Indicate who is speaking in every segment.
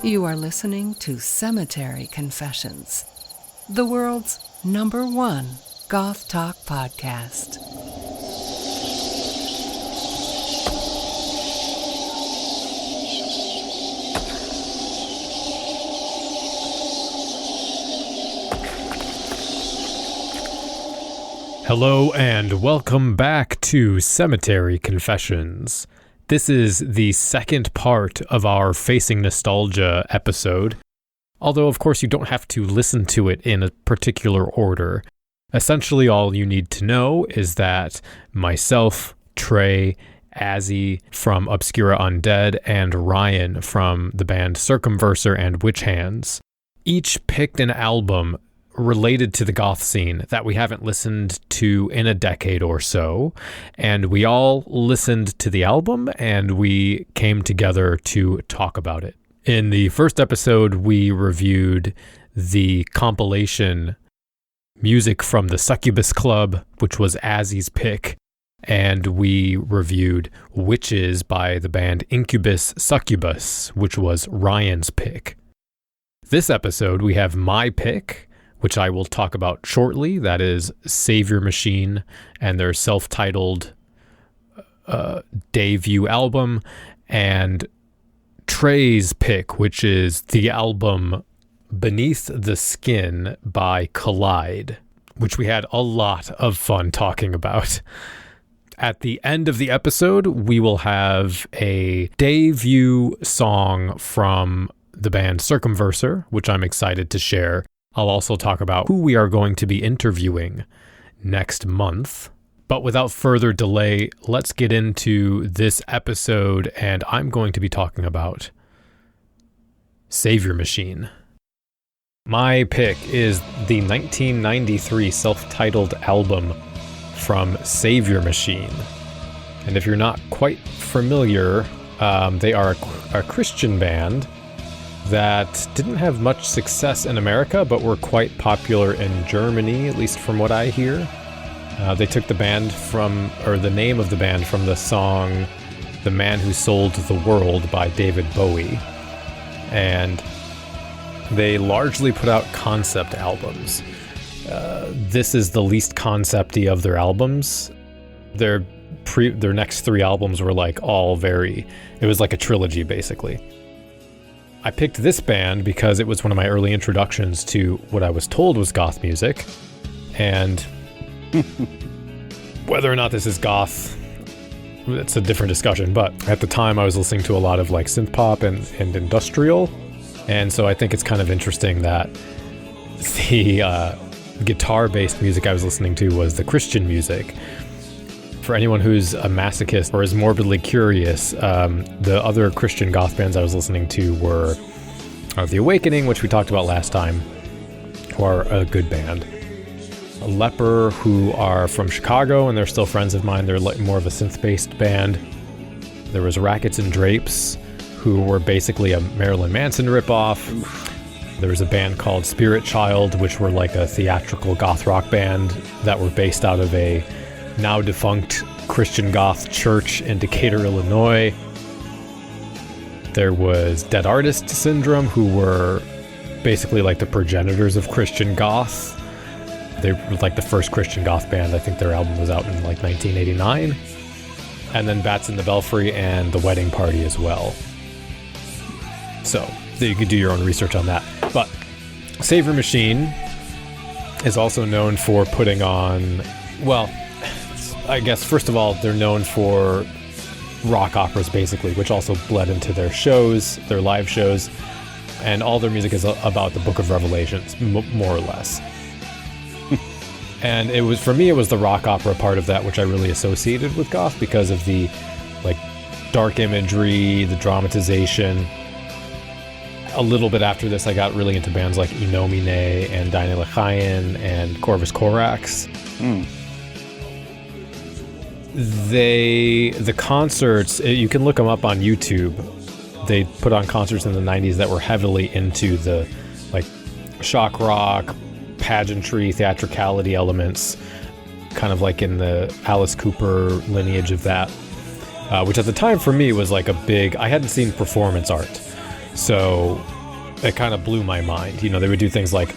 Speaker 1: You are listening to Cemetery Confessions, the world's #1 goth talk podcast.
Speaker 2: Hello and welcome back to Cemetery Confessions. This is the second part of our Facing Nostalgia episode, although of course you don't have to listen to it in a particular order. Essentially all you need to know is that myself, Trey, Azy from Obscura Undead, and Ryan from the band Circumversor and Witch Hands each picked an album related to the goth scene that we haven't listened to in a decade or so, and we all listened to the album and we came together to talk about it. In the first episode, we reviewed the compilation Music from the Succubus Club, which was Azy's pick, and we reviewed Witches by the band Incubus Succubus, which was Ryan's pick. This episode, we have my pick, which I will talk about shortly. That is Saviour Machine and their self-titled debut album, and Trey's pick, which is the album Beneath the Skin by Collide, which we had a lot of fun talking about. At the end of the episode, we will have a debut song from the band Circumversor, which I'm excited to share. I'll also talk about who we are going to be interviewing next month. But without further delay, let's get into this episode, and I'm going to be talking about Saviour Machine. My pick is the 1993 self-titled album from Saviour Machine. And if you're not quite familiar, they are a Christian band that didn't have much success in America, but were quite popular in Germany, at least from what I hear. They took the name of the band from the song The Man Who Sold the World by David Bowie. And they largely put out concept albums. This is the least concept-y of their albums. Their next 3 albums were it was like a trilogy basically. I picked this band because it was one of my early introductions to what I was told was goth music, and whether or not this is goth, it's a different discussion, but at the time I was listening to a lot of synth pop and industrial, and so I think it's kind of interesting that the guitar-based music I was listening to was the Christian music. For anyone who's a masochist or is morbidly curious, the other Christian goth bands I was listening to were The Awakening, which we talked about last time, who are a good band. Leper, who are from Chicago, and they're still friends of mine. They're more of a synth-based band. There was Rackets and Drapes, who were basically a Marilyn Manson ripoff. There was a band called Spirit Child, which were a theatrical goth rock band that were based out of a now defunct Christian goth church in Decatur, Illinois. There was Dead Artist Syndrome, who were basically the progenitors of Christian goth. They were the first Christian goth band. I think their album was out in 1989. And then Bats in the Belfry and The Wedding Party as well. So you could do your own research on that. But Saviour Machine is also known for putting on, I guess, first of all, they're known for rock operas, basically, which also bled into their shows, their live shows, and all their music is about the Book of Revelations, more or less. And it was the rock opera part of that which I really associated with goth because of the dark imagery, the dramatization. A little bit after this, I got really into bands like Inomine and Dine Lachayan and Corvus Corax. The concerts, you can look them up on YouTube. They put on concerts in the 90s that were heavily into the shock rock, pageantry, theatricality elements, kind of in the Alice Cooper lineage of that, which at the time for me was I hadn't seen performance art. So it kind of blew my mind. You know, they would do things like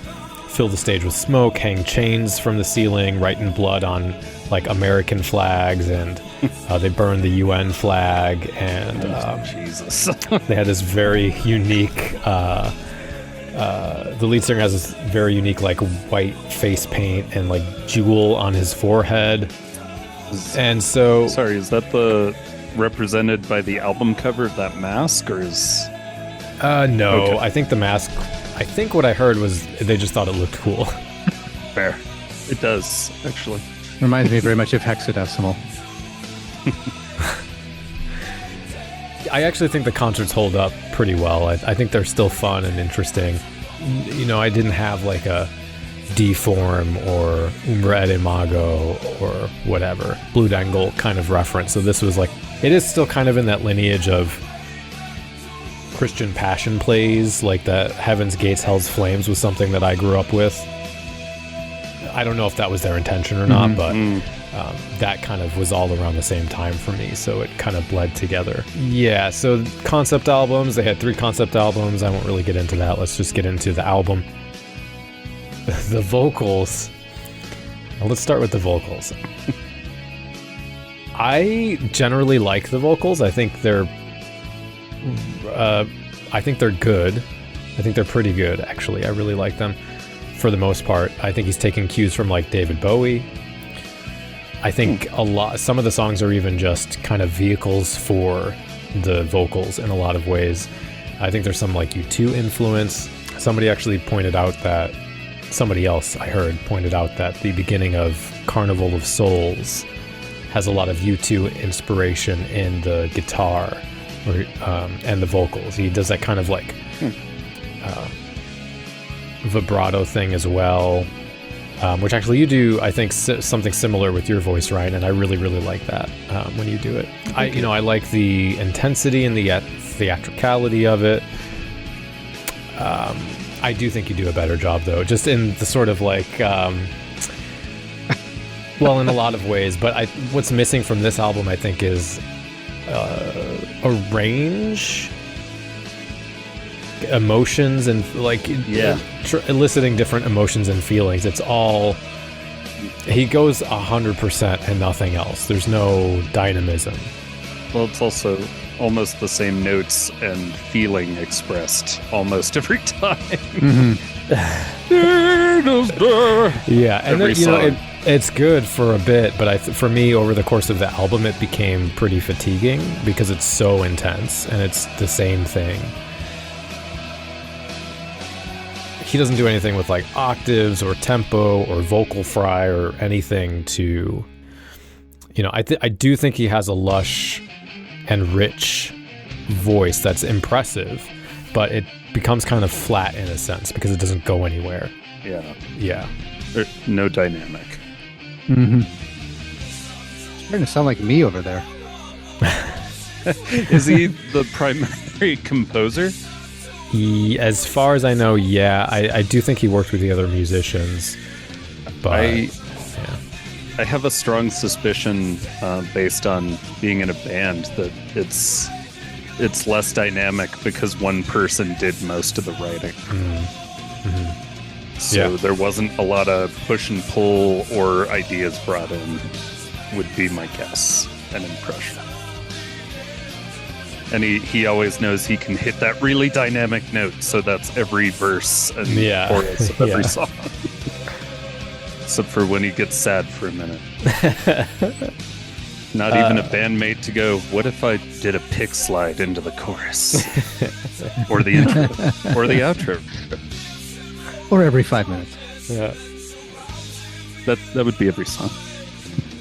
Speaker 2: fill the stage with smoke, hang chains from the ceiling, write in blood on like American flags, and they burned the UN flag, and
Speaker 3: Jesus.
Speaker 2: they had this very unique the lead singer has this very unique like white face paint and like jewel on his forehead. And so
Speaker 3: sorry, is that the represented by the album cover of that mask, or is
Speaker 2: no,
Speaker 3: okay.
Speaker 2: I think the mask, I think what I heard was they just thought it looked cool.
Speaker 3: Fair. It does, actually.
Speaker 4: Reminds me very much of hexadecimal.
Speaker 2: I actually think the concerts hold up pretty well. I think they're still fun and interesting. You know, I didn't have like a Deform or Umbra et Imago or whatever, Blue Dangle kind of reference. So this was like, it is still kind of in that lineage of Christian passion plays, like that Heaven's Gates, Hell's Flames was something that I grew up with. I don't know if that was their intention or not, but that kind of was all around the same time for me, so it kind of bled together. Yeah, so concept albums, they had 3 concept albums. I won't really get into that. Let's just get into the album. The vocals. Well, let's start with the vocals. I generally like the vocals. I think they're good. I think they're pretty good, actually. I really like them for the most part. I think he's taking cues from like David Bowie. I think some of the songs are even just kind of vehicles for the vocals in a lot of ways. I think there's some like U2 influence. Somebody else I heard pointed out that the beginning of Carnival of Souls has a lot of U2 inspiration in the guitar and the vocals. He does that kind of like vibrato thing as well, which actually you do, I think, something similar with your voice, Ryan, and I really, really like that when you do it. I like the intensity and the theatricality of it. I do think you do a better job, though, just in the sort of like, well, in a lot of ways. But what's missing from this album, I think, is a range, emotions, and like eliciting different emotions and feelings. It's all, he goes 100% and nothing else. There's no dynamism.
Speaker 3: Well, it's also almost the same notes and feeling expressed almost every time.
Speaker 2: Yeah, and then, it's good for a bit, but for me, over the course of the album, it became pretty fatiguing because it's so intense and it's the same thing. He doesn't do anything with like octaves or tempo or vocal fry or anything to, I do think he has a lush and rich voice that's impressive, but it becomes kind of flat in a sense because it doesn't go anywhere. Yeah.
Speaker 3: No dynamic.
Speaker 4: Starting to sound like me over there.
Speaker 3: Is he the primary composer?
Speaker 2: As far as I know, yeah. I do think he worked with the other musicians, but
Speaker 3: I have a strong suspicion, based on being in a band, that it's less dynamic because one person did most of the writing. So there wasn't a lot of push and pull or ideas brought in, would be my guess and impression. And he always knows he can hit that really dynamic note, so that's every verse and chorus of every song. Except for when he gets sad for a minute. Not even a bandmate to go, what if I did a pick slide into the chorus? Or the intro. Or the outro.
Speaker 4: Or every 5 minutes.
Speaker 2: Yeah.
Speaker 3: That would be every song.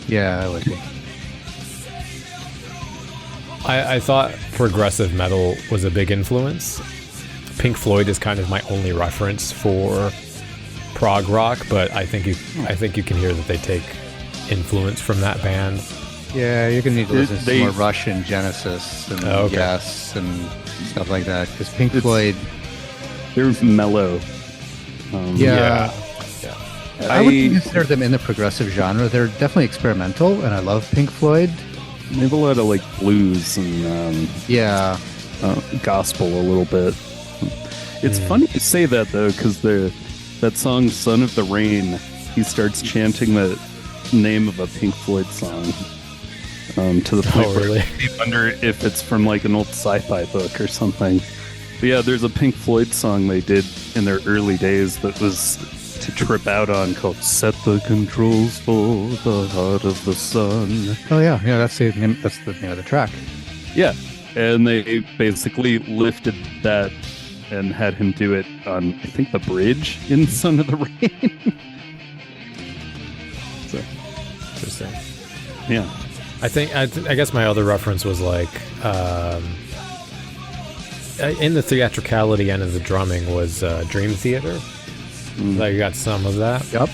Speaker 4: Yeah, I would be.
Speaker 2: I thought progressive metal was a big influence. Pink Floyd is kind of my only reference for prog rock, but I think you can hear that they take influence from that band.
Speaker 4: Yeah, you're gonna need to listen to more Rush and Genesis and Yes and stuff like that, because Pink Floyd,
Speaker 3: they're mellow.
Speaker 4: I would consider them in the progressive genre. They're definitely experimental, and I love Pink Floyd.
Speaker 3: They have a lot of like blues and gospel a little bit. It's funny you say that, though, because that song, Son of the Rain, he starts chanting the name of a Pink Floyd song. To the point where you wonder if it's from like an old sci-fi book or something. But yeah, there's a Pink Floyd song they did in their early days that was to trip out on called Set the Controls for the Heart of the Sun.
Speaker 4: Oh yeah, that's the name of the track.
Speaker 3: Yeah, and they basically lifted that and had him do it on, I think, the bridge in Son of the Rain. So
Speaker 2: interesting.
Speaker 3: Yeah.
Speaker 2: I guess my other reference was like in the theatricality end of the drumming was Dream Theater. Like you got some of that.
Speaker 4: Yep.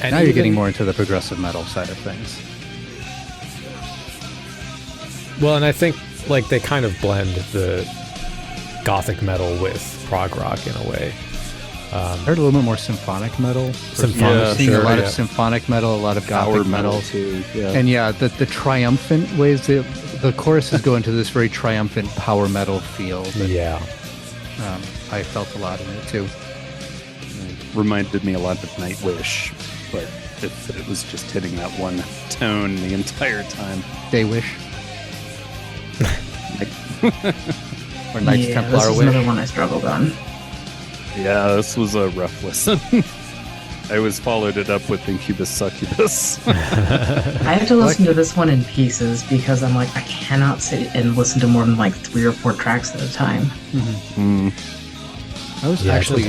Speaker 4: And now you're getting more into the progressive metal side of things.
Speaker 2: Well, and I think like they kind of blend the gothic metal with prog rock in a way.
Speaker 4: I heard a little bit more symphonic metal.
Speaker 2: Seeing
Speaker 4: a lot of symphonic metal, a lot of gothic metal
Speaker 3: too. Yeah.
Speaker 4: And the triumphant ways the choruses go into this very triumphant power metal feel. That, I felt a lot in it too.
Speaker 3: It reminded me a lot of Nightwish, but if it was just hitting that one tone the entire time.
Speaker 4: Daywish. Or Knights Templar
Speaker 5: this is
Speaker 4: Wish.
Speaker 5: another one I struggled on.
Speaker 3: Yeah, this was a rough listen. I always followed it up with Incubus Succubus.
Speaker 5: I have to listen to this one in pieces because I'm like, I cannot sit and listen to more than like 3 or 4 tracks at a time.
Speaker 4: I was actually,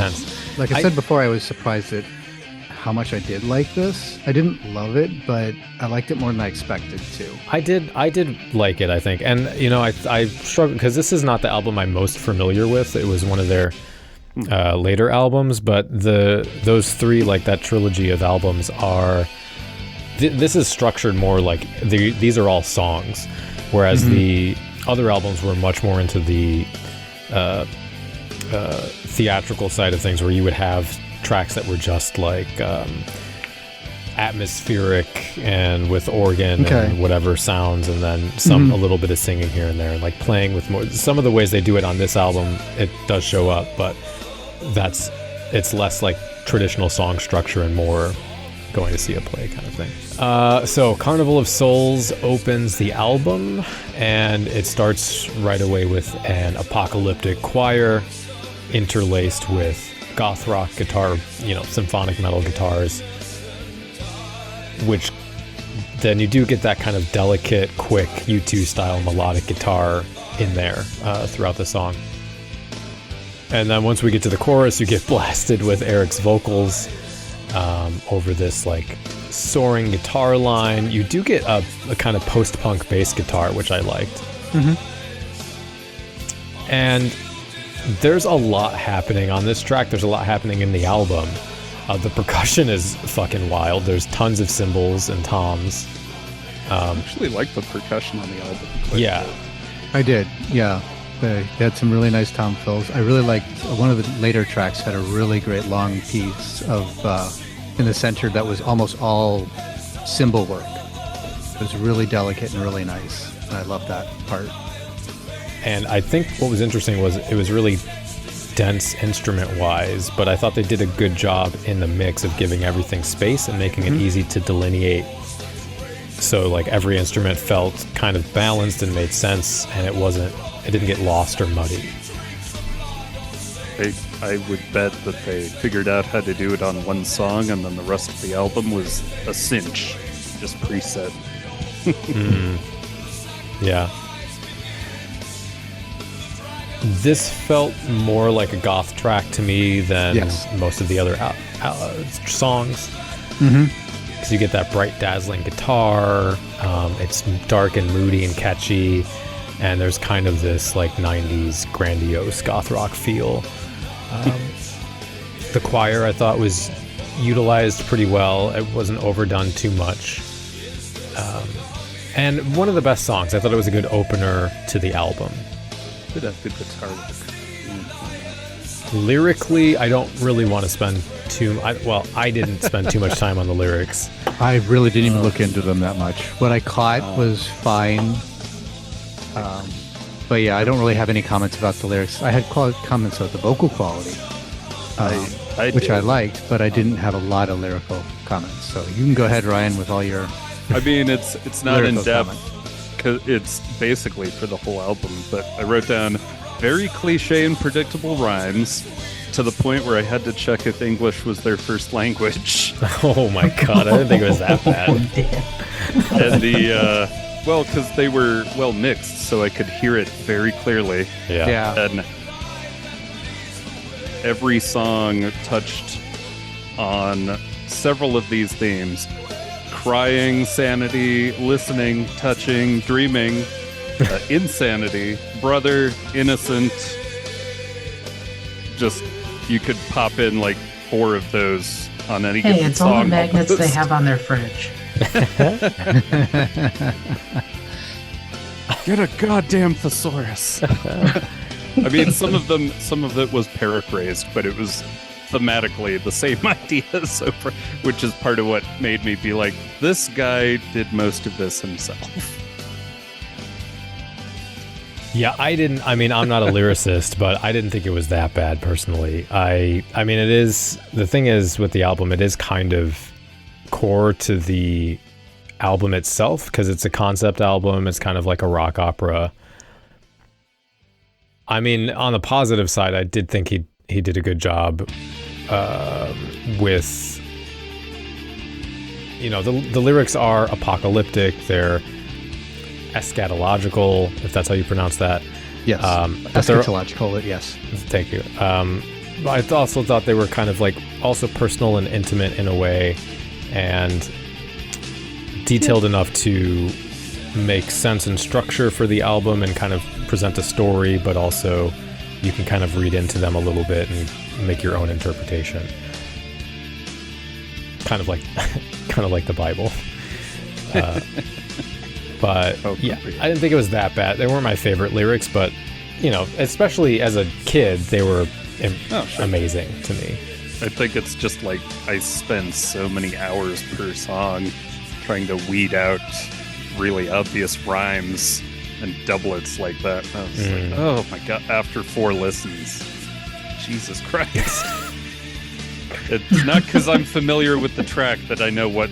Speaker 4: like I said before, I was surprised at how much I did like this. I didn't love it, but I liked it more than I expected to.
Speaker 2: I did like it, I think. And, I struggled because this is not the album I'm most familiar with. It was one of their later albums, but those 3, like that trilogy of albums are... this is structured more like... these are all songs, whereas the other albums were much more into the theatrical side of things, where you would have tracks that were just like atmospheric and with organ and whatever sounds, and then a little bit of singing here and there, like playing with more. Some of the ways they do it on this album, it does show up, but it's less like traditional song structure and more going to see a play kind of thing. So Carnival of Souls opens the album, and it starts right away with an apocalyptic choir interlaced with goth rock guitar, symphonic metal guitars, which then you do get that kind of delicate, quick U2 style melodic guitar in there throughout the song. And then once we get to the chorus, you get blasted with Eric's vocals over this like soaring guitar line. You do get a kind of post-punk bass guitar, which I liked. And there's a lot happening on this track. There's a lot happening in the album. The percussion is fucking wild. There's tons of cymbals and toms.
Speaker 3: I actually like the percussion on the album.
Speaker 2: Yeah.
Speaker 4: I did, yeah. They had some really nice tom fills. I really liked one of the later tracks had a really great long piece of in the center that was almost all cymbal work. It was really delicate and really nice. And I love that part.
Speaker 2: And I think what was interesting was it was really dense instrument-wise, but I thought they did a good job in the mix of giving everything space and making it easy to delineate. So like every instrument felt kind of balanced and made sense, and it didn't get lost or muddy.
Speaker 3: I would bet that they figured out how to do it on one song, and then the rest of the album was a cinch, just preset.
Speaker 2: Yeah. This felt more like a goth track to me than most of the other songs. Because you get that bright, dazzling guitar. It's dark and moody and catchy. And there's kind of this like 90s grandiose goth rock feel. The choir I thought was utilized pretty well. It wasn't overdone too much. And one of the best songs. I thought it was a good opener to the album.
Speaker 3: Did have good guitar work.
Speaker 2: Lyrically, I don't really want to spend I didn't spend too much time on the lyrics.
Speaker 4: I really didn't even look into them that much. What I caught was fine. But yeah, I don't really have any comments about the lyrics. I had comments about the vocal quality, which I liked, but I didn't have a lot of lyrical comments. So you can go ahead, Ryan, with all your.
Speaker 3: I mean, it's not in depth because it's basically for the whole album. But I wrote down very cliche and predictable rhymes to the point where I had to check if English was their first language.
Speaker 2: Oh my god, I didn't think it was that bad.
Speaker 3: And well, because they were well mixed, so I could hear it very clearly.
Speaker 2: Yeah.
Speaker 3: And every song touched on several of these themes: crying, sanity, listening, touching, dreaming, insanity, brother, innocent. Just, you could pop in like 4 of those on any given song.
Speaker 5: Hey, it's all the magnets they have on their fridge.
Speaker 3: Get a goddamn thesaurus. I mean, some of it was paraphrased, but it was thematically the same idea, so which is part of what made me be like, this guy did most of this himself.
Speaker 2: Yeah, I mean, I'm not a lyricist, but I didn't think it was that bad personally. I mean, it is, the thing is with the album, it is kind of core to the album itself because it's a concept album. It's kind of like a rock opera. I mean, on the positive side, I did think he did a good job with, you know, the lyrics are apocalyptic. They're eschatological, if that's how you pronounce that.
Speaker 4: Yes, eschatological, yes.
Speaker 2: Thank you. I also thought they were kind of like also personal and intimate in a way, and detailed enough to make sense and structure for the album and kind of present a story, but also you can kind of read into them a little bit and make your own interpretation. Kind of like the Bible. But yeah, I didn't think it was that bad. They weren't my favorite lyrics, but you know, especially as a kid, they were amazing to me.
Speaker 3: I think it's just like I spend so many hours per song trying to weed out really obvious rhymes and doublets like that. I was like, oh my god, after 4 listens, Jesus Christ. It's not because I'm familiar with the track that I know what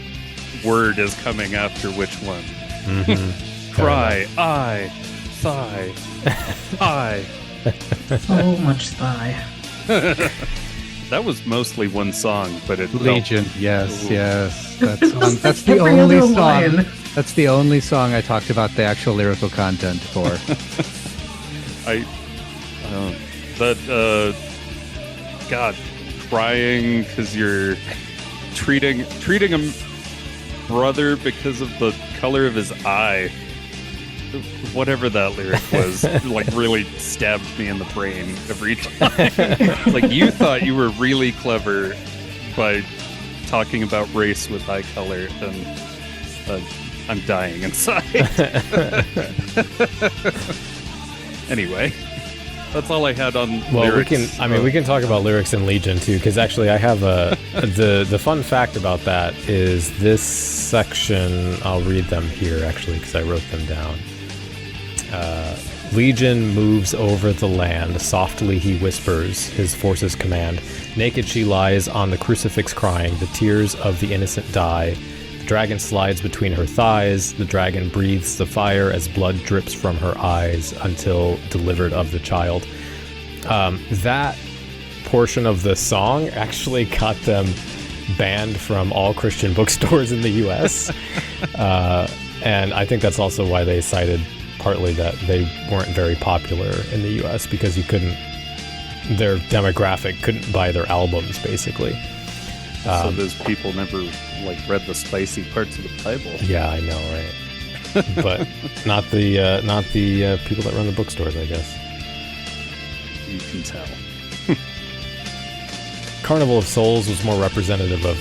Speaker 3: word is coming after which one. Mm-hmm. Cry, I, thigh, I.
Speaker 5: So much thigh.
Speaker 3: That was mostly one song, but it
Speaker 4: Legion,
Speaker 3: felt...
Speaker 4: yes. That's the only song. That's the only song I talked about the actual lyrical content for.
Speaker 3: God, crying because you're treating a brother because of the color of his eye. Whatever that lyric was, like really stabbed me in the brain every time. Like, you thought you were really clever by talking about race with eye color, and I'm dying inside. Anyway, that's all I had on lyrics.
Speaker 2: We can talk about lyrics in Legion too, because actually I have the fun fact about that is this section. I'll read them here actually because I wrote them down. Legion moves over the land, softly he whispers his forces command. Naked she lies on the crucifix crying, the tears of the innocent die. The dragon slides between her thighs, the dragon breathes the fire as blood drips from her eyes until delivered of the child. That portion of the song actually got them banned from all Christian bookstores in the US. And I think that's also why they cited partly that they weren't very popular in the US because their demographic couldn't buy their albums basically.
Speaker 3: So those people never read the spicy parts of the Bible.
Speaker 2: Yeah, I know, right? But not the people that run the bookstores, I guess.
Speaker 3: You can tell.
Speaker 2: Carnival of Souls was more representative of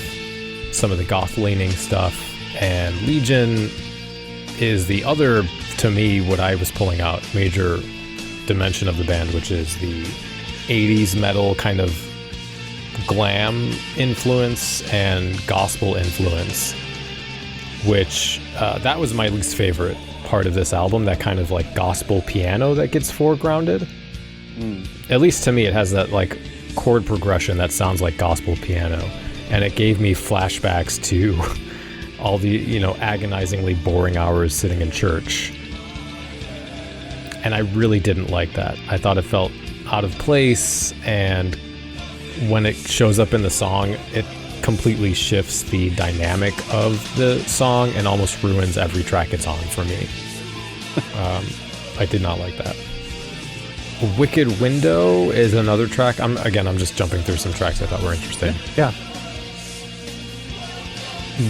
Speaker 2: some of the goth-leaning stuff, and Legion is the other, to me, what I was pulling out, major dimension of the band, which is the 80s metal kind of glam influence and gospel influence, which that was my least favorite part of this album, that kind of like gospel piano that gets foregrounded. At least to me, it has that like chord progression that sounds like gospel piano, and it gave me flashbacks to all the, you know, agonizingly boring hours sitting in church. And I really didn't like that. I thought it felt out of place, and when it shows up in the song, it completely shifts the dynamic of the song and almost ruins every track it's on for me. I did not like that. Wicked Window is another track. I'm just jumping through some tracks I thought were interesting.
Speaker 4: Yeah.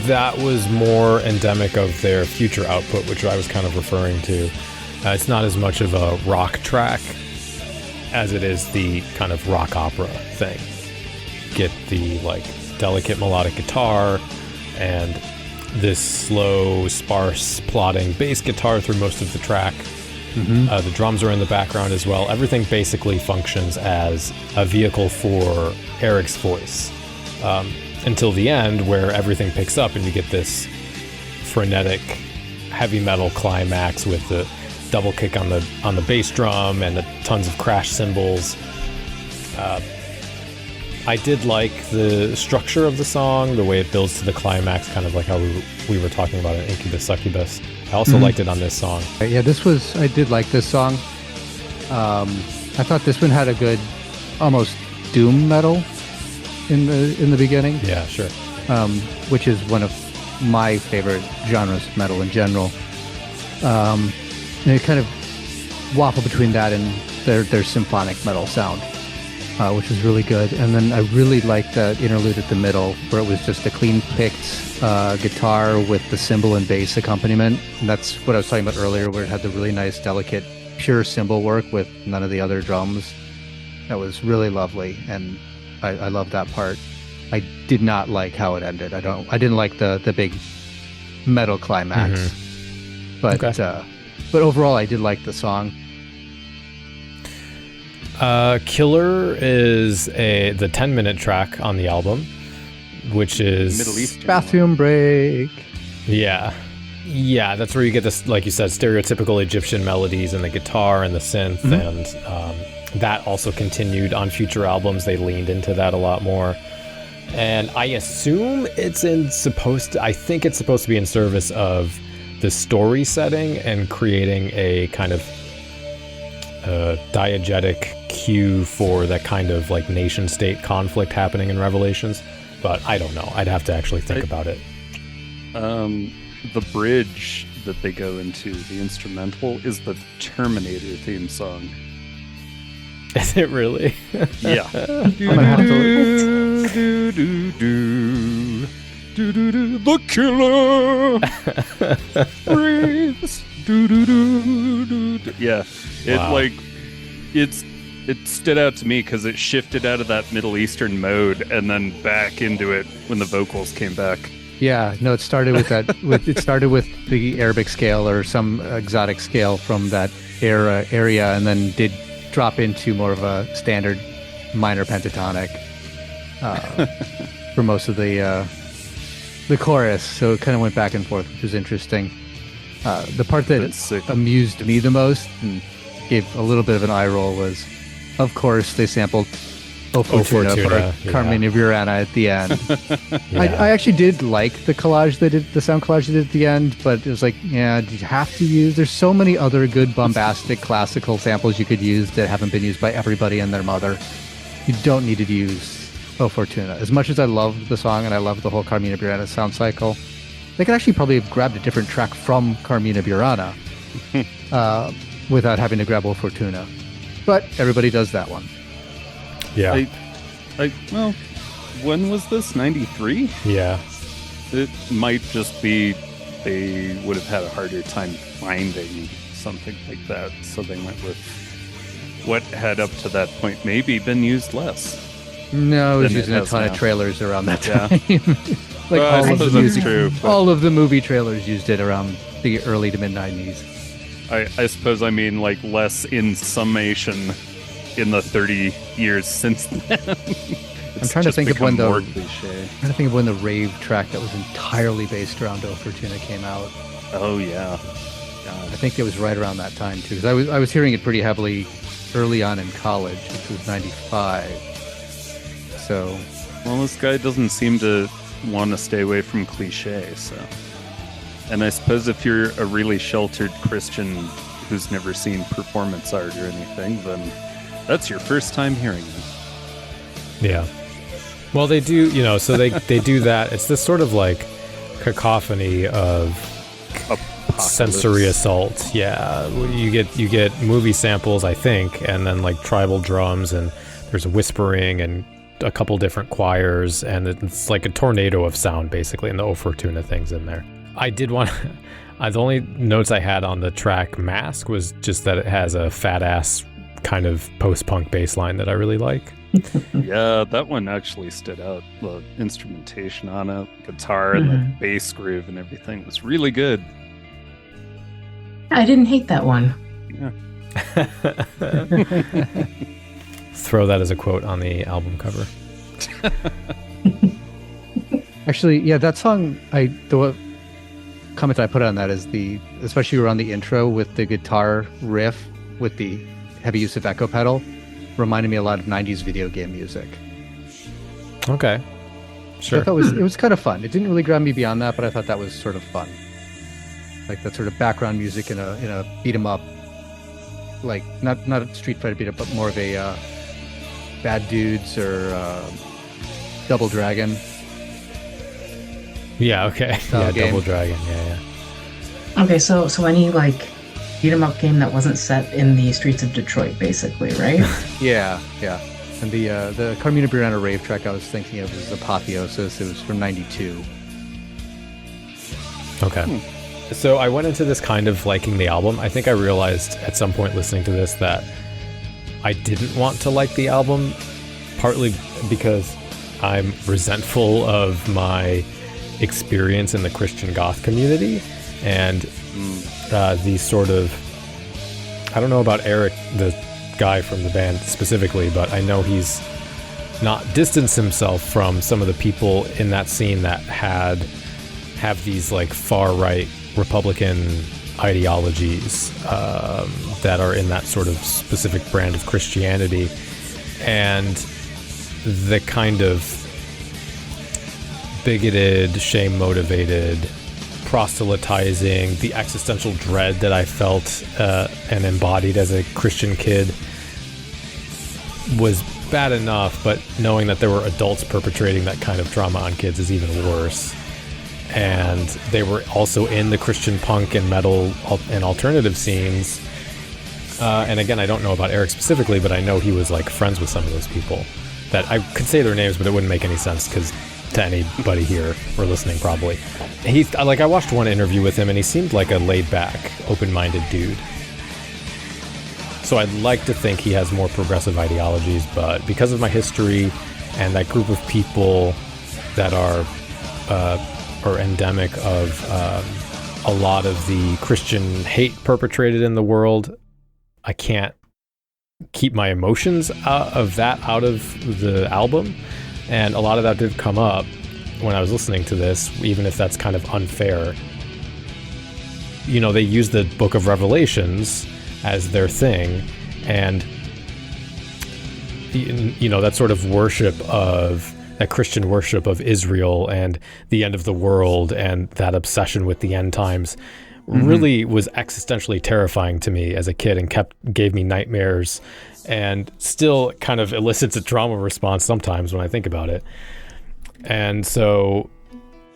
Speaker 2: That was more endemic of their future output, which I was kind of referring to. It's not as much of a rock track as it is the kind of rock opera thing. Get the like delicate melodic guitar and this slow, sparse, plodding bass guitar through most of the track. The drums are in the background as well. Everything basically functions as a vehicle for Eric's voice. Until the end, where everything picks up and you get this frenetic heavy metal climax with the double kick on the bass drum and the tons of crash cymbals. I did like the structure of the song, the way it builds to the climax, kind of like how we were talking about in Incubus Succubus. I also liked it on this song.
Speaker 4: Yeah, I did like this song. I thought this one had a good, almost doom metal in the beginning.
Speaker 2: Yeah, sure.
Speaker 4: Which is one of my favorite genres of metal in general. And it kind of waffled between that and their symphonic metal sound, which was really good. And then I really liked the interlude at the middle, where it was just a clean picked guitar with the cymbal and bass accompaniment. And that's what I was talking about earlier, where it had the really nice, delicate, pure cymbal work with none of the other drums. That was really lovely, and I love that part. I did not like how it ended. I didn't like the big metal climax, but overall I did like the song.
Speaker 2: Killer is the 10-minute track on the album, which is
Speaker 3: Middle East
Speaker 4: Bathroom break.
Speaker 2: Yeah, that's where you get this, like you said, stereotypical Egyptian melodies and the guitar and the synth, and that also continued on future albums. They leaned into that a lot more, and I assume I think it's supposed to be in service of the story setting and creating a kind of diegetic cue for that kind of like nation state conflict happening in Revelations, but I don't know. I'd have to actually think about it.
Speaker 3: The bridge that they go into, the instrumental, is the Terminator theme song.
Speaker 2: Is it really?
Speaker 3: Yeah. The killer breathes. Yeah, it stood out to me because it shifted out of that Middle Eastern mode and then back into it when the vocals came back.
Speaker 4: Yeah, no, it started with that. It started with the Arabic scale or some exotic scale from that area, and then did drop into more of a standard minor pentatonic for most of the chorus. So it kind of went back and forth, which was interesting. The part that amused me the most and gave a little bit of an eye roll was, of course, they sampled O Fortuna for Carmina Burana at the end. I actually did like the sound collage they did at the end, but it was like, yeah, do you have to use? There's so many other good bombastic classical samples you could use that haven't been used by everybody and their mother. You don't need to use O Fortuna. As much as I love the song and I love the whole Carmina Burana sound cycle, they could actually probably have grabbed a different track from Carmina Burana without having to grab O Fortuna. But everybody does that one.
Speaker 2: Yeah.
Speaker 3: Well, when was this? 93?
Speaker 2: Yeah.
Speaker 3: It might just be they would have had a harder time finding something like that, so they went with what had up to that point maybe been used less.
Speaker 4: No, it was using a ton of trailers around that time.
Speaker 3: Like all of the music, true,
Speaker 4: all of the movie trailers used it around the early to mid 90s.
Speaker 3: I suppose I mean like less in summation in the 30 years since then.
Speaker 4: I'm trying to think of when
Speaker 3: the
Speaker 4: rave track that was entirely based around O Fortuna came out.
Speaker 3: Oh yeah,
Speaker 4: I think it was right around that time too, because I was hearing it pretty heavily early on in college, which was '95. So,
Speaker 3: well, this guy doesn't seem to want to stay away from cliche. So, and I suppose if you're a really sheltered Christian who's never seen performance art or anything, then that's your first time hearing it.
Speaker 2: Yeah. Well, they do, so they do that. It's this sort of like cacophony of sensory assault. Yeah. You get movie samples, I think, and then like tribal drums, and there's whispering and a couple different choirs, and it's like a tornado of sound basically, and the O Fortuna thing's in there. I did want the only notes I had on the track Mask was just that it has a fat ass kind of post-punk bass line that I really like.
Speaker 3: Yeah, that one actually stood out. The instrumentation on it, guitar and the bass groove and everything was really good.
Speaker 5: I didn't hate that one.
Speaker 3: Yeah.
Speaker 2: Throw that as a quote on the album cover.
Speaker 4: Actually, yeah, that song, the comment I put on that is especially around the intro with the guitar riff with the heavy use of echo pedal, reminded me a lot of 90s video game music.
Speaker 2: Okay. Sure.
Speaker 4: I thought it was kind of fun. It didn't really grab me beyond that, but I thought that was sort of fun. Like that sort of background music in a beat 'em up, like not a Street Fighter beat up, but more of a Bad Dudes or Double Dragon.
Speaker 2: Yeah, okay. Yeah,
Speaker 4: game.
Speaker 2: Double Dragon, yeah.
Speaker 5: Okay, so any like beat 'em up game that wasn't set in the streets of Detroit, basically, right?
Speaker 4: Yeah. And the Carmina Burana rave track I was thinking of was Apotheosis. It was from '92.
Speaker 2: Okay. So I went into this kind of liking the album. I think I realized at some point listening to this that I didn't want to like the album, partly because I'm resentful of my experience in the Christian goth community, and these sort of, I don't know about Eric, the guy from the band specifically, but I know he's not distanced himself from some of the people in that scene that have these like far right Republican ideologies that are in that sort of specific brand of Christianity, and the kind of bigoted, shame-motivated, proselytizing, the existential dread that I felt and embodied as a Christian kid was bad enough, but knowing that there were adults perpetrating that kind of trauma on kids is even worse. And they were also in the Christian punk and metal and alternative scenes. And again, I don't know about Eric specifically, but I know he was like friends with some of those people that I could say their names, but it wouldn't make any sense because to anybody here or listening probably. I watched one interview with him and he seemed like a laid back, open-minded dude. So I'd like to think he has more progressive ideologies, but because of my history and that group of people that are endemic of a lot of the Christian hate perpetrated in the world, I can't keep my emotions out of the album, and a lot of that did come up when I was listening to this, even if that's kind of unfair. They use the Book of Revelations as their thing, and that sort of worship of that Christian worship of Israel and the end of the world and that obsession with the end times really was existentially terrifying to me as a kid and gave me nightmares, and still kind of elicits a trauma response sometimes when I think about it. And so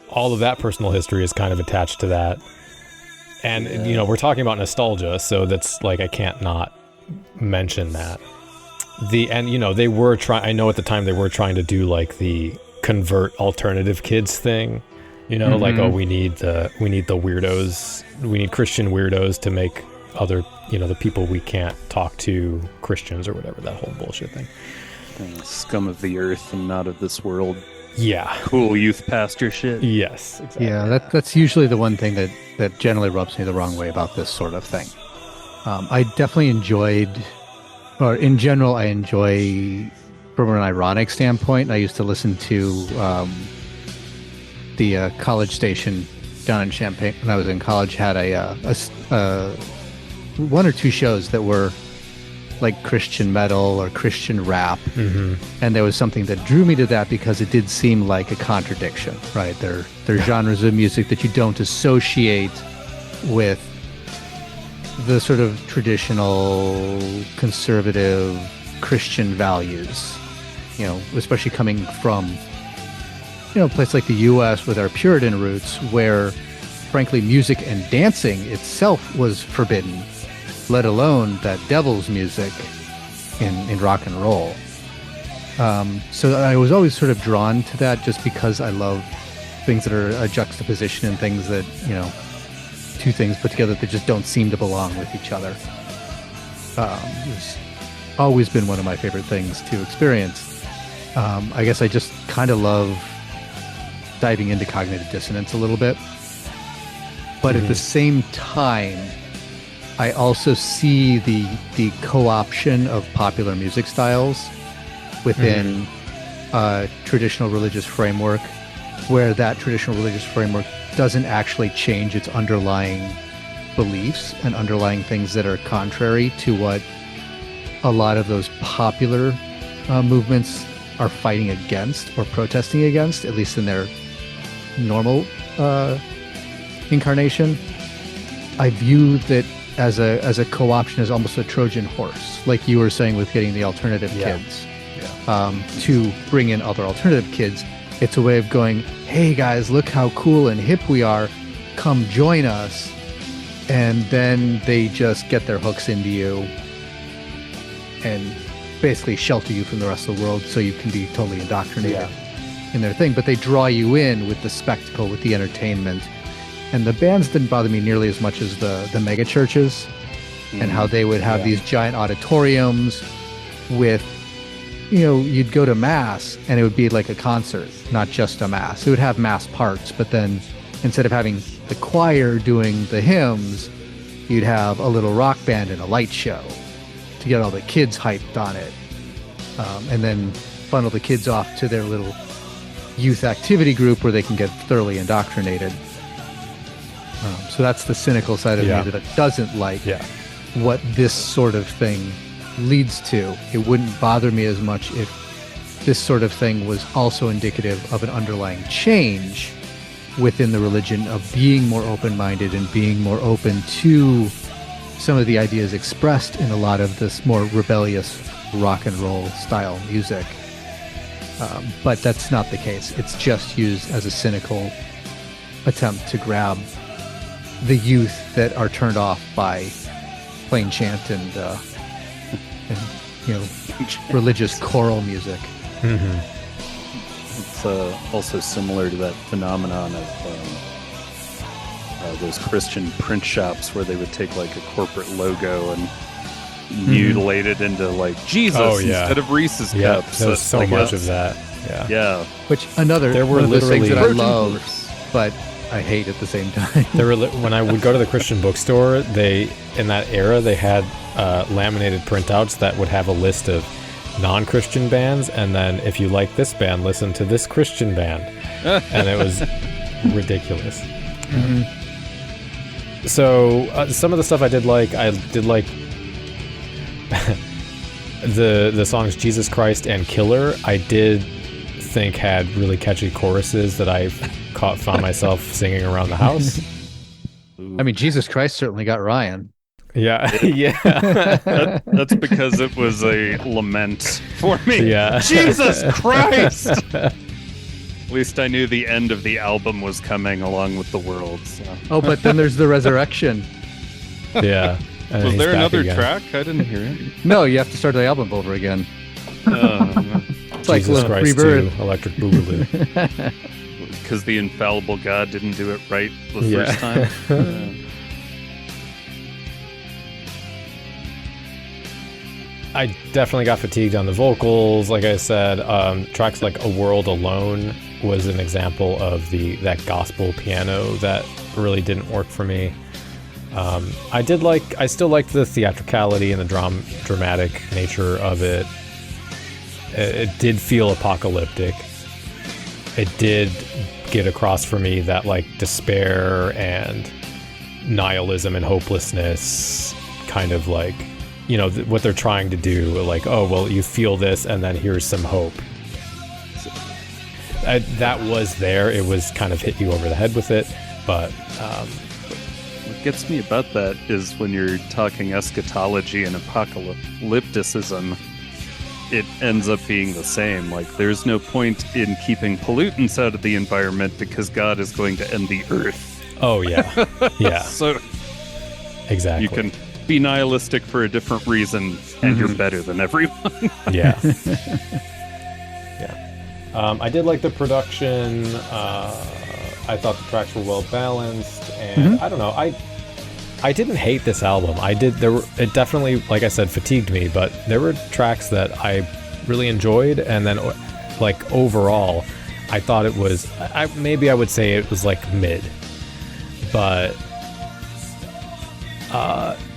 Speaker 2: all of that personal history is kind of attached to that. And, we're talking about nostalgia, so that's like, I can't not mention that. They were I know at the time they were trying to do like the convert alternative kids thing, like, oh, we need the weirdos, we need Christian weirdos to make other, the people we can't talk to Christians or whatever, that whole bullshit thing.
Speaker 3: Scum of the earth and not of this world.
Speaker 2: Yeah.
Speaker 3: Cool youth pastor shit.
Speaker 2: Yes, exactly.
Speaker 4: Yeah, that's usually the one thing that generally rubs me the wrong way about this sort of thing. I definitely enjoyed, or in general, I enjoy, from an ironic standpoint, I used to listen to the College Station down in Champaign when I was in college had one or two shows that were like Christian metal or Christian rap. And there was something that drew me to that because it did seem like a contradiction, right? They're genres of music that you don't associate with the sort of traditional conservative Christian values, especially coming from, a place like the U.S. with our Puritan roots, where frankly music and dancing itself was forbidden, let alone that devil's music in rock and roll. So I was always sort of drawn to that just because I love things that are a juxtaposition and things that, two things put together that just don't seem to belong with each other. It's always been one of my favorite things to experience. I guess I just kind of love diving into cognitive dissonance a little bit. But at the same time, I also see the co-option of popular music styles within a traditional religious framework, where that traditional religious framework doesn't actually change its underlying beliefs and underlying things that are contrary to what a lot of those popular movements are fighting against or protesting against, at least in their normal incarnation. I view that as a co-option, as almost a Trojan horse, like you were saying with getting the alternative kids to bring in other alternative kids. It's a way of going, hey guys, look how cool and hip we are, come join us. And then they just get their hooks into you and basically shelter you from the rest of the world so you can be totally indoctrinated in their thing. But they draw you in with the spectacle, with the entertainment. And the bands didn't bother me nearly as much as the mega churches and how they would have these giant auditoriums with, you'd go to mass and it would be like a concert, not just a mass. It would have mass parts, but then instead of having the choir doing the hymns, you'd have a little rock band and a light show to get all the kids hyped on it. And then funnel the kids off to their little youth activity group where they can get thoroughly indoctrinated. So that's the cynical side of me that doesn't like what this sort of thing leads to. It wouldn't bother me as much if this sort of thing was also indicative of an underlying change within the religion of being more open-minded and being more open to some of the ideas expressed in a lot of this more rebellious rock and roll style music. But that's not the case. It's just used as a cynical attempt to grab the youth that are turned off by plain chant and religious choral music.
Speaker 3: It's also smular to that phenomenon of those Christian print shops where they would take like a corporate logo and mutilate it into like Jesus instead of Reese's cups.
Speaker 2: There's so much of that.
Speaker 4: Which there were those things that I love, but I hate at the same time.
Speaker 2: When I would go to the Christian bookstore, in that era they had laminated printouts that would have a list of non-Christian bands, and then if you like this band, listen to this Christian band, and it was ridiculous. So some of the stuff I did like the songs Jesus Christ and Killer. I did think had really catchy choruses that I found myself singing around the house.
Speaker 4: I mean, Jesus Christ certainly got Ryan.
Speaker 3: That's because it was a lament for me. Jesus Christ! At least I knew the end of the album was coming along with the world. So.
Speaker 4: Oh, but then there's the resurrection.
Speaker 3: Was there another track? I didn't hear it.
Speaker 4: No, you have to start the album over again.
Speaker 2: It's like Jesus Christ Rebirth. 2, Electric Boogaloo.
Speaker 3: Because the infallible God didn't do it right the first time.
Speaker 2: I definitely got fatigued on the vocals. Like I said, tracks like A World Alone was an example of that gospel piano that really didn't work for me. I still liked the theatricality and the dramatic nature of it. It did feel apocalyptic. It did get across for me that like despair and nihilism and hopelessness kind of like, you know, what they're trying to do, like, oh, well, you feel this and then here's some hope. So, that was there. It was kind of hit you over the head with it. But
Speaker 3: what gets me about that is when you're talking eschatology and apocalypticism, it ends up being the same. Like, there's no point in keeping pollutants out of the environment because God is going to end the earth.
Speaker 2: Oh, yeah. Yeah.
Speaker 3: So
Speaker 2: exactly.
Speaker 3: You can be nihilistic for a different reason, and you're better than everyone.
Speaker 2: Yeah. Yeah. I did like the production. I thought the tracks were well balanced, and I don't know. I didn't hate this album. It definitely, like I said, fatigued me, but there were tracks that I really enjoyed, and then like overall, I thought it was. Maybe I would say it was like mid, but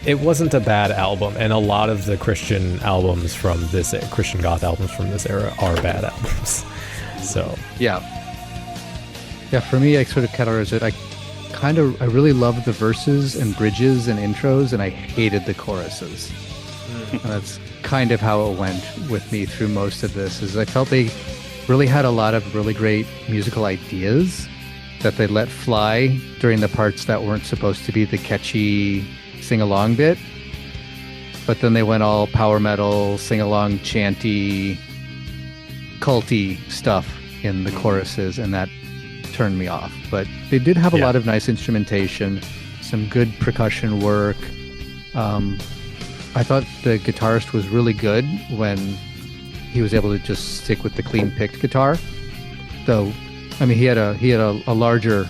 Speaker 2: it wasn't a bad album. And a lot of the Christian goth albums from this era are bad albums. So
Speaker 4: yeah. For me, I sort of categorize it. I really loved the verses and bridges and intros, and I hated the choruses. And that's kind of how it went with me through most of this. Is I felt they really had a lot of really great musical ideas that they let fly during the parts that weren't supposed to be the catchy sing-along bit. But then they went all power metal, sing-along, chanty, culty stuff in the choruses, and that turned me off. But they did have a lot of nice instrumentation, some good percussion work. I thought the guitarist was really good when he was able to just stick with the clean picked guitar. Though, I mean, he had a larger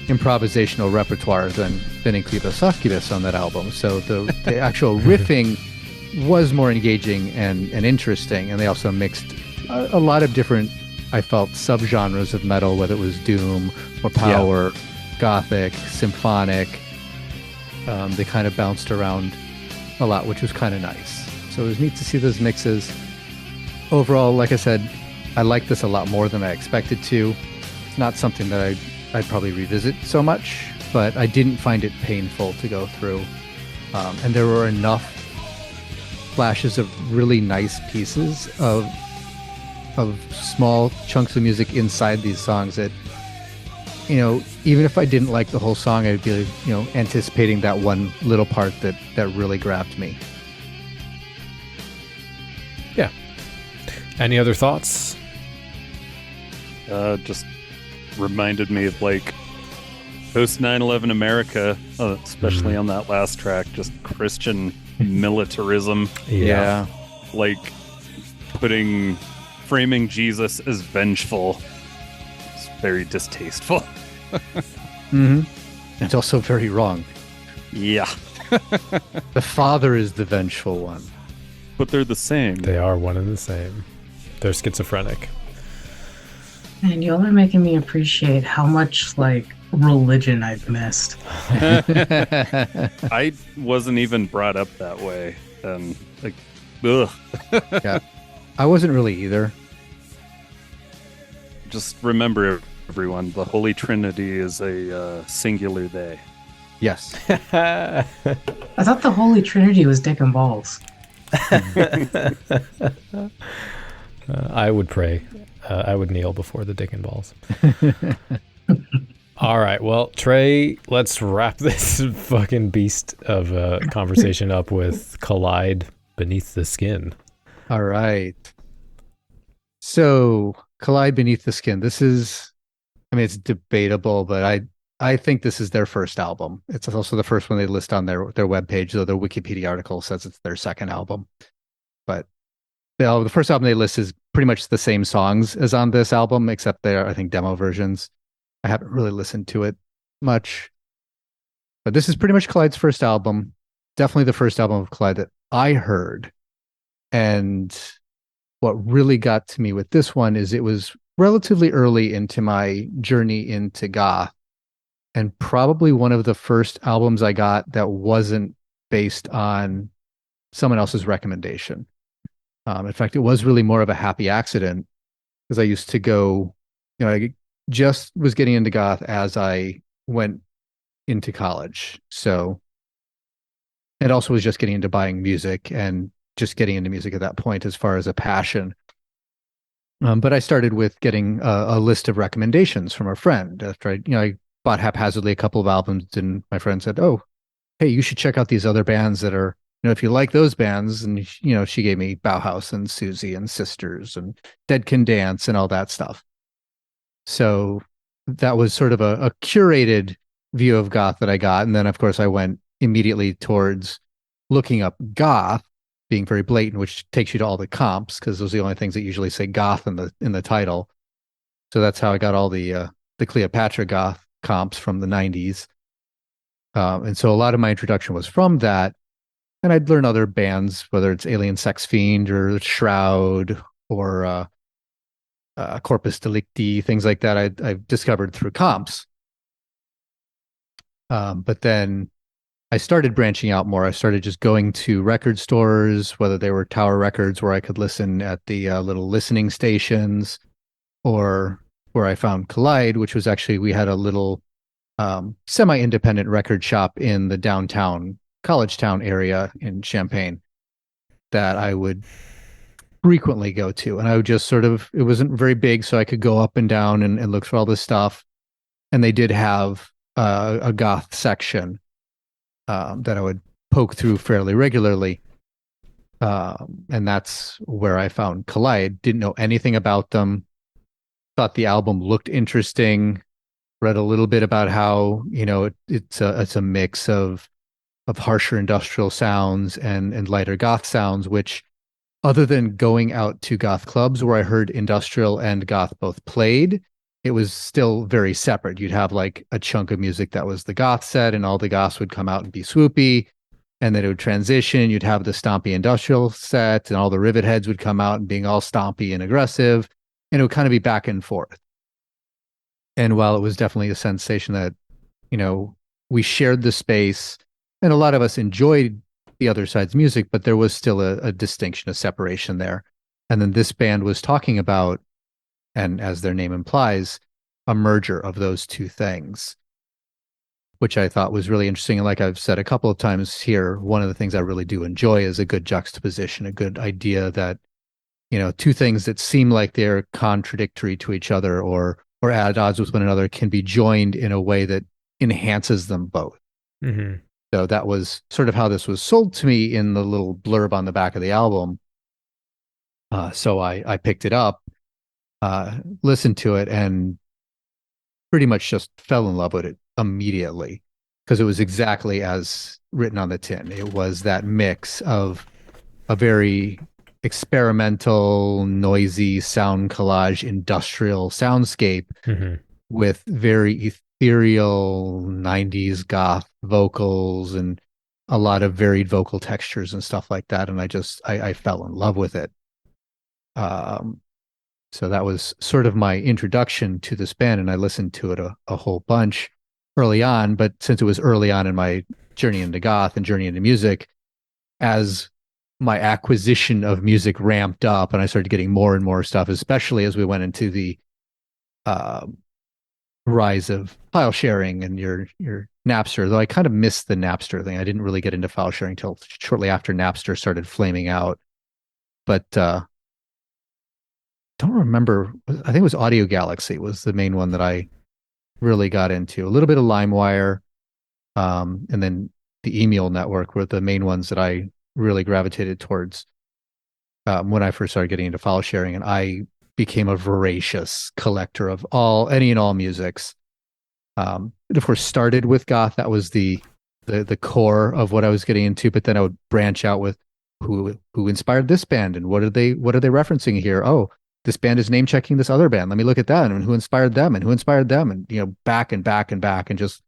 Speaker 4: improvisational repertoire than Incubus Succubus on that album. So the actual riffing was more engaging and interesting, and they also mixed a lot of different, I felt, subgenres of metal, whether it was doom or power, gothic, symphonic. They kind of bounced around a lot, which was kind of nice. So it was neat to see those mixes. Overall, like I said, I like this a lot more than I expected to. It's not something that I'd probably revisit so much, but I didn't find it painful to go through. And there were enough flashes of really nice pieces of small chunks of music inside these songs that, you know, even if I didn't like the whole song, I'd be, you know, anticipating that one little part that really grabbed me.
Speaker 2: Yeah. Any other thoughts?
Speaker 3: Just reminded me of like post 9/11 America, especially on that last track, just Christian militarism.
Speaker 4: Yeah.
Speaker 3: Like framing Jesus as vengeful. It's very distasteful.
Speaker 4: It's also very wrong.
Speaker 3: Yeah.
Speaker 4: The Father is the vengeful one.
Speaker 3: But they're the same.
Speaker 2: They are one and the same. They're schizophrenic.
Speaker 5: And y'all are making me appreciate how much, like, religion I've missed.
Speaker 3: I wasn't even brought up that way. And, like, ugh.
Speaker 4: Yeah. I wasn't really either.
Speaker 3: Just remember, everyone, the Holy Trinity is a singular they.
Speaker 4: Yes.
Speaker 5: I thought the Holy Trinity was dick and balls.
Speaker 2: I would pray. I would kneel before the dick and balls. All right. Well, Trey, let's wrap this fucking beast of a conversation up with Collide Beneath the Skin.
Speaker 4: All right. So, Collide Beneath the Skin. This is, I mean, it's debatable, but I think this is their first album. It's also the first one they list on their webpage, though their Wikipedia article says it's their second album. But the first album they list is pretty much the same songs as on this album, except they're, I think, demo versions. I haven't really listened to it much. But this is pretty much Collide's first album. Definitely the first album of Collide that I heard. And what really got to me with this one is it was relatively early into my journey into goth, and probably one of the first albums I got that wasn't based on someone else's recommendation. In fact, it was really more of a happy accident, because I used to go, you know, I just was getting into goth as I went into college. So it also was just getting into buying music and just getting into music at that point as far as a passion. But I started with getting a list of recommendations from a friend after I bought haphazardly a couple of albums, and my friend said, "Oh, hey, you should check out these other bands that are, if you like those bands." And she gave me Bauhaus and Susie and Sisters and Dead Can Dance and all that stuff. So that was sort of a curated view of goth that I got, and then of course I went immediately towards looking up goth, being very blatant, which takes you to all the comps because those are the only things that usually say goth in the title. So that's how I got all the Cleopatra goth comps from the 90s. And so a lot of my introduction was from that. And I'd learn other bands, whether it's Alien Sex Fiend or Shroud or Corpus Delicti, things like that I've discovered through comps. But then I started branching out more. I started just going to record stores, whether they were Tower Records, where I could listen at the little listening stations, or where I found Collide, which was actually, we had a little semi-independent record shop in the downtown college town area in Champaign that I would frequently go to. And I would just it wasn't very big, so I could go up and down and look for all this stuff. And they did have a goth section that I would poke through fairly regularly. And that's where I found Collide. Didn't know anything about them. Thought the album looked interesting. Read a little bit about how, it's a mix of harsher industrial sounds and lighter goth sounds, which, other than going out to goth clubs where I heard industrial and goth both played, it was still very separate. You'd have like a chunk of music that was the goth set, and all the goths would come out and be swoopy, and then it would transition. You'd have the stompy industrial set, and all the rivet heads would come out and being all stompy and aggressive, and it would kind of be back and forth. And while it was definitely a sensation that, we shared the space, and a lot of us enjoyed the other side's music, but there was still a distinction, a separation there. And then this band was talking about, and as their name implies, a merger of those two things, which I thought was really interesting. And like I've said a couple of times here, one of the things I really do enjoy is a good juxtaposition, a good idea that, two things that seem like they're contradictory to each other or at odds with one another can be joined in a way that enhances them both.
Speaker 2: Mm-hmm.
Speaker 4: So that was sort of how this was sold to me in the little blurb on the back of the album. So I picked it up, listened to it, and pretty much just fell in love with it immediately because it was exactly as written on the tin. It was that mix of a very experimental, noisy sound collage, industrial soundscape with very ethereal 90s goth vocals and a lot of varied vocal textures and stuff like that. And I fell in love with it. So that was sort of my introduction to this band, and I listened to it a whole bunch early on. But since it was early on in my journey into goth and journey into music, as my acquisition of music ramped up and I started getting more and more stuff, especially as we went into the rise of file sharing and your Napster, though I kind of missed the Napster thing. I didn't really get into file sharing until shortly after Napster started flaming out. But don't remember. I think it was Audio Galaxy was the main one that I really got into. A little bit of LimeWire, and then the Email Network were the main ones that I really gravitated towards when I first started getting into file sharing. And I became a voracious collector of any and all musics. It of course started with goth. That was the core of what I was getting into. But then I would branch out with who inspired this band and what are they referencing here? Oh, this band is name checking this other band. Let me look at that, and who inspired them and who inspired them, and back and back and back, and just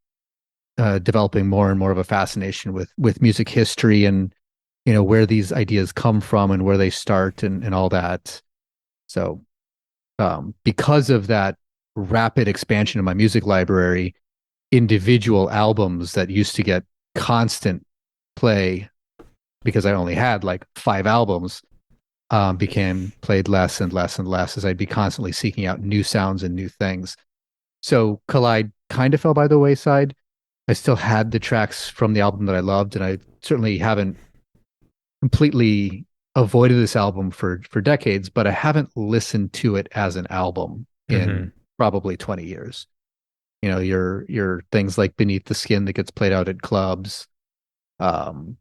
Speaker 4: developing more and more of a fascination with music history and where these ideas come from and where they start and all that. So because of that rapid expansion of my music library, individual albums that used to get constant play because I only had like 5 albums became played less and less and less as I'd be constantly seeking out new sounds and new things. So Collide kind of fell by the wayside. I still had the tracks from the album that I loved, and I certainly haven't completely avoided this album for decades, but I haven't listened to it as an album in probably 20 years. You know, your things like Beneath the Skin that gets played out at clubs, um,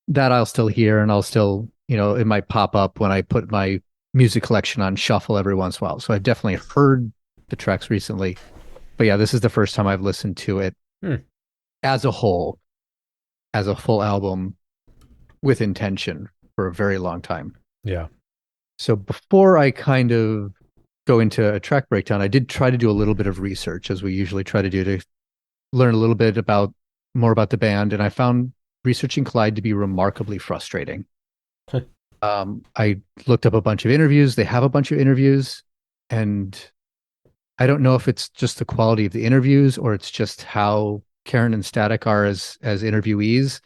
Speaker 4: that I'll still hear, and I'll still, you know, it might pop up when I put my music collection on shuffle every once in a while. So I've definitely heard the tracks recently. But yeah, this is the first time I've listened to it as a whole, as a full album with intention for a very long time.
Speaker 2: Yeah.
Speaker 4: So before I kind of go into a track breakdown, I did try to do a little bit of research, as we usually try to do, to learn a little bit more about the band. And I found researching Collide to be remarkably frustrating. I looked up a bunch of interviews. They have a bunch of interviews, and I don't know if it's just the quality of the interviews or it's just how Karen and Static are as interviewees.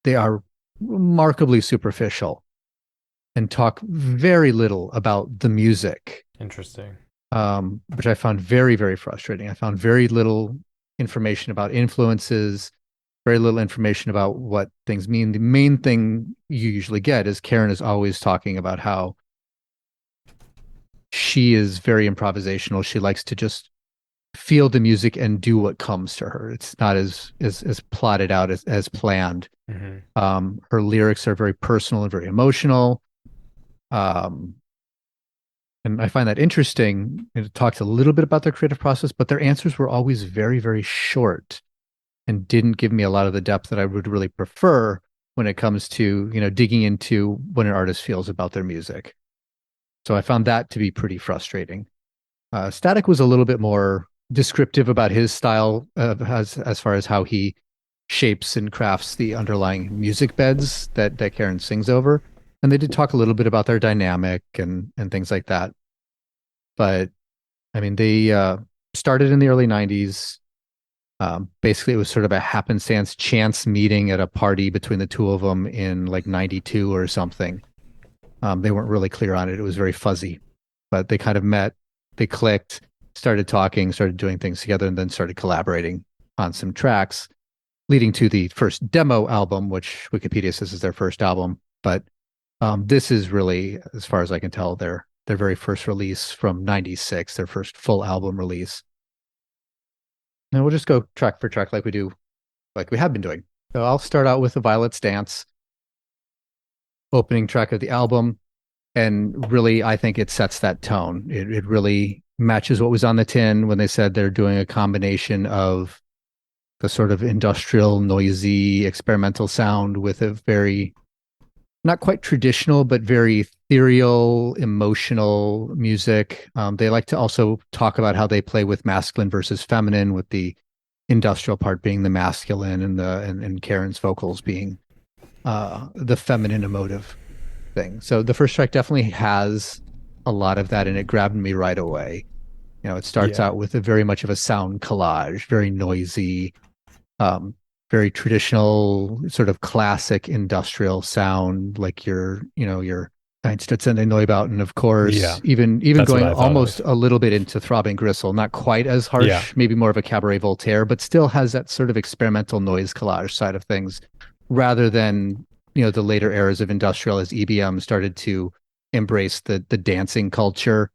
Speaker 4: They are remarkably superficial and talk very little about the music.
Speaker 2: Interesting.
Speaker 4: Which I found very, very frustrating. I found very little information about influences, very little information about what things mean. The main thing you usually get is Karen is always talking about how she is very improvisational. She likes to just feel the music and do what comes to her. It's not as plotted out as planned. Her lyrics are very personal and very emotional. And I find that interesting. It talks a little bit about their creative process, but their answers were always very, very short and didn't give me a lot of the depth that I would really prefer when it comes to, you know, digging into what an artist feels about their music. So I found that to be pretty frustrating. Static was a little bit more descriptive about his style, as far as how he shapes and crafts the underlying music beds that Karen sings over. And they did talk a little bit about their dynamic and things like that. But I mean, they started in the early 90s. Basically, it was sort of a happenstance chance meeting at a party between the two of them in like 92 or something. They weren't really clear on it. It was very fuzzy, but they kind of met, they clicked, started talking, started doing things together, and then started collaborating on some tracks, leading to the first demo album, which Wikipedia says is their first album. But this is really, as far as I can tell, their very first release from 96, their first full album release. And we'll just go track for track like we have been doing. So I'll start out with The Violet's Dance, opening track of the album. And really, I think it sets that tone. It really matches what was on the tin when they said they're doing a combination of the sort of industrial, noisy, experimental sound with a very, not quite traditional, but very ethereal, emotional music. They like to also talk about how they play with masculine versus feminine, with the industrial part being the masculine and Karen's vocals being the feminine emotive thing. So the first track definitely has a lot of that, and it grabbed me right away. You know, it starts out with a very much of a sound collage, very noisy, very traditional, sort of classic industrial sound, like your Einstürzende Neubauten, of course. Yeah. Even going almost a little bit into Throbbing Gristle, not quite as harsh, maybe more of a Cabaret Voltaire, but still has that sort of experimental noise collage side of things, rather than, you know, the later eras of industrial as EBM started to embrace the dancing culture.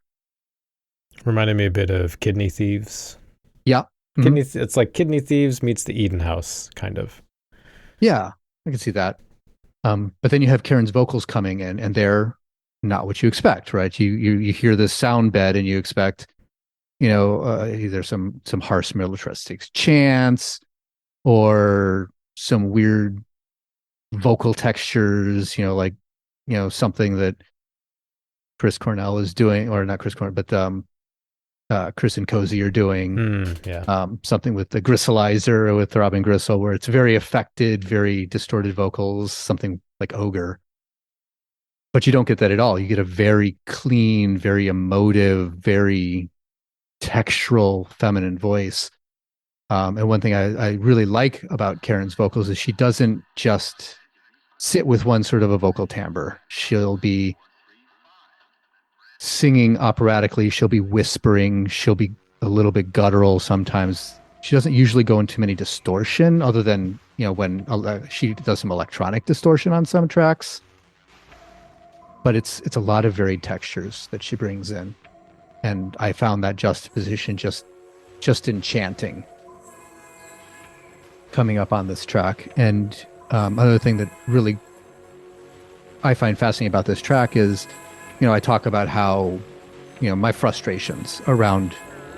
Speaker 2: Reminded me a bit of Kidney Thieves.
Speaker 4: Yeah.
Speaker 2: It's like Kidney Thieves meets the Eden House, kind of.
Speaker 4: Yeah, I can see that. But then you have Karen's vocals coming in, and they're not what you expect, right? You hear this sound bed, and you expect, you know, either some harsh militaristic chants or some weird vocal textures, you know, like, you know, something that Chris Cornell is doing, or not Chris Cornell, but Chris and Cozy are doing. Something with the gristleizer, with Throbbing Gristle, where it's very affected, very distorted vocals, something like Ogre. But you don't get that at all. You get a very clean, very emotive, very textural feminine voice. And one thing I really like about Karen's vocals is she doesn't just sit with one sort of a vocal timbre. She'll be singing operatically, she'll be whispering, she'll be a little bit guttural sometimes. She doesn't usually go into many distortion, other than when she does some electronic distortion on some tracks. But it's a lot of varied textures that she brings in, and I found that juxtaposition just enchanting coming up on this track. And another thing that really I find fascinating about this track is, I talk about how, my frustrations around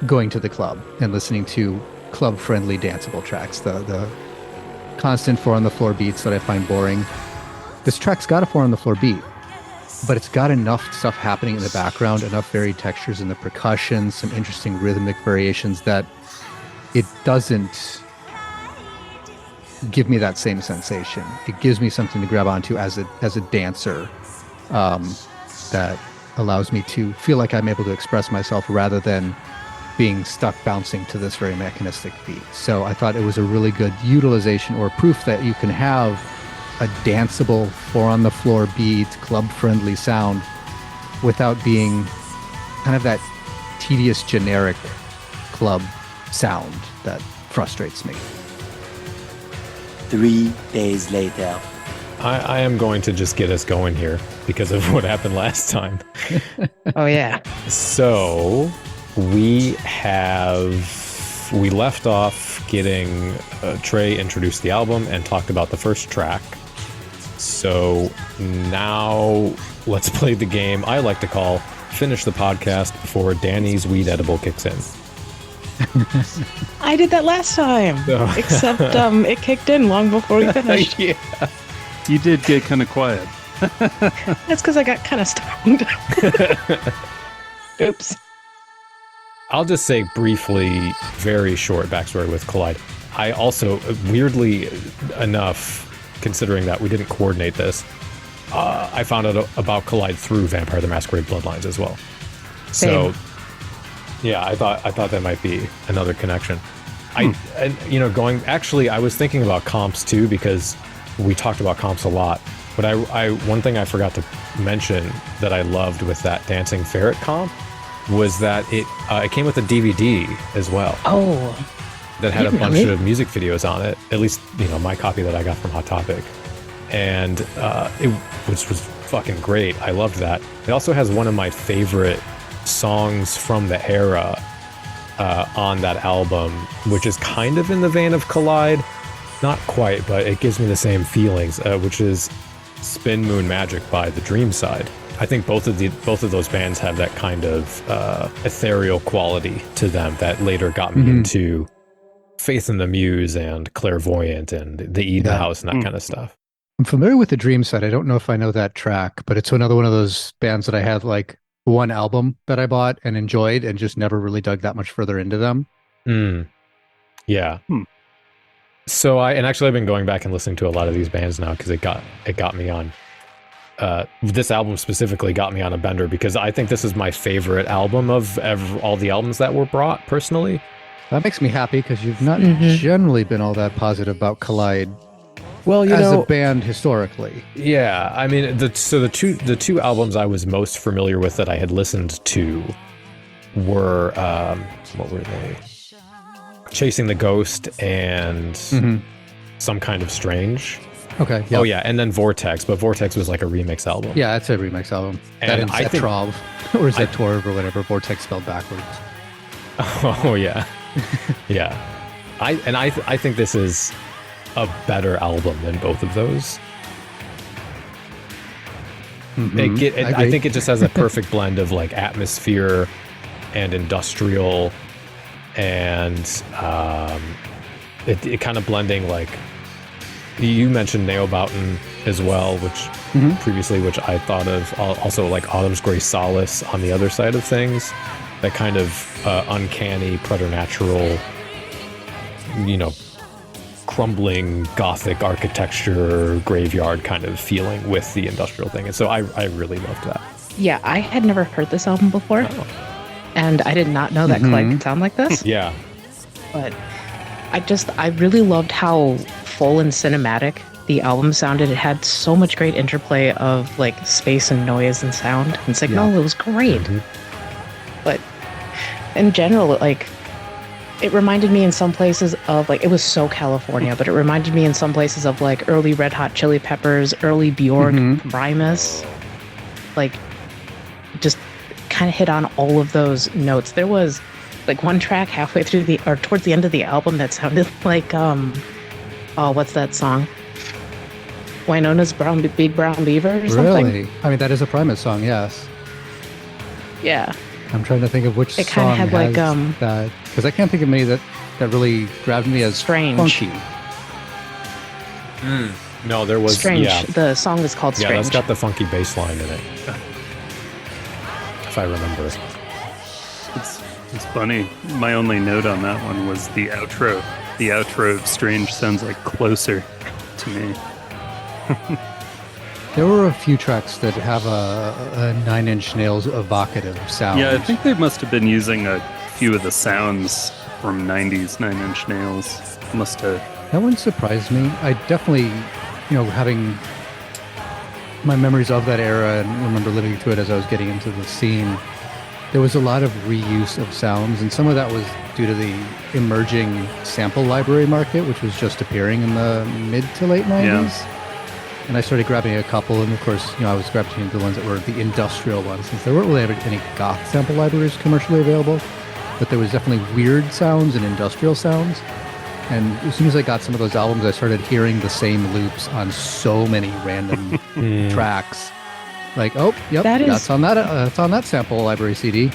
Speaker 4: going to the club and listening to club-friendly danceable tracks, the constant 4-on-the-floor beats that I find boring. This track's got a 4-on-the-floor beat, but it's got enough stuff happening in the background, enough varied textures in the percussion, some interesting rhythmic variations that it doesn't give me that same sensation. It gives me something to grab onto as a dancer, that allows me to feel like I'm able to express myself rather than being stuck bouncing to this very mechanistic beat. So I thought it was a really good utilization or proof that you can have a danceable 4-on-the-floor beat, club-friendly sound without being kind of that tedious, generic club sound that frustrates me.
Speaker 6: 3 days later.
Speaker 2: I am going to just get us going here because of what happened last time.
Speaker 7: Oh, yeah.
Speaker 2: So we left off getting Trey introduced the album and talked about the first track. So now let's play the game I like to call Finish the Podcast Before Danny's Weed Edible Kicks In.
Speaker 7: I did that last time, except it kicked in long before we finished.
Speaker 2: Yeah.
Speaker 3: You did get kind of quiet.
Speaker 7: That's because I got kind of stoned. Oops.
Speaker 2: I'll just say briefly, very short backstory with Collide. I also, weirdly enough, considering that we didn't coordinate this, I found out about Collide through Vampire the Masquerade Bloodlines as well.
Speaker 7: Same.
Speaker 2: So, yeah, I thought that might be another connection. I was thinking about comps too, because we talked about comps a lot. But one thing I forgot to mention that I loved with that Dancing Ferret comp was that it came with a DVD as well.
Speaker 7: Oh.
Speaker 2: That had a bunch of music videos on it. At least, my copy that I got from Hot Topic. And which was fucking great. I loved that. It also has one of my favorite songs from the era on that album, which is kind of in the vein of Collide. Not quite, but it gives me the same feelings, which is Spin Moon Magic by The Dream Side. I think both of those bands have that kind of ethereal quality to them that later got me into Faith in the Muse and Clairvoyant and The Eden House and that kind of stuff.
Speaker 4: I'm familiar with The Dream Side. I don't know if I know that track, but it's another one of those bands that I had like one album that I bought and enjoyed and just never really dug that much further into them.
Speaker 2: Yeah. So I've been going back and listening to a lot of these bands now because it got me on. This album specifically got me on a bender because I think this is my favorite album of all the albums that were brought personally.
Speaker 4: That makes me happy because you've not generally been all that positive about Collide.
Speaker 2: Well,
Speaker 4: as a band historically.
Speaker 2: Yeah, I mean, the two albums I was most familiar with that I had listened to were what were they? Chasing the Ghost and Some Kind of Strange.
Speaker 4: Okay. Yep.
Speaker 2: Oh yeah, and then Vortex, but Vortex was like a remix album.
Speaker 4: Yeah, it's a remix album.
Speaker 2: And
Speaker 4: I think Trov or Zetorv or whatever. Vortex spelled backwards.
Speaker 2: Oh yeah, yeah. I think this is a better album than both of those. I think it just has a perfect blend of like atmosphere and industrial, and it kind of blending, like you mentioned Neobauten as well, which previously, which I thought of also like Autumn's Grey Solace on the other side of things, that kind of uncanny preternatural, crumbling gothic architecture graveyard kind of feeling with the industrial thing. And so I really loved that.
Speaker 7: Yeah, I had never heard this album before. And I did not know that Collide could sound like this.
Speaker 2: Yeah.
Speaker 7: But I really loved how full and cinematic the album sounded. It had so much great interplay of like space and noise and sound and signal. Yeah. It was great. But in general, like, it reminded me in some places of, like, it was so California, but it reminded me in some places of, like, early Red Hot Chili Peppers, early Bjork, Primus. Like, just kind of hit on all of those notes. There was, like, one track halfway through or towards the end of the album that sounded like, what's that song? Winona's Big Brown Beaver or something?
Speaker 4: Really? I mean, that is a Primus song, yes.
Speaker 7: Yeah.
Speaker 4: I'm trying to think of which
Speaker 7: it
Speaker 4: song
Speaker 7: kind of had
Speaker 4: has that, because I can't think of many that really grabbed me as
Speaker 7: Strange.
Speaker 4: funky.
Speaker 2: No, there was
Speaker 7: Strange.
Speaker 2: Yeah,
Speaker 7: The song is called Strange.
Speaker 2: yeah, that's got the funky bass line in it, if I remember.
Speaker 3: It's funny. My only note on that one was the outro. The outro of Strange sounds like Closer to me.
Speaker 4: There were a few tracks that have a Nine Inch Nails evocative sound.
Speaker 3: Yeah, I think they must have been using a few of the sounds from 90s Nine Inch Nails. Must have.
Speaker 4: That one surprised me. I definitely, having my memories of that era and remember living through it as I was getting into the scene, there was a lot of reuse of sounds, and some of that was due to the emerging sample library market, which was just appearing in the mid to late 90s.
Speaker 3: Yeah.
Speaker 4: And I started grabbing a couple, and of course, I was grabbing the ones that were the industrial ones, since there weren't really any goth sample libraries commercially available, but there was definitely weird sounds and industrial sounds. And as soon as I got some of those albums, I started hearing the same loops on so many random tracks. Like, oh, yep, that's on that sample library CD.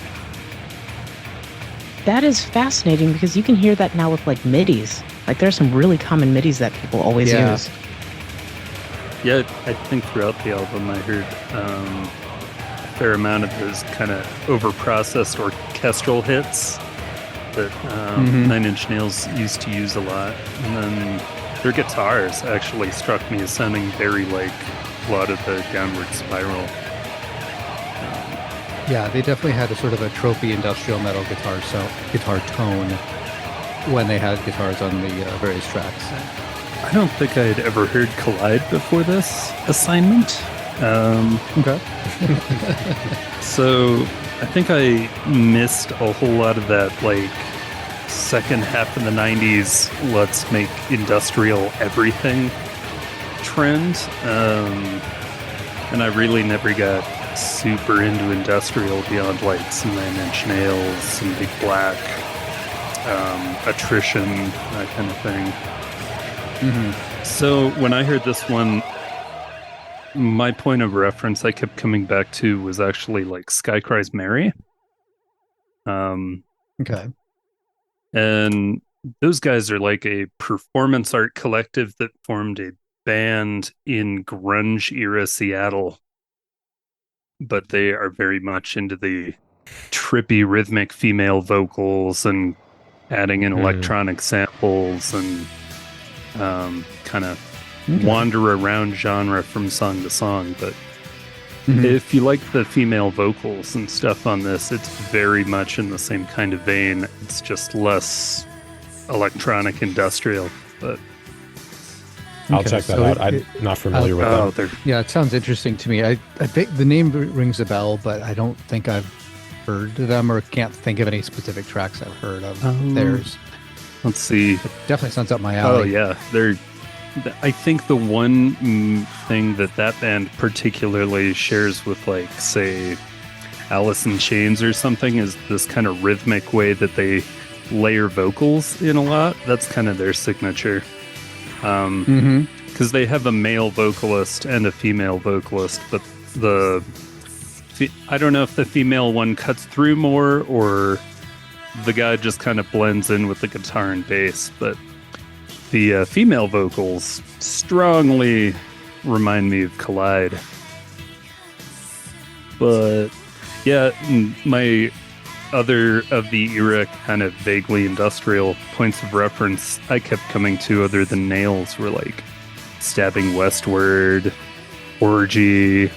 Speaker 7: That is fascinating because you can hear that now with, like, MIDIs. Like, there's some really common MIDIs that people always use.
Speaker 3: Yeah, I think throughout the album I heard a fair amount of those kind of over-processed orchestral hits that Nine Inch Nails used to use a lot. And then their guitars actually struck me as sounding very like a lot of the Downward Spiral.
Speaker 4: Yeah, they definitely had a sort of a tropey industrial metal guitar tone when they had guitars on the various tracks.
Speaker 3: I don't think I'd ever heard Collide before this assignment.
Speaker 4: Okay.
Speaker 3: So I think I missed a whole lot of that, like, second half of the 90s, let's make industrial everything trend. And I really never got super into industrial beyond, like, some Nine Inch Nails, some Big Black, Attrition, that kind of thing. So when I heard this one, my point of reference I kept coming back to was actually, like, Sky Cries Mary.
Speaker 4: Okay.
Speaker 3: And those guys are like a performance art collective that formed a band in grunge era Seattle. But they are very much into the trippy rhythmic female vocals and adding in electronic samples and kind of wander around genre from song to song. But if you like the female vocals and stuff on this, it's very much in the same kind of vein. It's just less electronic industrial. But
Speaker 2: I'll check that out. I'm not familiar with them.
Speaker 4: Yeah, it sounds interesting to me. I think the name rings a bell, but I don't think I've heard of them or can't think of any specific tracks I've heard of theirs.
Speaker 3: Let's see.
Speaker 4: It definitely sounds up my alley.
Speaker 3: Oh, yeah. I think the one thing that band particularly shares with, like, say, Alice in Chains or something is this kind of rhythmic way that they layer vocals in a lot. That's kind of their signature. Because they have a male vocalist and a female vocalist, but I don't know if the female one cuts through more or the guy just kind of blends in with the guitar and bass, but the female vocals strongly remind me of Collide. But yeah, my other of the era kind of vaguely industrial points of reference I kept coming to other than Nails were like Stabbing Westward, Orgy,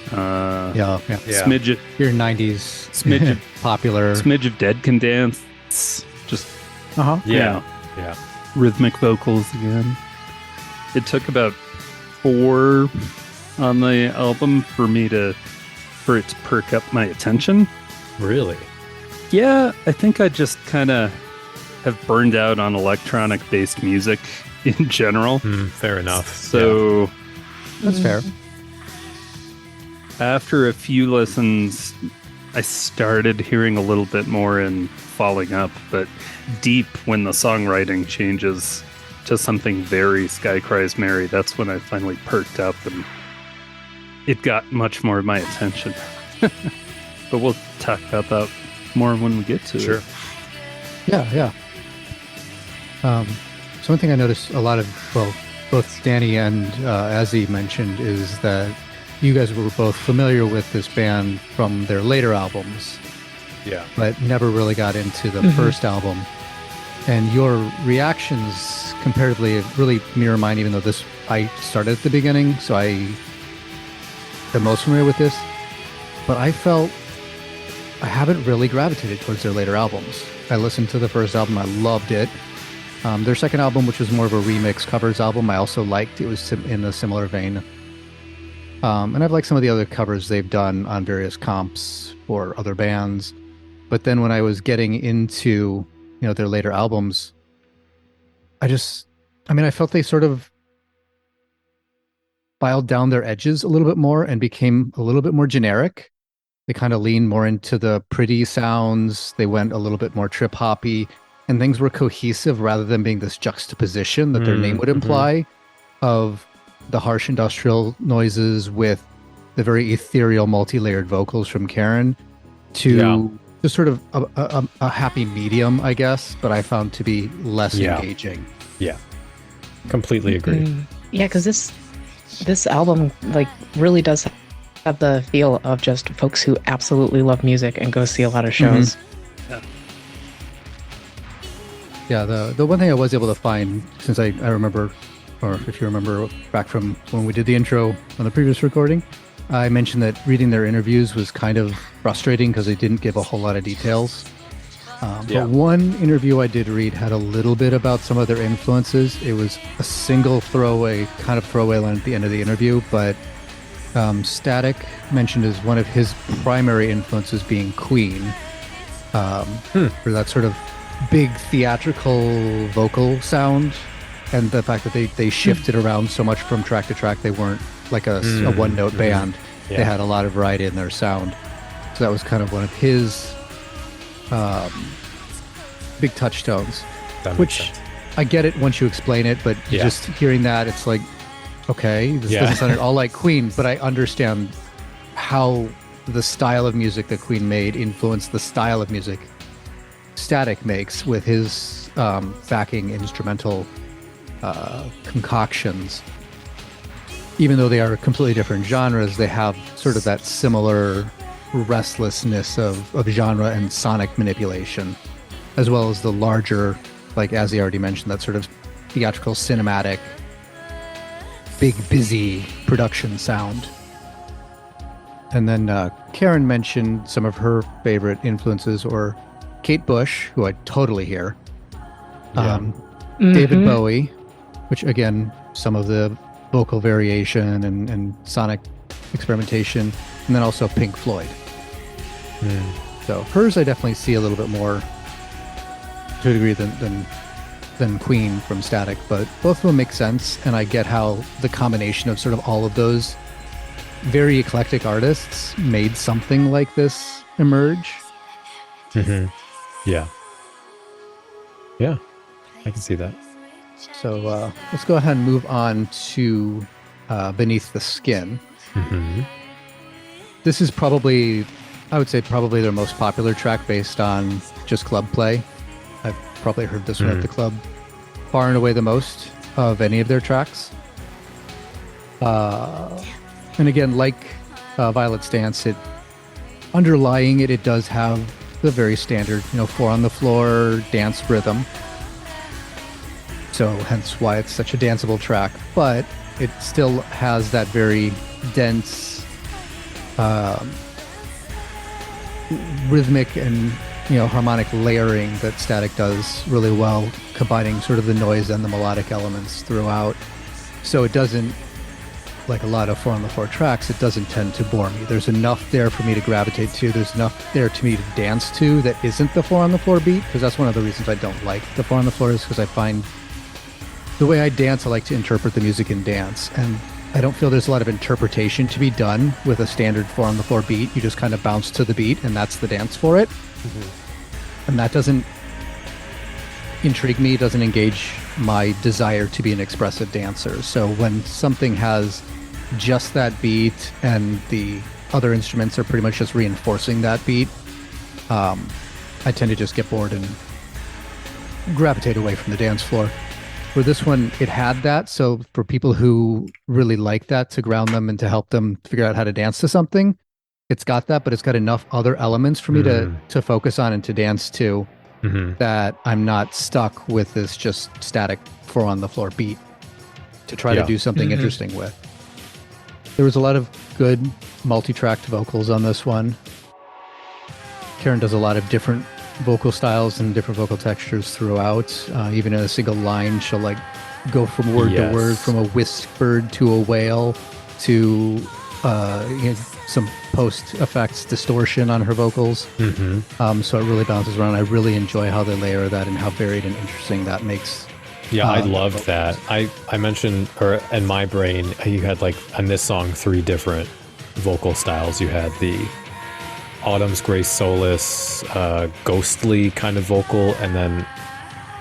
Speaker 3: smidge of
Speaker 4: your 90s
Speaker 3: smidge of
Speaker 4: popular
Speaker 3: smidge of Dead Can Dance, just
Speaker 2: Yeah.
Speaker 3: rhythmic vocals again. It took about 4 on the album for it to perk up my attention.
Speaker 2: Really?
Speaker 3: Yeah, I think I just kind of have burned out on electronic-based music in general.
Speaker 2: Fair enough.
Speaker 3: So
Speaker 4: That's fair.
Speaker 3: after a few listens, I started hearing a little bit more and falling up, but deep when the songwriting changes to something very Sky Cries Mary, that's when I finally perked up and it got much more of my attention. But we'll talk about that more when we get to it.
Speaker 4: Yeah. So one thing I noticed a lot of, well, both Danny and Azy mentioned is that you guys were both familiar with this band from their later albums,
Speaker 2: Yeah.
Speaker 4: but never really got into the first album. And your reactions comparatively really mirror mine, even though I started at the beginning, so I am most familiar with this. But I felt I haven't really gravitated towards their later albums. I listened to the first album, I loved it. Their second album, which was more of a remix covers album, I also liked. It was in a similar vein. And I've liked some of the other covers they've done on various comps for other bands. But then when I was getting into, their later albums, I felt they sort of filed down their edges a little bit more and became a little bit more generic. They kind of leaned more into the pretty sounds. They went a little bit more trip hoppy, and things were cohesive rather than being this juxtaposition that their name would imply of the harsh industrial noises with the very ethereal, multi-layered vocals from Karen to just sort of a happy medium, I guess, but I found to be less engaging.
Speaker 2: Yeah. Completely agree.
Speaker 7: Yeah, because this album really does have the feel of just folks who absolutely love music and go see a lot of shows.
Speaker 4: Yeah, the one thing I was able to find, since I remember, or if you remember back from when we did the intro on the previous recording, I mentioned that reading their interviews was kind of frustrating because they didn't give a whole lot of details. But one interview I did read had a little bit about some of their influences. It was a single throwaway line at the end of the interview, but Static mentioned as one of his primary influences being Queen, for that sort of big theatrical vocal sound, and the fact that they shifted around so much from track to track. They weren't like a one-note band.
Speaker 2: Yeah.
Speaker 4: They had a lot of variety in their sound. So that was kind of one of his big touchstones, which I get it once you explain it, but just hearing that, it's like, okay, this doesn't sound at all like Queen, but I understand how the style of music that Queen made influenced the style of music Static makes with his backing instrumental concoctions. Even though they are completely different genres, they have sort of that similar restlessness of genre and sonic manipulation, as well as the larger, like Azy already mentioned, that sort of theatrical, cinematic, big, busy production sound. And then Karen mentioned some of her favorite influences, or Kate Bush, who I totally hear, David Bowie, which again, some of the vocal variation and sonic experimentation, and then also Pink Floyd. So hers I definitely see a little bit more to a degree than Queen from Static, but both of them make sense, and I get how the combination of sort of all of those very eclectic artists made something like this emerge.
Speaker 2: Yeah, I can see that.
Speaker 4: So let's go ahead and move on to Beneath the Skin. This is probably, I would say, probably their most popular track based on just club play. I've probably heard this one at the club far and away the most of any of their tracks. And again, like Violet's Dance, underlying it does have the very standard, 4 on the floor dance rhythm. So hence why it's such a danceable track, but it still has that very dense rhythmic and harmonic layering that Static does really well, combining sort of the noise and the melodic elements throughout. So it doesn't like a lot of 4-on-the-floor tracks, it doesn't tend to bore me. There's enough there for me to gravitate to. There's enough there to me to dance to that isn't the 4-on-the-floor beat, because that's one of the reasons I don't like the 4-on-the-floor, is because I find the way I dance, I like to interpret the music and dance. And I don't feel there's a lot of interpretation to be done with a standard 4-on-the-floor beat. You just kind of bounce to the beat, and that's the dance for it. And that doesn't intrigue me, doesn't engage my desire to be an expressive dancer. So when something has just that beat and the other instruments are pretty much just reinforcing that beat, I tend to just get bored and gravitate away from the dance floor. For this one, it had that. So for people who really like that, to ground them and to help them figure out how to dance to something, it's got that, but it's got enough other elements for me to focus on and to dance to, that I'm not stuck with this just static 4-on-the-floor beat to try to do something interesting with. There was a lot of good multi-tracked vocals on this one. Karen does a lot of different vocal styles and different vocal textures throughout. Even in a single line, she'll like go from word to word, from a whispered to a wail to some post effects distortion on her vocals. So it really bounces around. I really enjoy how they layer that and how varied and interesting that makes.
Speaker 2: I love that. I mentioned, or in my brain, you had like on this song 3 different vocal styles. You had the Autumn's Grace Solace, ghostly kind of vocal, and then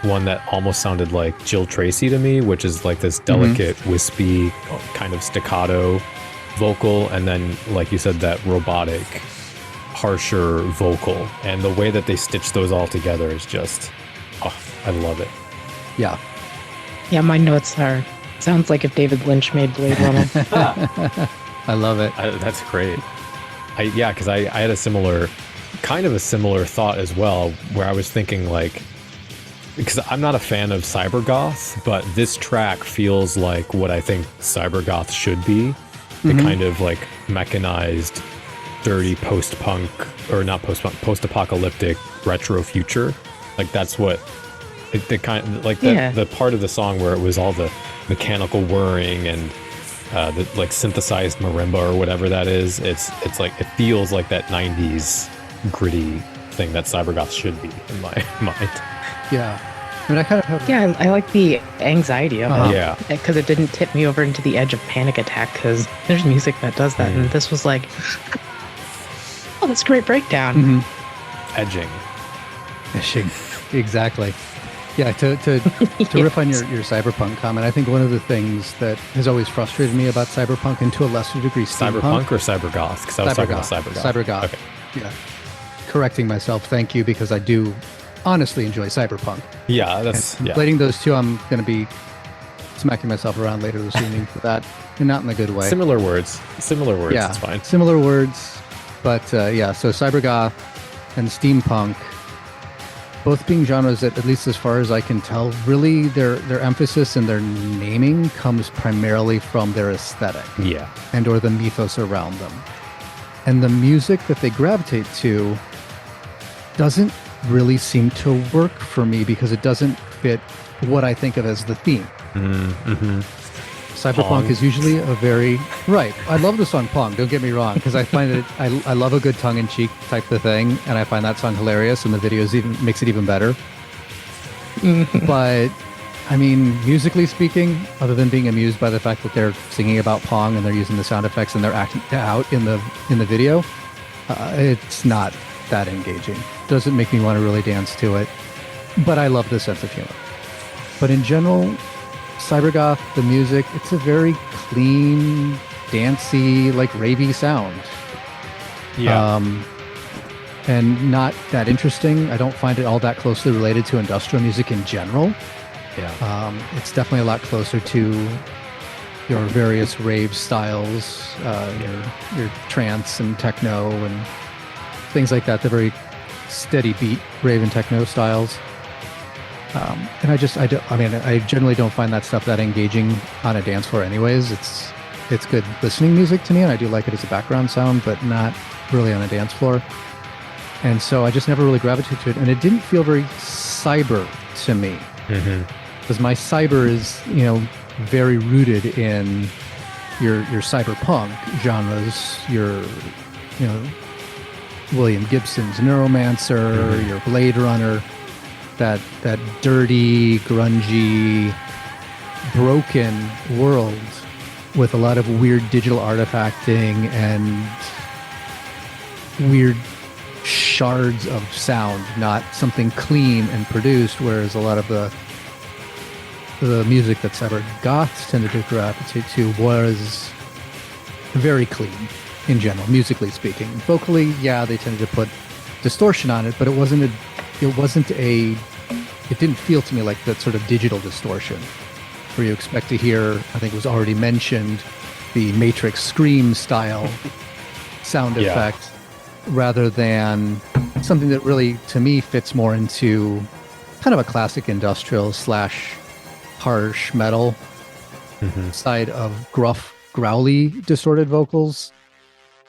Speaker 2: one that almost sounded like Jill Tracy to me, which is like this delicate, wispy, kind of staccato vocal, and then, like you said, that robotic, harsher vocal. And the way that they stitch those all together is just, I love it.
Speaker 4: Yeah.
Speaker 7: Yeah, my notes are, sounds like if David Lynch made Blade Runner.
Speaker 4: I love it.
Speaker 2: That's great. Because I had a similar thought as well, where I was thinking like, because I'm not a fan of cybergoth, but this track feels like what I think cybergoth should be. The kind of like mechanized, dirty post-punk, or not post-punk, post-apocalyptic retro future. Like that's what the kind of, like the part of the song where it was all the mechanical whirring and the like synthesized marimba or whatever that is. It's like, it feels like that 90s gritty thing that cybergoth should be in my mind.
Speaker 4: Yeah. I mean, I kind of have...
Speaker 7: Yeah, I like the anxiety of it.
Speaker 2: Yeah.
Speaker 7: Because it didn't tip me over into the edge of panic attack, because there's music that does that. And this was like, oh, that's a great breakdown.
Speaker 2: Edging.
Speaker 4: Exactly. Yeah, to riff on your cyberpunk comment, I think one of the things that has always frustrated me about cyberpunk, and to a lesser degree steampunk...
Speaker 2: Cyberpunk or cybergoth? Because I was talking about cybergoth.
Speaker 4: Cybergoth.
Speaker 2: Okay.
Speaker 4: Yeah. Correcting myself, thank you, because I do honestly enjoy cyberpunk.
Speaker 2: Yeah, that's...
Speaker 4: And relating those two, I'm going to be smacking myself around later this evening for that, and not in a good way.
Speaker 2: Similar words,
Speaker 4: yeah,
Speaker 2: it's fine.
Speaker 4: Similar words, but so cybergoth and steampunk, both being genres that, at least as far as I can tell, really their emphasis and their naming comes primarily from their aesthetic.
Speaker 2: Yeah.
Speaker 4: And or the mythos around them. And the music that they gravitate to doesn't really seem to work for me, because it doesn't fit what I think of as the theme. Cyberpunk
Speaker 2: Pong.
Speaker 4: is usually a very... Right. I love the song Pong, don't get me wrong, because I find it... I love a good tongue-in-cheek type of thing, and I find that song hilarious, and the video makes it even better. But, I mean, musically speaking, other than being amused by the fact that they're singing about Pong and they're using the sound effects and they're acting out in the video, it's not that engaging. Doesn't make me want to really dance to it, but I love the sense of humor. But in general, cybergoth, the music, it's a very clean, dancey, like ravey sound.
Speaker 2: Yeah.
Speaker 4: And not that interesting. I don't find it all that closely related to industrial music in general.
Speaker 2: Yeah.
Speaker 4: It's definitely a lot closer to your various rave styles, your trance and techno and things like that. The very steady beat rave and techno styles. And I generally don't find that stuff that engaging on a dance floor anyways. It's good listening music to me, and I do like it as a background sound, but not really on a dance floor. And so I just never really gravitated to it, and it didn't feel very cyber to me. Because my cyber is, very rooted in your cyberpunk genres, your William Gibson's Neuromancer, your Blade Runner, that dirty, grungy, broken world with a lot of weird digital artifacting and weird shards of sound, not something clean and produced, whereas a lot of the music that cyber goths tended to gravitate to was very clean in general, musically speaking. Vocally, yeah, they tended to put distortion on it, but it didn't feel to me like that sort of digital distortion where you expect to hear, I think it was already mentioned, the Matrix Scream style sound effect, rather than something that really, to me, fits more into kind of a classic industrial / harsh metal side of gruff, growly, distorted vocals,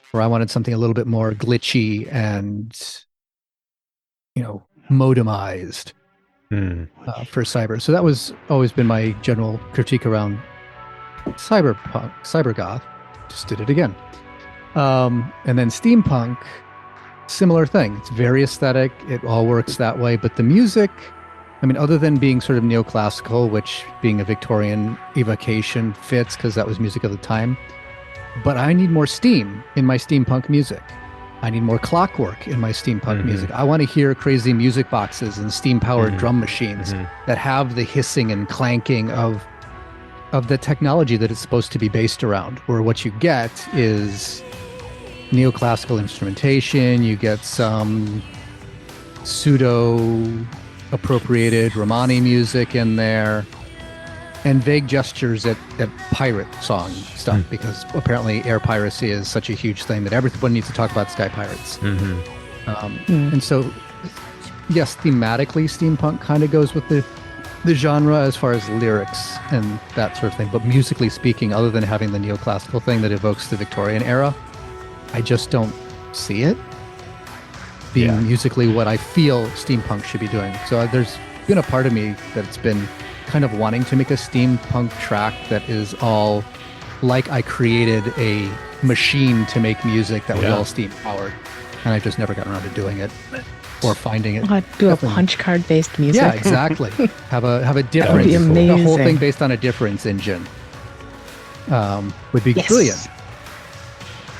Speaker 4: where I wanted something a little bit more glitchy and, modemized for cyber. So that was always been my general critique around cyberpunk, cybergoth. Just did it again. And then steampunk, similar thing. It's very aesthetic. It all works that way. But the music, other than being sort of neoclassical, which being a Victorian evocation fits because that was music of the time. But I need more steam in my steampunk music. I need more clockwork in my steampunk music. I want to hear crazy music boxes and steam-powered drum machines that have the hissing and clanking of the technology that it's supposed to be based around, where what you get is neoclassical instrumentation, you get some pseudo-appropriated Romani music in there, and vague gestures at pirate song stuff, because apparently air piracy is such a huge thing that everyone needs to talk about sky pirates. And so, yes, thematically, steampunk kind of goes with the genre as far as lyrics and that sort of thing. But musically speaking, other than having the neoclassical thing that evokes the Victorian era, I just don't see it being musically what I feel steampunk should be doing. So there's been a part of me that's been kind of wanting to make a steampunk track that is all like I created a machine to make music that was all steam powered, and I've just never gotten around to doing it or finding it.
Speaker 7: Do a punch card based music.
Speaker 4: Yeah, exactly. have a difference. The whole thing based on a difference engine would be brilliant.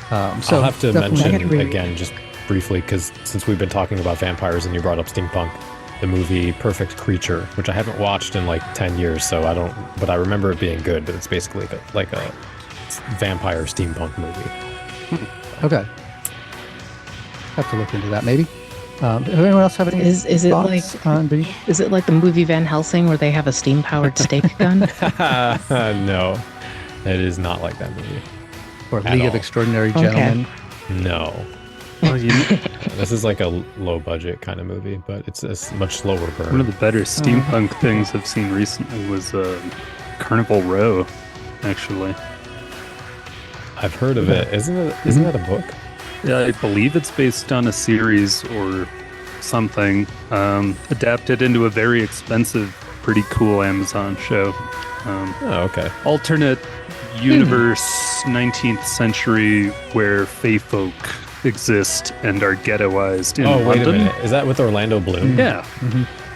Speaker 4: So
Speaker 2: I'll have to mention again, just briefly, because since we've been talking about vampires and you brought up steampunk, the movie Perfect Creature, which I haven't watched in like 10 years, so but I remember it being good, but it's basically like a vampire steampunk movie.
Speaker 4: Okay. Have to look into that maybe. Does anyone else have any
Speaker 7: is it
Speaker 4: thoughts on
Speaker 7: is it like the movie Van Helsing where they have a steam powered stake gun?
Speaker 2: No, it is not like that movie.
Speaker 4: Or League of Extraordinary Gentlemen?
Speaker 2: No. This is like a low budget kind of movie, but it's a much slower burn.
Speaker 3: One of the better steampunk things I've seen recently was Carnival Row, actually.
Speaker 2: I've heard of it. Isn't that a book?
Speaker 3: Yeah, I believe it's based on a series or something, adapted into a very expensive, pretty cool Amazon show.
Speaker 2: Okay.
Speaker 3: Alternate universe, 19th century, where fae folk exist and are ghettoized in London.
Speaker 2: Wait a minute. Is that with Orlando Bloom?
Speaker 3: Yeah.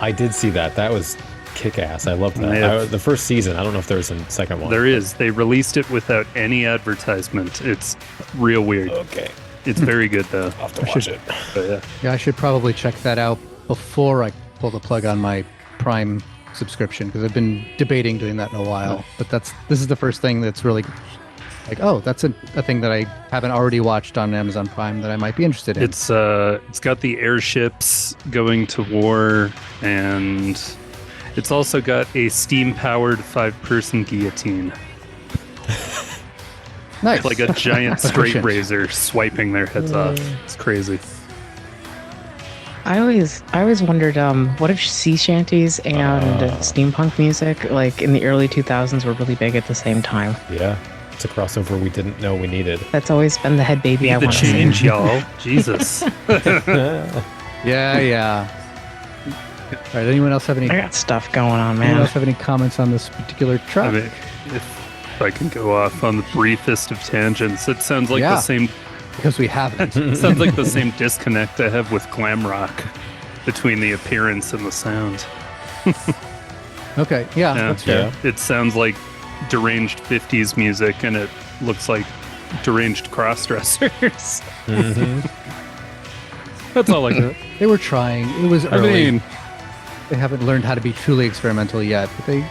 Speaker 2: I did see that. That was kick-ass. I loved that. The first season. I don't know if there's a second one.
Speaker 3: There is. They released it without any advertisement. It's real weird.
Speaker 2: Okay.
Speaker 3: It's very good, though.
Speaker 2: I'll have to watch it.
Speaker 3: But,
Speaker 4: Yeah, I should probably check that out before I pull the plug on my Prime subscription, because I've been debating doing that in a while. But this is the first thing that's really like, that's a thing that I haven't already watched on Amazon Prime that I might be interested in.
Speaker 3: It's got the airships going to war, and it's also got a steam-powered 5-person guillotine.
Speaker 4: Nice.
Speaker 3: Like a giant straight razor swiping their heads off. It's crazy.
Speaker 7: I always wondered, what if sea shanties and steampunk music, like in the early 2000s, were really big at the same time?
Speaker 2: Yeah. It's a crossover we didn't know we needed.
Speaker 7: That's always been the head baby I want to see.
Speaker 3: The change, y'all. Jesus.
Speaker 4: Yeah. All right. Anyone else have any?
Speaker 7: I got stuff going on,
Speaker 4: Anyone
Speaker 7: man.
Speaker 4: else have any comments on this particular track?
Speaker 3: I mean, If I can go off on the briefest of tangents, it sounds like the same.
Speaker 4: Because we haven't.
Speaker 3: It sounds like the same disconnect I have with glam rock between the appearance and the sound.
Speaker 4: Okay, that's fair.
Speaker 3: It sounds like deranged 50s music, and it looks like deranged cross-dressers. That's all I got.
Speaker 4: They were trying. It was early. They haven't learned how to be truly experimental yet, but they...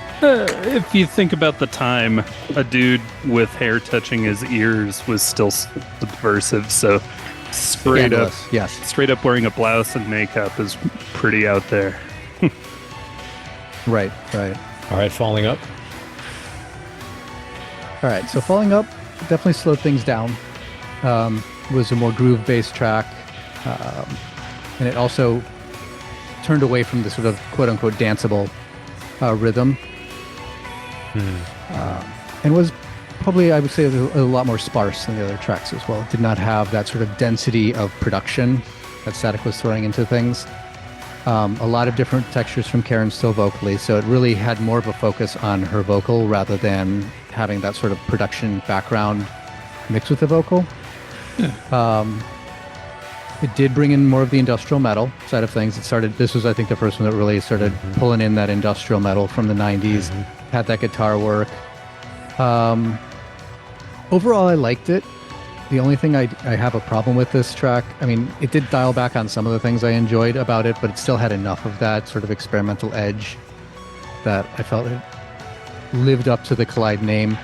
Speaker 3: if you think about the time, a dude with hair touching his ears was still subversive, so straight up wearing a blouse and makeup is pretty out there.
Speaker 4: Right.
Speaker 2: All right, Falling Up.
Speaker 4: All right, so Falling Up definitely slowed things down. Was a more groove-based track, and it also turned away from the sort of quote-unquote danceable rhythm, and was probably, I would say, a lot more sparse than the other tracks as well. It did not have that sort of density of production that Static was throwing into things. A lot of different textures from Karen still vocally, so it really had more of a focus on her vocal rather than having that sort of production background mixed with the vocal. It did bring in more of the industrial metal side of things. This was, I think, the first one that really started pulling in that industrial metal from the 90s. Had that guitar work. Overall, I liked it. The only thing I have a problem with this track, I mean, it did dial back on some of the things I enjoyed about it, but it still had enough of that sort of experimental edge that I felt it lived up to the Collide name.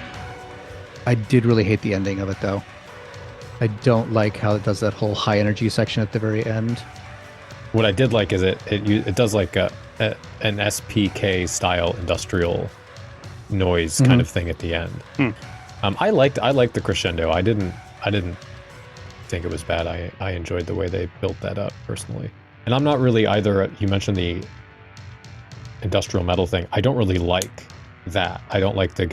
Speaker 4: I did really hate the ending of it, though. I don't like how it does that whole high energy section at the very end.
Speaker 2: What I did like is it does like an SPK style industrial noise kind of thing at the end. I liked the crescendo. I didn't think it was bad. I enjoyed the way they built that up personally. And I'm not really either. You mentioned the industrial metal thing. I don't really like that. I don't like the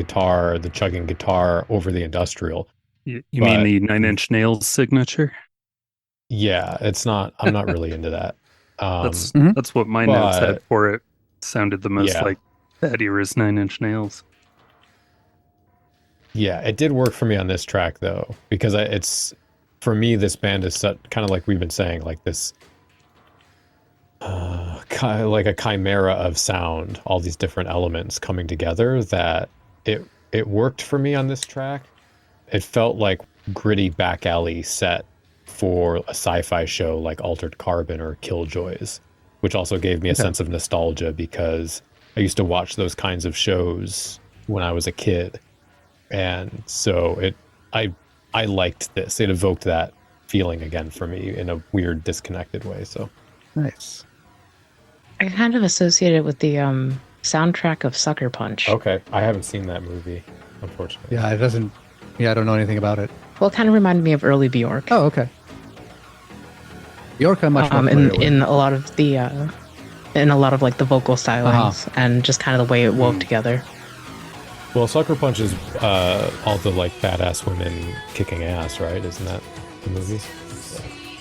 Speaker 2: chugging guitar over the industrial.
Speaker 3: You mean the Nine Inch Nails signature?
Speaker 2: Yeah, I'm not really into that.
Speaker 3: That's what my notes had for it. Sounded the most like that era's Nine Inch Nails.
Speaker 2: Yeah, it did work for me on this track though, because for me, this band is kind of like we've been saying, like this, like a chimera of sound, all these different elements coming together. That it worked for me on this track. It felt like gritty back alley set for a sci-fi show like Altered Carbon or Killjoys, which also gave me a sense of nostalgia because I used to watch those kinds of shows when I was a kid. And so I liked this. It evoked that feeling again for me in a weird, disconnected way. So
Speaker 4: nice.
Speaker 7: I kind of associate it with the soundtrack of Sucker Punch.
Speaker 2: Okay. I haven't seen that movie, unfortunately.
Speaker 4: Yeah, it doesn't... Yeah, I don't know anything about it.
Speaker 7: Well, it kind of reminded me of early Bjork.
Speaker 4: Oh, okay. Bjork, I'm much more familiar with.
Speaker 7: In a lot of the like the vocal stylings and just kind of the way it wove together.
Speaker 2: Well, Sucker Punch is all the like badass women kicking ass, right? Isn't that the movie?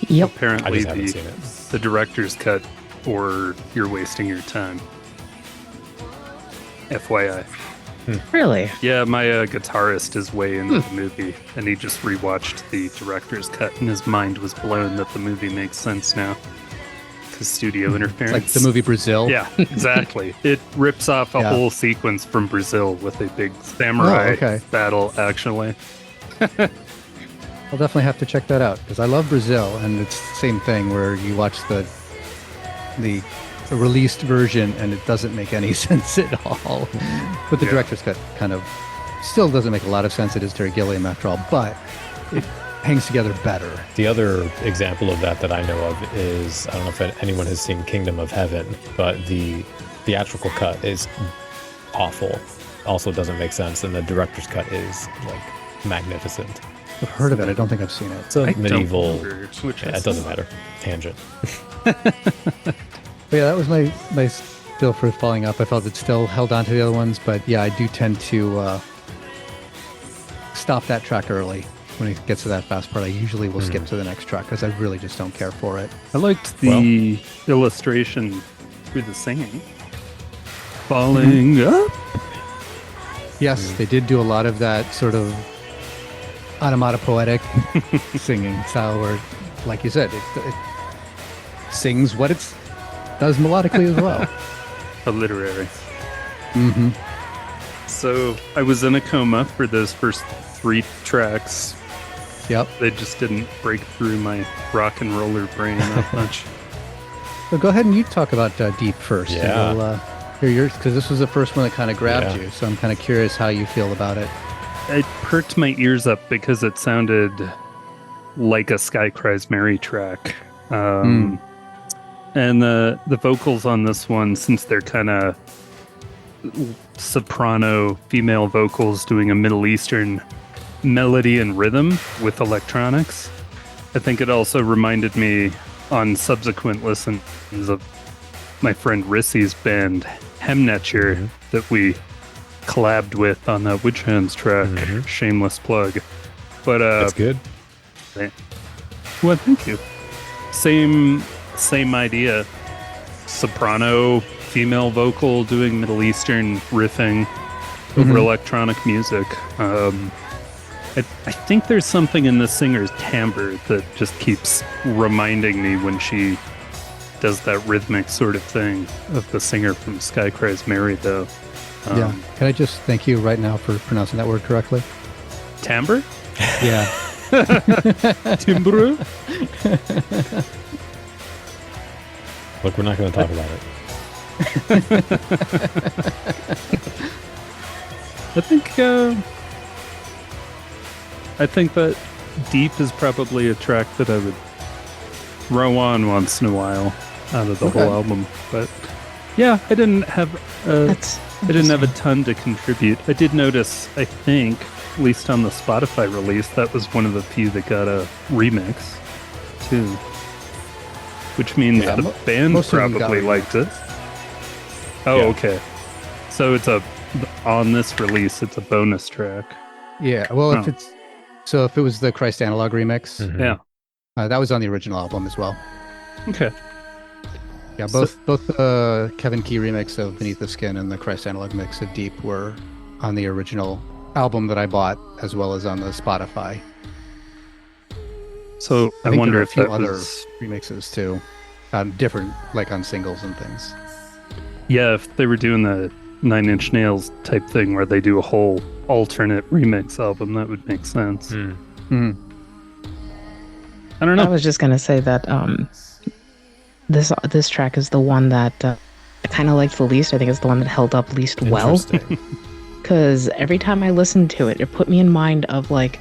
Speaker 7: Yep.
Speaker 3: Apparently,
Speaker 2: I just haven't seen it.
Speaker 3: The director's cut, or you're wasting your time. FYI.
Speaker 7: Really?
Speaker 3: Yeah, my guitarist is way into the movie, and he just rewatched the director's cut, and his mind was blown that the movie makes sense now. Because studio interference.
Speaker 4: Like the movie Brazil?
Speaker 3: Yeah, exactly. It rips off a whole sequence from Brazil with a big samurai battle, actually.
Speaker 4: I'll definitely have to check that out, because I love Brazil, and it's the same thing where you watch the released version and it doesn't make any sense at all. But the director's cut kind of still doesn't make a lot of sense. It is Terry Gilliam after all, but it hangs together better.
Speaker 2: The other example of that I know of is, I don't know if anyone has seen Kingdom of Heaven, but the theatrical cut is awful. Also doesn't make sense, and the director's cut is like magnificent.
Speaker 4: I've heard of it. I don't think I've seen it.
Speaker 2: It's a medieval... it doesn't matter. Tangent.
Speaker 4: But yeah, that was my feel for Falling Up. I felt it still held on to the other ones, but yeah, I do tend to stop that track early. When it gets to that fast part, I usually will skip to the next track because I really just don't care for it.
Speaker 3: I liked the illustration through the singing. Falling up.
Speaker 4: Yes, they did do a lot of that sort of onomatopoetic singing style where, like you said, it sings what it does melodically as well.
Speaker 3: Literary.
Speaker 4: Mm-hmm.
Speaker 3: So I was in a coma for those first 3 tracks.
Speaker 4: Yep.
Speaker 3: They just didn't break through my rock and roller brain that much.
Speaker 4: So go ahead and you talk about Deep first.
Speaker 2: Yeah.
Speaker 4: And we'll hear yours, because this was the first one that kind of grabbed
Speaker 2: Yeah.
Speaker 4: you. So I'm kind of curious how you feel about it.
Speaker 3: It perked my ears up because it sounded like a Sky Cries Mary track. And the vocals on this one, since they're kind of soprano female vocals doing a Middle Eastern melody and rhythm with electronics, I think it also reminded me on subsequent listens of my friend Rissy's band Hemnetcher that we collabed with on that Witch Hands track. Shameless plug. But
Speaker 2: That's good.
Speaker 3: well, thank you. Same idea. Soprano female vocal doing Middle Eastern riffing over electronic music. I think there's something in the singer's timbre that just keeps reminding me when she does that rhythmic sort of thing of the singer from Sky Cries Mary, though.
Speaker 4: Yeah. Can I just thank you right now for pronouncing that word correctly?
Speaker 3: Timbre?
Speaker 4: Yeah.
Speaker 3: Timbre?
Speaker 2: Look, we're not going to talk about it.
Speaker 3: I think that Deep is probably a track that I would throw on once in a while out of the whole album. But yeah, I didn't have a ton to contribute. I did notice, I think, at least on the Spotify release, that was one of the few that got a remix too. Which means the band probably liked it. Oh, okay. So on this release, it's a bonus track.
Speaker 4: Yeah. Well, if it was the Christ Analog remix, that was on the original album as well.
Speaker 3: Okay.
Speaker 4: Yeah, both Kevin Key remix of Beneath the Skin and the Christ Analog mix of Deep were on the original album that I bought, as well as on the Spotify.
Speaker 3: So I
Speaker 4: think
Speaker 3: wonder
Speaker 4: there are
Speaker 3: if
Speaker 4: a few
Speaker 3: that
Speaker 4: other
Speaker 3: was
Speaker 4: remixes too, different, like on singles and things.
Speaker 3: Yeah, if they were doing the 9 Inch Nails type thing where they do a whole alternate remix album, that would make sense. I don't know.
Speaker 7: I was just gonna say that this track is the one that I kind of liked the least. I think it's the one that held up least well. Because every time I listened to it, it put me in mind of like,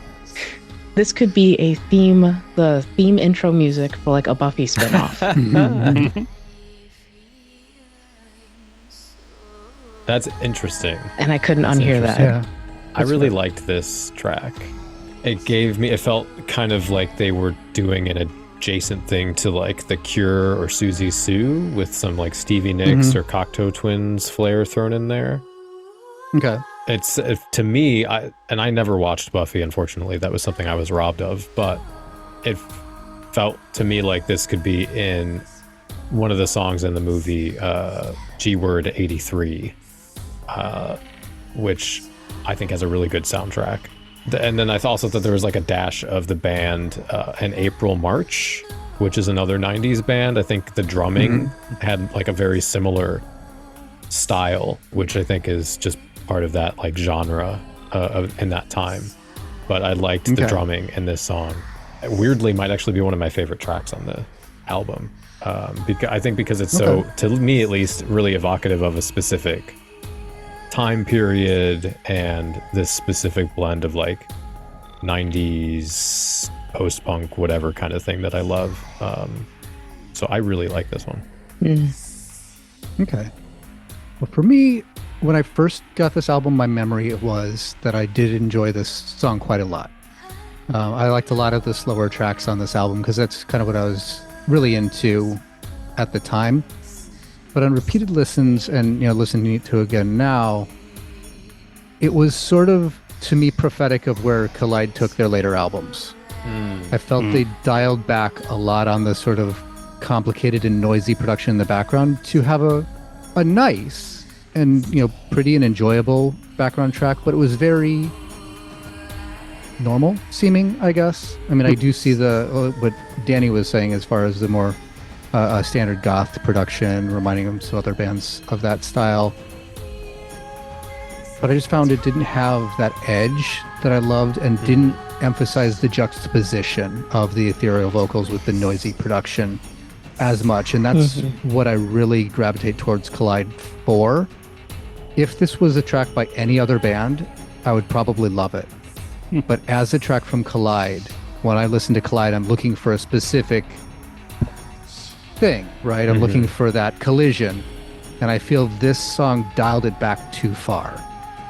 Speaker 7: this could be the theme intro music for like a Buffy spinoff.
Speaker 2: That's interesting.
Speaker 7: And I couldn't unhear that.
Speaker 4: Yeah,
Speaker 2: I really liked this track. It felt kind of like they were doing an adjacent thing to like The Cure or Susie Sue, with some like Stevie Nicks or Cocteau Twins flair thrown in there.
Speaker 4: Okay.
Speaker 2: It's to me, I never watched Buffy, unfortunately. That was something I was robbed of, but it felt to me like this could be in one of the songs in the movie G-Word 83, which I think has a really good soundtrack. And then I also thought there was like a dash of the band in April March, which is another 90s band. I think the drumming had like a very similar style, which I think is just part of that like genre in that time. But I liked the drumming in this song. It weirdly might actually be one of my favorite tracks on the album. I think because it's so, to me at least, really evocative of a specific time period and this specific blend of like 90s post-punk whatever kind of thing that I love. So I really like this one.
Speaker 4: Okay. Well, for me, when I first got this album, my memory was that I did enjoy this song quite a lot. I liked a lot of the slower tracks on this album because that's kind of what I was really into at the time. But on repeated listens and listening to it again now, it was sort of, to me, prophetic of where Collide took their later albums. I felt they dialed back a lot on the sort of complicated and noisy production in the background to have a nice and pretty and enjoyable background track, but it was very normal seeming, I guess. I mean, I do see what Danny was saying as far as the more standard goth production, reminding him of other bands of that style. But I just found it didn't have that edge that I loved, and didn't emphasize the juxtaposition of the ethereal vocals with the noisy production as much. And that's what I really gravitate towards Collide for. If this was a track by any other band, I would probably love it. But as a track from Collide, when I listen to Collide, I'm looking for a specific thing, right? I'm looking for that collision. And I feel this song dialed it back too far.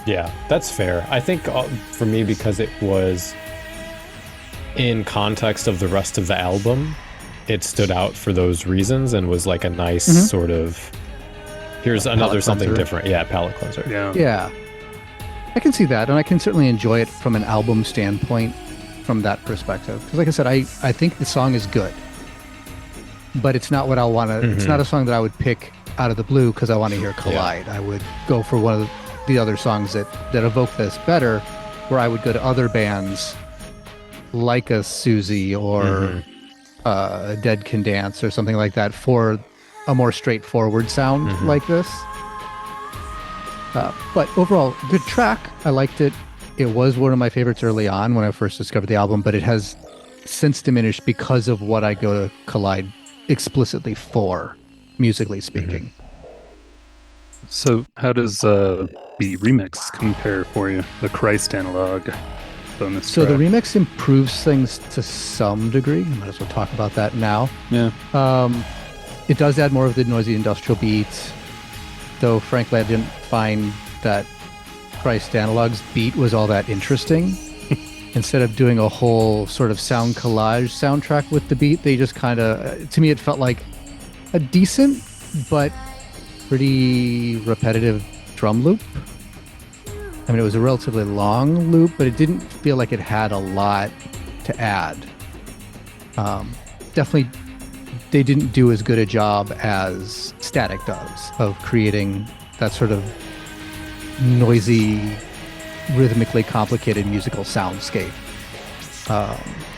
Speaker 2: Yeah, that's fair. I think for me, because it was in context of the rest of the album, it stood out for those reasons and was like a nice sort of, here's another something different. Yeah, palate cleanser.
Speaker 4: Yeah. I can see that, and I can certainly enjoy it from an album standpoint from that perspective. Because like I said, I think the song is good, but it's not what I want to, it's not a song that I would pick out of the blue because I want to hear Collide. I would go for one of the other songs that evoke this better, where I would go to other bands like a Susie or Dead Can Dance or something like that for a more straightforward sound like this. But overall, good track. I liked it. It was one of my favorites early on when I first discovered the album, but it has since diminished because of what I go to Collide explicitly for, musically speaking.
Speaker 3: So how does the remix compare for you? The Christ analog bonus track.
Speaker 4: The remix improves things to some degree. I might as well talk about that now.
Speaker 3: Yeah.
Speaker 4: It does add more of the noisy industrial beats, though frankly I didn't find that Christ analog's beat was all that interesting. Instead of doing a whole sort of sound collage soundtrack with the beat, they just kind of, to me it felt like a decent but pretty repetitive drum loop. I mean, it was a relatively long loop, but it didn't feel like it had a lot to add. Definitely, they didn't do as good a job as Static does of creating that sort of noisy, rhythmically complicated musical soundscape.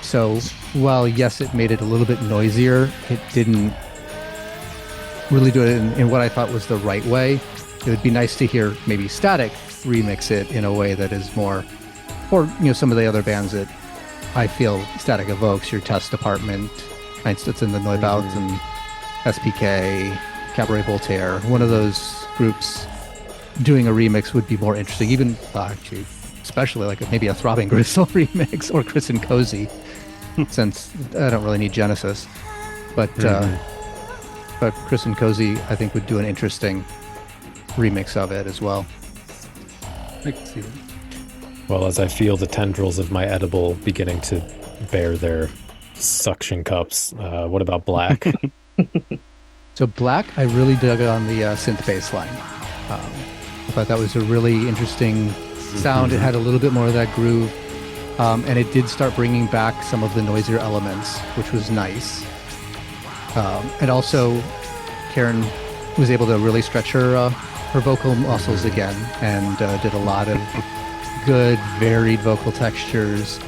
Speaker 4: So while, yes, it made it a little bit noisier, it didn't really do it in what I thought was the right way. It would be nice to hear maybe Static remix it in a way that is more, or some of the other bands that I feel Static evokes, your Test Department, Einstürzende Neubauts, and SPK, Cabaret Voltaire. One of those groups doing a remix would be more interesting, even actually, especially like maybe a Throbbing Gristle remix or Chris and Cozy, since I don't really need Genesis, but Chris and Cozy I think would do an interesting remix of it as well.
Speaker 3: I can see that.
Speaker 2: Well, as I feel the tendrils of my edible beginning to bear their suction cups, what about Black?
Speaker 4: So Black, I really dug on the synth bass line. I thought that was a really interesting sound. It had a little bit more of that groove, and it did start bringing back some of the noisier elements, which was nice. And also, Karen was able to really stretch her vocal muscles again, and did a lot of good, varied vocal textures.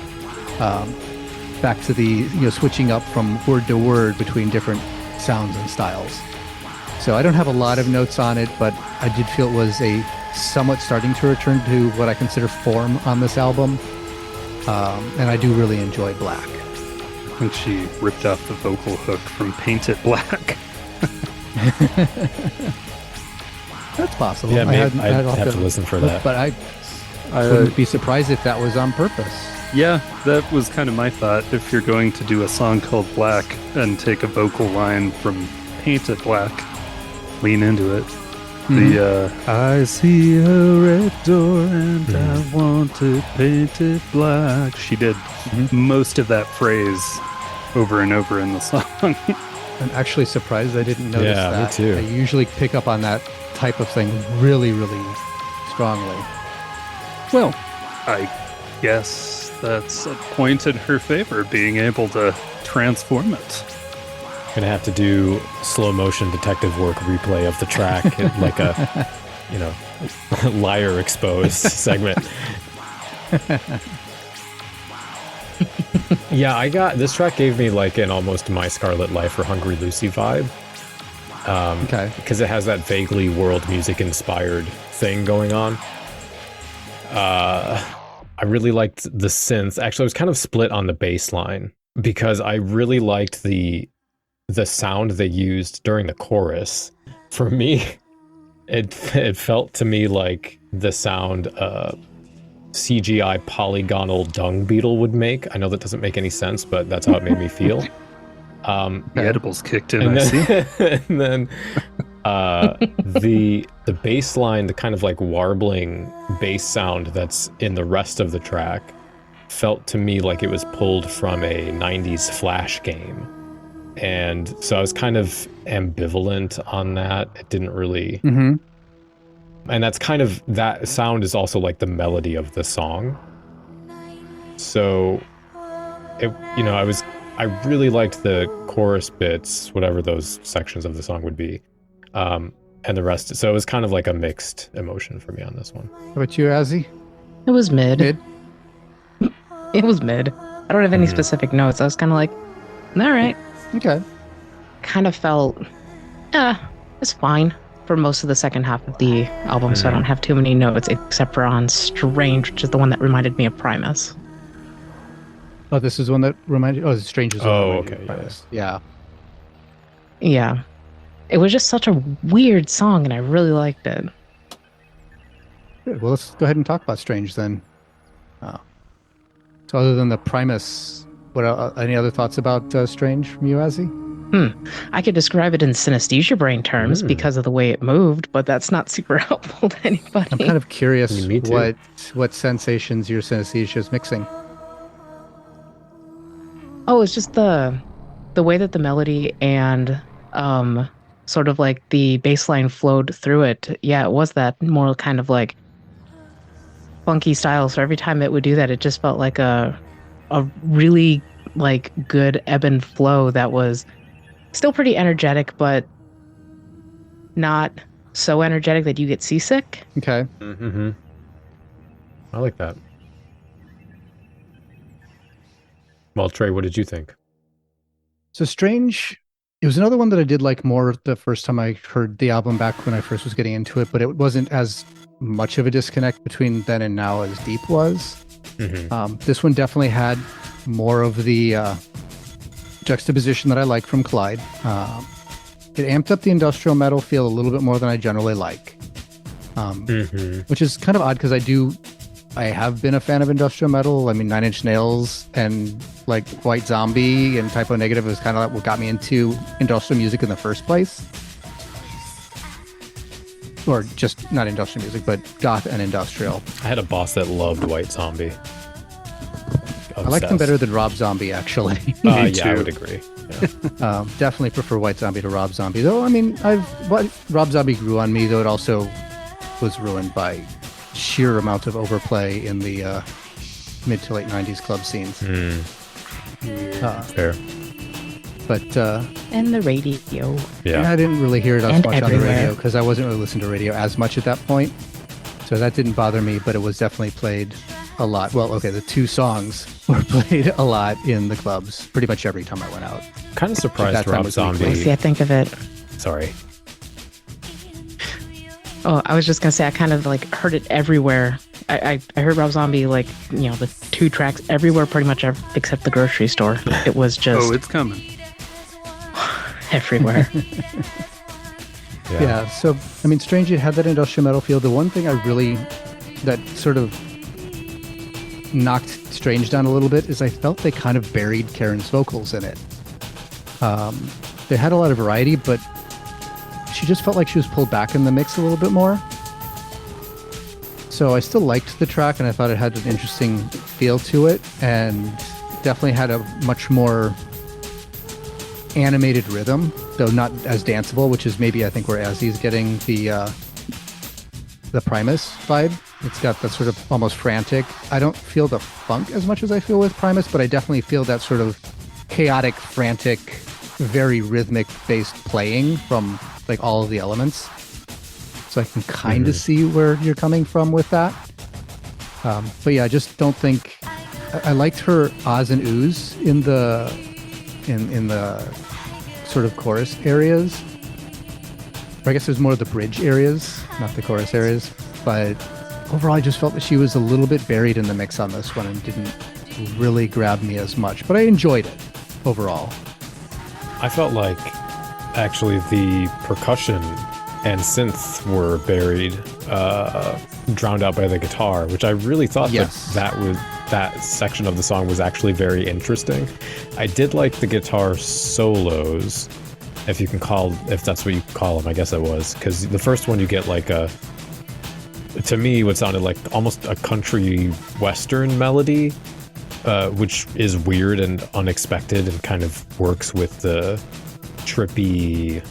Speaker 4: Back to the switching up from word to word between different sounds and styles. So I don't have a lot of notes on it, but I did feel it was a somewhat starting to return to what I consider form on this album. And I do really enjoy Black.
Speaker 3: I think she ripped off the vocal hook from Paint It Black.
Speaker 4: That's possible.
Speaker 2: Yeah, I'd have to listen for that.
Speaker 4: But I wouldn't be surprised if that was on purpose.
Speaker 3: Yeah, that was kind of my thought. If you're going to do a song called Black and take a vocal line from Paint It Black, lean into it. The I see a red door and I want to paint it black. She did most of that phrase over and over in the song.
Speaker 4: I'm actually surprised I didn't notice that.
Speaker 2: Yeah, me too.
Speaker 4: I usually pick up on that type of thing really, really strongly.
Speaker 3: Well, I guess that's a point in her favor, being able to transform it.
Speaker 2: Gonna have to do slow motion detective work replay of the track, like a liar exposed segment. Yeah, this track gave me like an almost My Scarlet Life or Hungry Lucy vibe.
Speaker 4: Okay.
Speaker 2: Because it has that vaguely world music inspired thing going on. I really liked the synth. Actually, I was kind of split on the bass line because I really liked the sound they used during the chorus. For me, it felt to me like the sound CGI polygonal dung beetle would make. I know that doesn't make any sense, but that's how it made me feel.
Speaker 3: The edibles kicked in,
Speaker 2: and
Speaker 3: I see.
Speaker 2: and then the bass line, the kind of like warbling bass sound that's in the rest of the track, felt to me like it was pulled from a 90s Flash game. And so I was kind of ambivalent on that. It didn't really...
Speaker 4: Mm-hmm.
Speaker 2: And that's kind of... That sound is also like the melody of the song. So, I really liked the chorus bits, whatever those sections of the song would be. And the rest... So it was kind of like a mixed emotion for me on this one.
Speaker 4: How about you, Azy?
Speaker 7: It was mid.
Speaker 4: Mid?
Speaker 7: It was mid. I don't have any specific notes. I was kind of like, all right.
Speaker 4: Okay.
Speaker 7: Kind of felt, it's fine for most of the second half of the album, so I don't have too many notes except for on Strange, which is the one that reminded me of Primus.
Speaker 4: Oh, this is one that reminded you? Oh, Strange is one that reminded
Speaker 2: okay.
Speaker 4: you of Primus. Yeah.
Speaker 7: Yeah. It was just such a weird song, and I really liked it.
Speaker 4: Good. Well, let's go ahead and talk about Strange then. So other than the Primus, what any other thoughts about Strange from you, Azy?
Speaker 7: I could describe it in synesthesia brain terms because of the way it moved, but that's not super helpful to anybody.
Speaker 4: I'm kind of curious
Speaker 2: Me too.
Speaker 4: what sensations your synesthesia is mixing.
Speaker 7: Oh, it's just the way that the melody and sort of like the bass line flowed through it. Yeah, it was that more kind of like funky style. So every time it would do that, it just felt like a really like good ebb and flow that was still pretty energetic, but not so energetic that you get seasick.
Speaker 4: Okay.
Speaker 2: Mm-hmm. I like that. Well, Trey, what did you think?
Speaker 4: So Strange, it was another one that I did like more the first time I heard the album back when I first was getting into it, but it wasn't as much of a disconnect between then and now as Deep was. This one definitely had more of the juxtaposition that I like from Clyde. It amped up the industrial metal feel a little bit more than I generally like, which is kind of odd because I have been a fan of industrial metal. I mean, Nine Inch Nails and like White Zombie and Typo Negative was kind of like what got me into industrial music in the first place. Or just not industrial music, but goth and industrial.
Speaker 2: I had a boss that loved White Zombie.
Speaker 4: I like them better than Rob Zombie, actually.
Speaker 2: Yeah, I would agree. Yeah.
Speaker 4: Definitely prefer White Zombie to Rob Zombie. Though, I mean, Rob Zombie grew on me, though it also was ruined by sheer amount of overplay in the mid to late 90s club scenes.
Speaker 2: Fair.
Speaker 4: But
Speaker 7: And the radio.
Speaker 2: Yeah.
Speaker 4: I didn't really hear it as
Speaker 7: And
Speaker 4: much on the
Speaker 7: everywhere.
Speaker 4: radio because I wasn't really listening to radio as much at that point. So that didn't bother me, but it was definitely played a lot. Well, okay, the two songs were played a lot in the clubs pretty much every time I went out.
Speaker 2: Kind of surprised
Speaker 4: That time
Speaker 2: Rob
Speaker 4: was
Speaker 2: Zombie.
Speaker 7: See, I think of it.
Speaker 2: Sorry.
Speaker 7: Oh, I was just gonna say I kind of like heard it everywhere. I heard Rob Zombie like the two tracks everywhere pretty much except the grocery store. It was just
Speaker 3: Oh, it's coming.
Speaker 7: everywhere.
Speaker 4: Yeah, so, I mean, Strange, it had that industrial metal feel. The one thing that sort of knocked Strange down a little bit is I felt they kind of buried Karen's vocals in it. They had a lot of variety, but she just felt like she was pulled back in the mix a little bit more. So I still liked the track, and I thought it had an interesting feel to it, and definitely had a much more animated rhythm, though not as danceable, which is maybe I think where Azy's getting the Primus vibe. It's got that sort of almost frantic. I don't feel the funk as much as I feel with Primus, but I definitely feel that sort of chaotic, frantic, very rhythmic based playing from like all of the elements. So I can kind of see where you're coming from with that. But yeah, I just don't think I liked her ahs and oohs in the sort of chorus areas. Or I guess it was more the bridge areas, not the chorus areas. But overall, I just felt that she was a little bit buried in the mix on this one and didn't really grab me as much. But I enjoyed it overall.
Speaker 2: I felt like actually the percussion and synth were buried, drowned out by the guitar, which I really thought that section of the song was actually very interesting. I did like the guitar solos, if that's what you call them. I guess it was, because the first one you get like to me, what sounded like almost a country western melody, which is weird and unexpected and kind of works with the trippy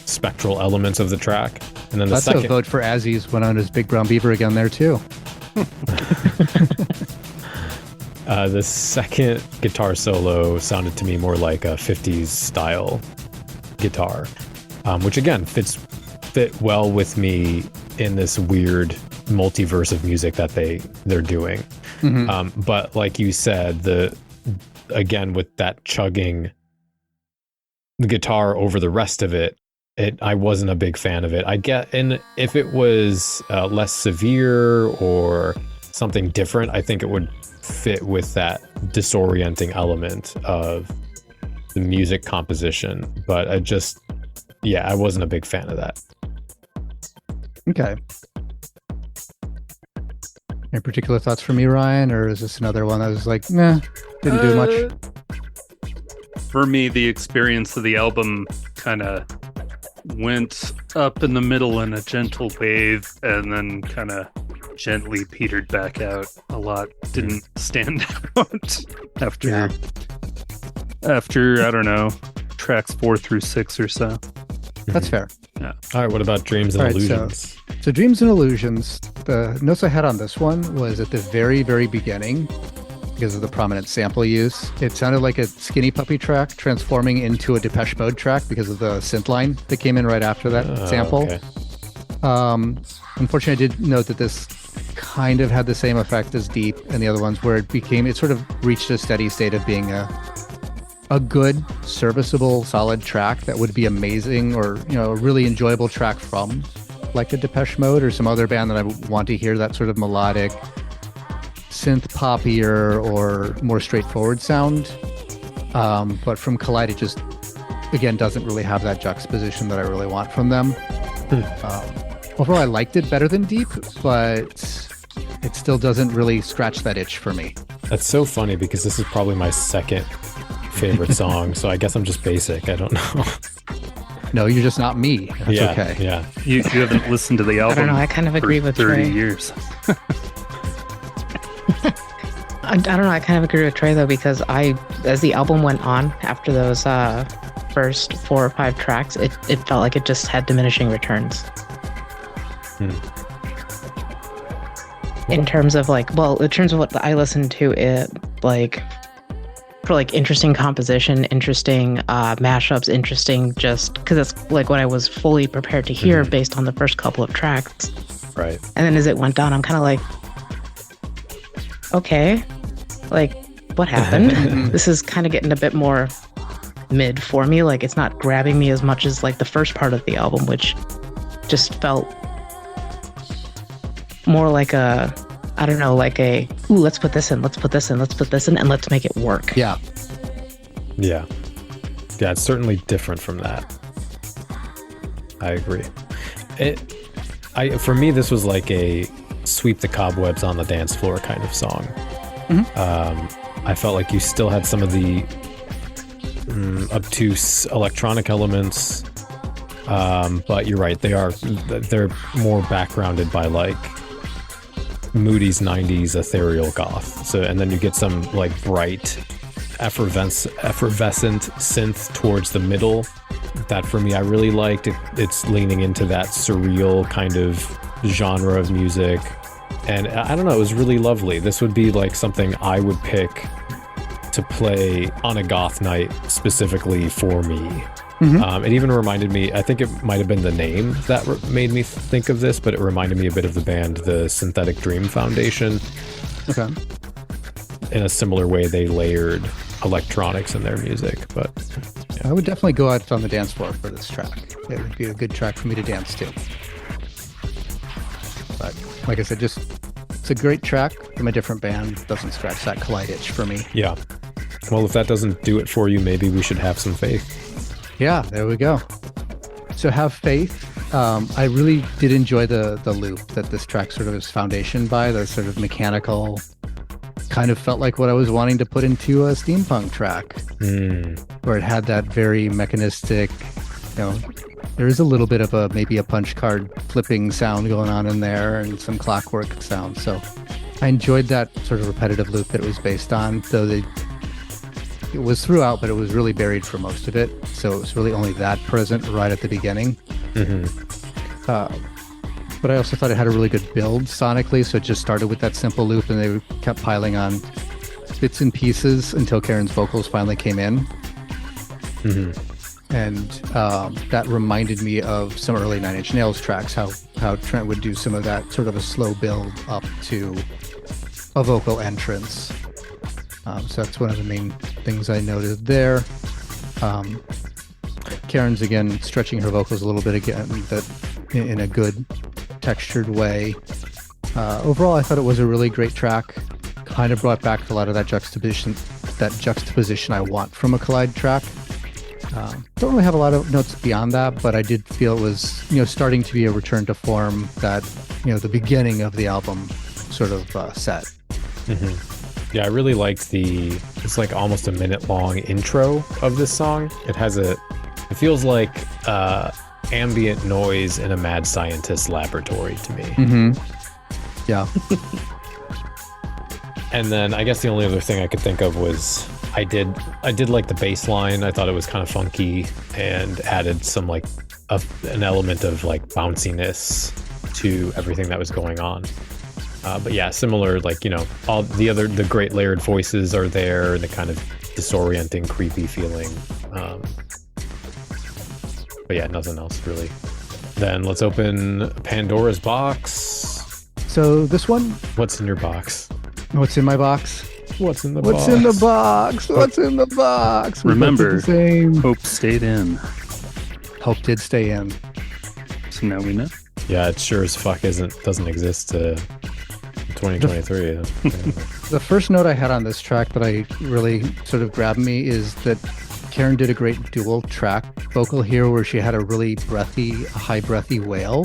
Speaker 2: spectral elements of the track. And then
Speaker 4: That's a vote for Azy's Went on his Big Brown Beaver again there too.
Speaker 2: The second guitar solo sounded to me more like a 50s style guitar, which again fit well with me in this weird multiverse of music that they're doing. But like you said, again with that chugging the guitar over the rest of it, I wasn't a big fan of it. And if it was less severe or something different, I think it would fit with that disorienting element of the music composition. But I wasn't a big fan of that.
Speaker 4: Okay. Any particular thoughts from you, Ryan, or is this another one that was like, nah, didn't do much?
Speaker 3: For me, the experience of the album kind of went up in the middle in a gentle wave and then kind of gently petered back out a lot. Didn't stand out after I don't know, tracks 4 through 6 or so.
Speaker 4: That's fair.
Speaker 3: Yeah.
Speaker 2: All right, what about Dreams and Illusions?
Speaker 4: So Dreams and Illusions, the notes I had on this one was at the very, very beginning, because of the prominent sample use. It sounded like a Skinny Puppy track transforming into a Depeche Mode track because of the synth line that came in right after that sample. Okay. Unfortunately, I did note that this kind of had the same effect as Deep and the other ones, where it sort of reached a steady state of being a good, serviceable, solid track that would be amazing, or a really enjoyable track from like a Depeche Mode or some other band that I would want to hear that sort of melodic, synth poppier or more straightforward sound. But from Collide, it just again doesn't really have that juxtaposition that I really want from them. Overall, I liked it better than Deep, but it still doesn't really scratch that itch for me.
Speaker 2: That's so funny because this is probably my second favorite song, so I guess I'm just basic. I don't know.
Speaker 4: No, you're just not me. That's okay.
Speaker 2: Yeah.
Speaker 3: You haven't listened to the album.
Speaker 7: I don't know. I kind of agree with
Speaker 3: 30
Speaker 7: Trey.
Speaker 3: years.
Speaker 7: I don't know. I kind of agree with Trey though, because as the album went on after those first 4 or 5 tracks, it felt like it just had diminishing returns. In terms of what I listened to, it like for like interesting composition, interesting mashups, interesting just because it's like what I was fully prepared to hear based on the first couple of tracks.
Speaker 2: Right.
Speaker 7: And then as it went down, I'm kind of like, okay, like what happened? This is kind of getting a bit more mid for me. Like it's not grabbing me as much as like the first part of the album, which just felt more like a, I don't know, like a, ooh, let's put this in, let's put this in, let's put this in, and let's make it work.
Speaker 4: Yeah.
Speaker 2: It's certainly different from that. I agree. For me, this was like a sweep the cobwebs on the dance floor kind of song. I felt like you still had some of the obtuse electronic elements, but you're right, they're more backgrounded by like Moody's 90s ethereal goth. So, and then you get some like bright effervescent synth towards the middle that for me I really liked. It's leaning into that surreal kind of genre of music, and I don't know, it was really lovely. This would be like something I would pick to play on a goth night specifically for me. It even reminded me, I think it might have been the name that made me think of this, but it reminded me a bit of the band, the Synthetic Dream Foundation.
Speaker 4: Okay.
Speaker 2: In a similar way, they layered electronics in their music, but
Speaker 4: I would definitely go out on the dance floor for this track. It would be a good track for me to dance to. But like I said, it's a great track from a different band. Doesn't scratch that Collide itch for me.
Speaker 2: Yeah. Well, if that doesn't do it for you, maybe we should have some faith.
Speaker 4: Yeah, there we go. So Have Faith. I really did enjoy the loop that this track sort of is foundation by, the sort of mechanical, kind of felt like what I was wanting to put into a steampunk track, where it had that very mechanistic, there is a little bit of maybe a punch card flipping sound going on in there and some clockwork sound. So I enjoyed that sort of repetitive loop that it was based on, though it was throughout, but it was really buried for most of it. So it was really only that present right at the beginning. But I also thought it had a really good build sonically. So it just started with that simple loop and they kept piling on bits and pieces until Karen's vocals finally came in. And that reminded me of some early Nine Inch Nails tracks, how Trent would do some of that sort of a slow build up to a vocal entrance. So that's one of the main things I noted there. Karen's again stretching her vocals a little bit again, but in a good textured way. Overall, I thought it was a really great track. Kind of brought back a lot of that juxtaposition I want from a Collide track. Don't really have a lot of notes beyond that, but I did feel it was, starting to be a return to form that, the beginning of the album sort of set.
Speaker 2: Yeah, I really liked it's like almost a minute long intro of this song. It feels like ambient noise in a mad scientist laboratory to me.
Speaker 4: Yeah.
Speaker 2: And then I guess the only other thing I could think of was I did like the bass line. I thought it was kind of funky and added some like an element of like bounciness to everything that was going on. But yeah, similar, like, all the great layered voices are there and the kind of disorienting, creepy feeling. But yeah, nothing else really. Then let's open Pandora's box.
Speaker 4: So this one?
Speaker 2: What's in your box?
Speaker 4: What's in my box?
Speaker 2: What's in the
Speaker 4: box? What's in the box? What's in the box?
Speaker 3: Remember, hope stayed in.
Speaker 4: Hope did stay in.
Speaker 3: So now we know.
Speaker 2: Yeah, it sure as fuck doesn't exist to 2023.
Speaker 4: The first note I had on this track that I really sort of grabbed me is that Karen did a great dual track vocal here where she had a really high breathy wail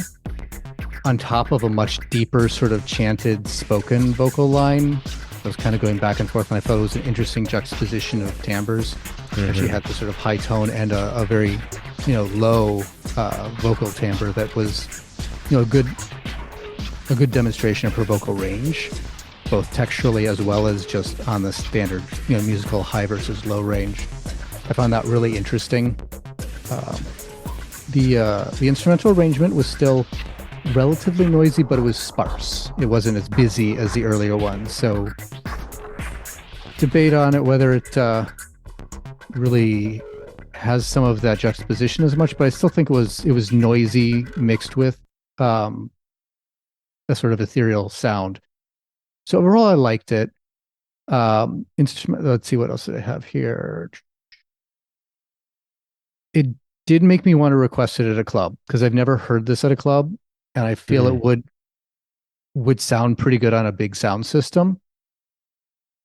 Speaker 4: on top of a much deeper sort of chanted spoken vocal line. I was kind of going back and forth, and I thought it was an interesting juxtaposition of timbres. Where she had the sort of high tone and a very, low vocal timbre that was, a good demonstration of her vocal range, both texturally as well as just on the standard, musical high versus low range. I found that really interesting. The instrumental arrangement was still relatively noisy, but it was sparse. It wasn't as busy as the earlier ones. So debate on it whether it really has some of that juxtaposition as much, but I still think it was noisy mixed with a sort of ethereal sound. So overall, I liked it. Let's see, what else did I have here? It did make me want to request it at a club because I've never heard this at a club, and I feel it would sound pretty good on a big sound system.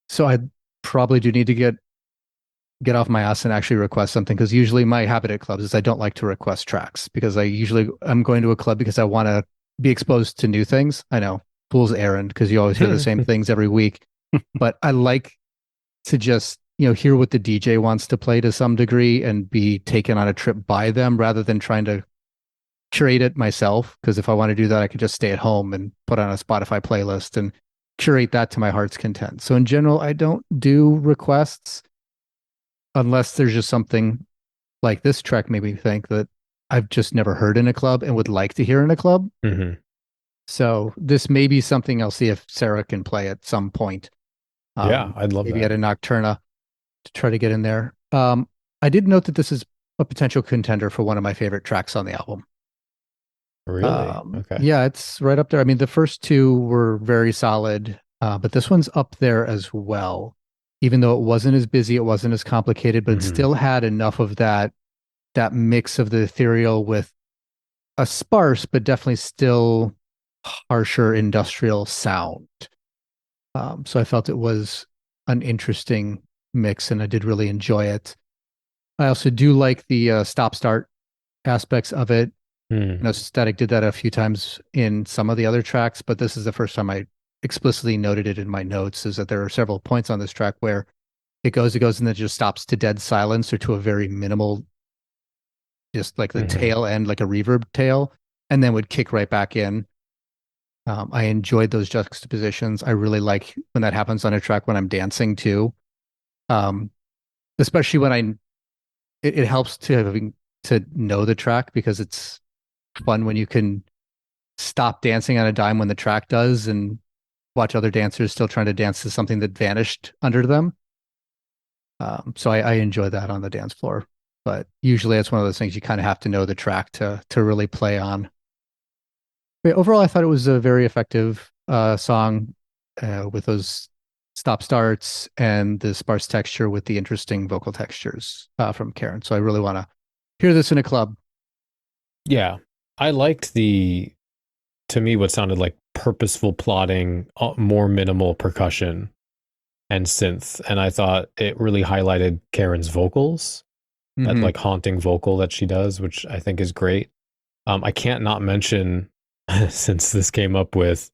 Speaker 4: So I probably do need to get off my ass and actually request something, because usually my habit at clubs is I don't like to request tracks because I'm going to a club because I want to be exposed to new things. I know, fool's errand, because you always hear the same things every week, but I like to just hear what the DJ wants to play to some degree and be taken on a trip by them rather than trying to curate it myself. Because if I want to do that, I could just stay at home and put on a Spotify playlist and curate that to my heart's content. So in general, I don't do requests unless there's just something like this track made me think that I've just never heard in a club and would like to hear in a club. So this may be something I'll see if Sarah can play at some point.
Speaker 2: Yeah, I'd love
Speaker 4: maybe
Speaker 2: that.
Speaker 4: at a Nocturna to try to get in there. I did note that this is a potential contender for one of my favorite tracks on the album.
Speaker 2: Really? Okay.
Speaker 4: Yeah, it's right up there. I mean, the first two were very solid, but this one's up there as well. Even though it wasn't as busy, it wasn't as complicated, but it still had enough of that mix of the ethereal with a sparse, but definitely still harsher industrial sound. So I felt it was an interesting mix, and I did really enjoy it. I also do like the stop-start aspects of it. You know, Static did that a few times in some of the other tracks, but this is the first time I explicitly noted it in my notes, is that there are several points on this track where it goes, and then it just stops to dead silence or to a very minimal, just like the tail end, like a reverb tail, and then would kick right back in. I enjoyed those juxtapositions. I really like when that happens on a track when I'm dancing too. Especially when it helps to know the track, because it's fun when you can stop dancing on a dime when the track does and watch other dancers still trying to dance to something that vanished under them. So I enjoy that on the dance floor, but usually it's one of those things you kind of have to know the track to really play on. But overall, I thought it was a very effective song with those stop starts and the sparse texture with the interesting vocal textures from Karen. So I really want to hear this in a club.
Speaker 2: Yeah, I liked to me, what sounded like purposeful plotting, more minimal percussion and synth. And I thought it really highlighted Karen's vocals, that like haunting vocal that she does, which I think is great. I can't not mention, since this came up with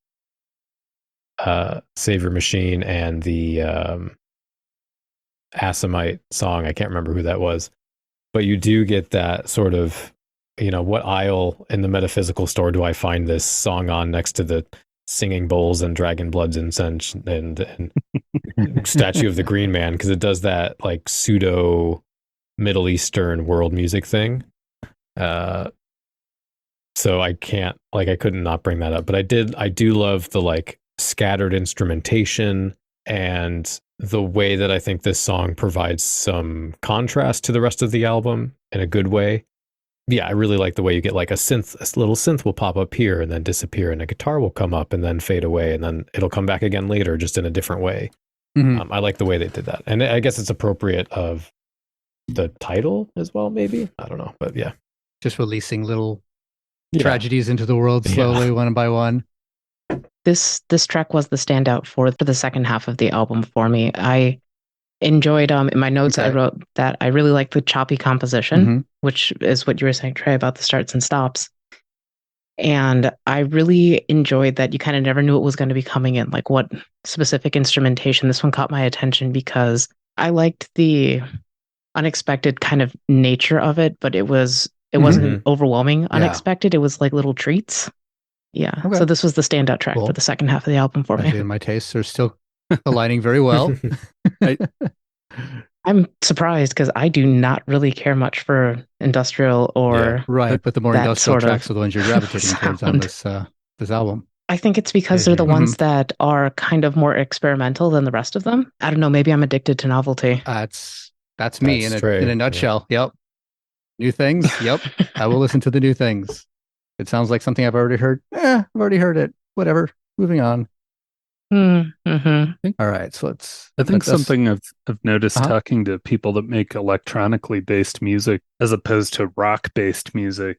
Speaker 2: Saviour Machine and the Asamite song, I can't remember who that was, but you do get that sort of, you know, what aisle in the metaphysical store do I find this song on, next to the singing bowls and dragon blood's incense and statue of the Green Man, because it does that like pseudo Middle Eastern world music thing. So I couldn't not bring that up, but I do love the like scattered instrumentation and the way that I think this song provides some contrast to the rest of the album in a good way. Yeah, I really like the way you get like a little synth will pop up here and then disappear, and a guitar will come up and then fade away, and then it'll come back again later, just in a different way. I like the way they did that. And I guess it's appropriate of the title as well, maybe. I don't know, but yeah.
Speaker 4: Just releasing little tragedies into the world slowly, one by one.
Speaker 7: This track was the standout for the second half of the album for me. I enjoyed, in my notes, I wrote that I really like the choppy composition, which is what you were saying, Trey, about the starts and stops. And I really enjoyed that you kind of never knew what was going to be coming in, like what specific instrumentation. This one caught my attention because I liked the unexpected kind of nature of it, but it wasn't overwhelming unexpected. It was like little treats. Yeah. Okay. So this was the standout track for the second half of the album for me.
Speaker 4: In my tastes are still aligning very well.
Speaker 7: I'm surprised because I do not really care much for industrial or
Speaker 4: but the more industrial tracks are the ones you're gravitating towards on this album.
Speaker 7: I think it's because they're the ones that are kind of more experimental than the rest of them. I don't know. Maybe I'm addicted to novelty.
Speaker 4: That's me in a nutshell. Yeah. Yep. New things. Yep. I will listen to the new things. It sounds like something I've already heard. I've already heard it. Whatever. Moving on. All right. So
Speaker 3: I think something I've noticed talking to people that make electronically based music as opposed to rock based music.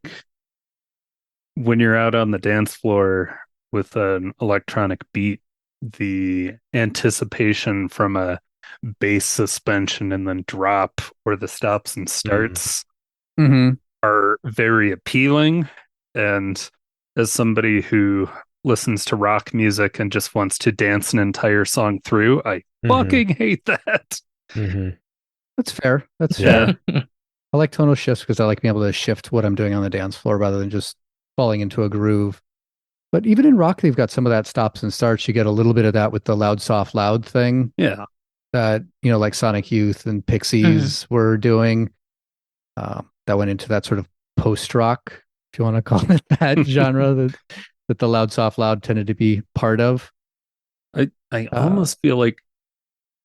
Speaker 3: When you're out on the dance floor with an electronic beat, the anticipation from a bass suspension and then drop, or the stops and starts, are very appealing. And as somebody who listens to rock music and just wants to dance an entire song through, I fucking hate that.
Speaker 4: That's fair. That's fair. I like tonal shifts because I like being able to shift what I'm doing on the dance floor rather than just falling into a groove. But even in rock, they've got some of that stops and starts. You get a little bit of that with the loud, soft, loud thing.
Speaker 3: Yeah.
Speaker 4: That, like Sonic Youth and Pixies were doing. That went into that sort of post-rock, if you want to call it that genre, that the loud, soft, loud tended to be part of.
Speaker 3: I almost feel like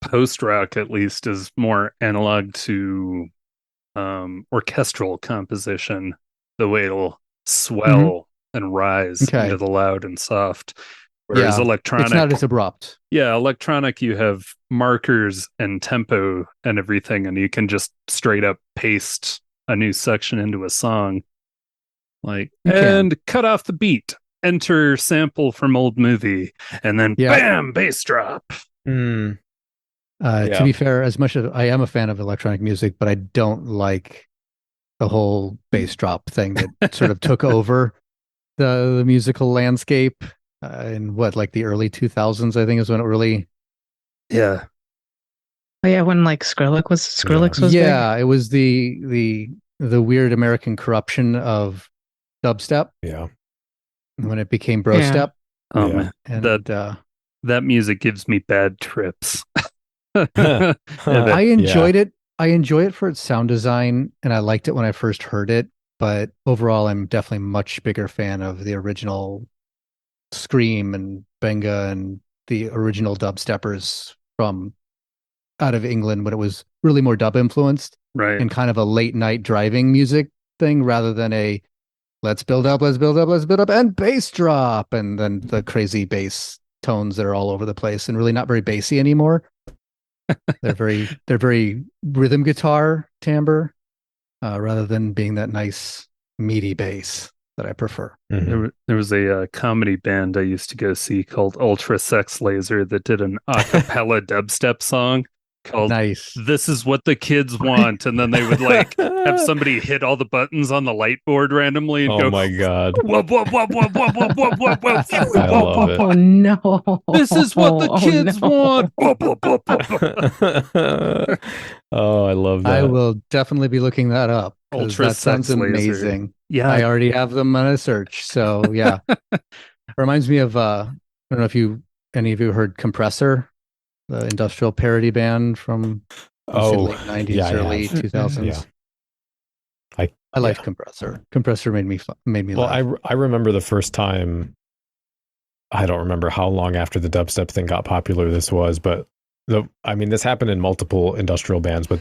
Speaker 3: post-rock, at least, is more analog to orchestral composition, the way it'll swell and rise into the loud and soft. Whereas electronic,
Speaker 4: it's not as abrupt.
Speaker 3: Yeah, electronic, you have markers and tempo and everything, and you can just straight up paste a new section into a song. Like, and cut off the beat, enter sample from old movie, and then bam, bass drop.
Speaker 4: To be fair, as much as I am a fan of electronic music, but I don't like the whole bass drop thing that sort of took over the musical landscape in like the early 2000s, I think is when it really.
Speaker 3: Yeah.
Speaker 7: Oh yeah, when like Skrillex was
Speaker 4: big. It was the weird American corruption of dubstep.
Speaker 2: Yeah.
Speaker 4: When it became bro step.
Speaker 3: Man. And that music gives me bad trips. I
Speaker 4: enjoyed it. I enjoy it for its sound design, and I liked it when I first heard it. But overall, I'm definitely much bigger fan of the original Scream and Benga and the original dubsteppers from out of England when it was really more dub influenced,
Speaker 3: right?
Speaker 4: And kind of a late night driving music thing rather than a let's build up, and bass drop, and then the crazy bass tones that are all over the place and really not very bassy anymore. They're very rhythm guitar timbre rather than being that nice meaty bass that I prefer.
Speaker 3: Mm-hmm. There was a comedy band I used to go see called Ultra Sex Laser that did an a cappella dubstep song called This Is What the Kids Want, and then they would like have somebody hit all the buttons on the light board randomly and go,
Speaker 2: my god,
Speaker 3: whoop, whoop, whoop, whoop, whoop, whoop, whoop, whoop, whoop.
Speaker 2: I love it.
Speaker 7: Oh no,
Speaker 3: this is what the kids want.
Speaker 2: Oh, I love that.
Speaker 4: I will definitely be looking that up.
Speaker 3: Ultra
Speaker 4: that sounds amazing.
Speaker 3: Laser. Yeah,
Speaker 4: I already have them on a search, so yeah. Reminds me of I don't know if any of you heard Compressor, the industrial parody band from late 90s, early 2000s.
Speaker 2: Yeah.
Speaker 4: I liked Compressor. Compressor made me laugh.
Speaker 2: Well, I remember the first time. I don't remember how long after the dubstep thing got popular this was, but this happened in multiple industrial bands, but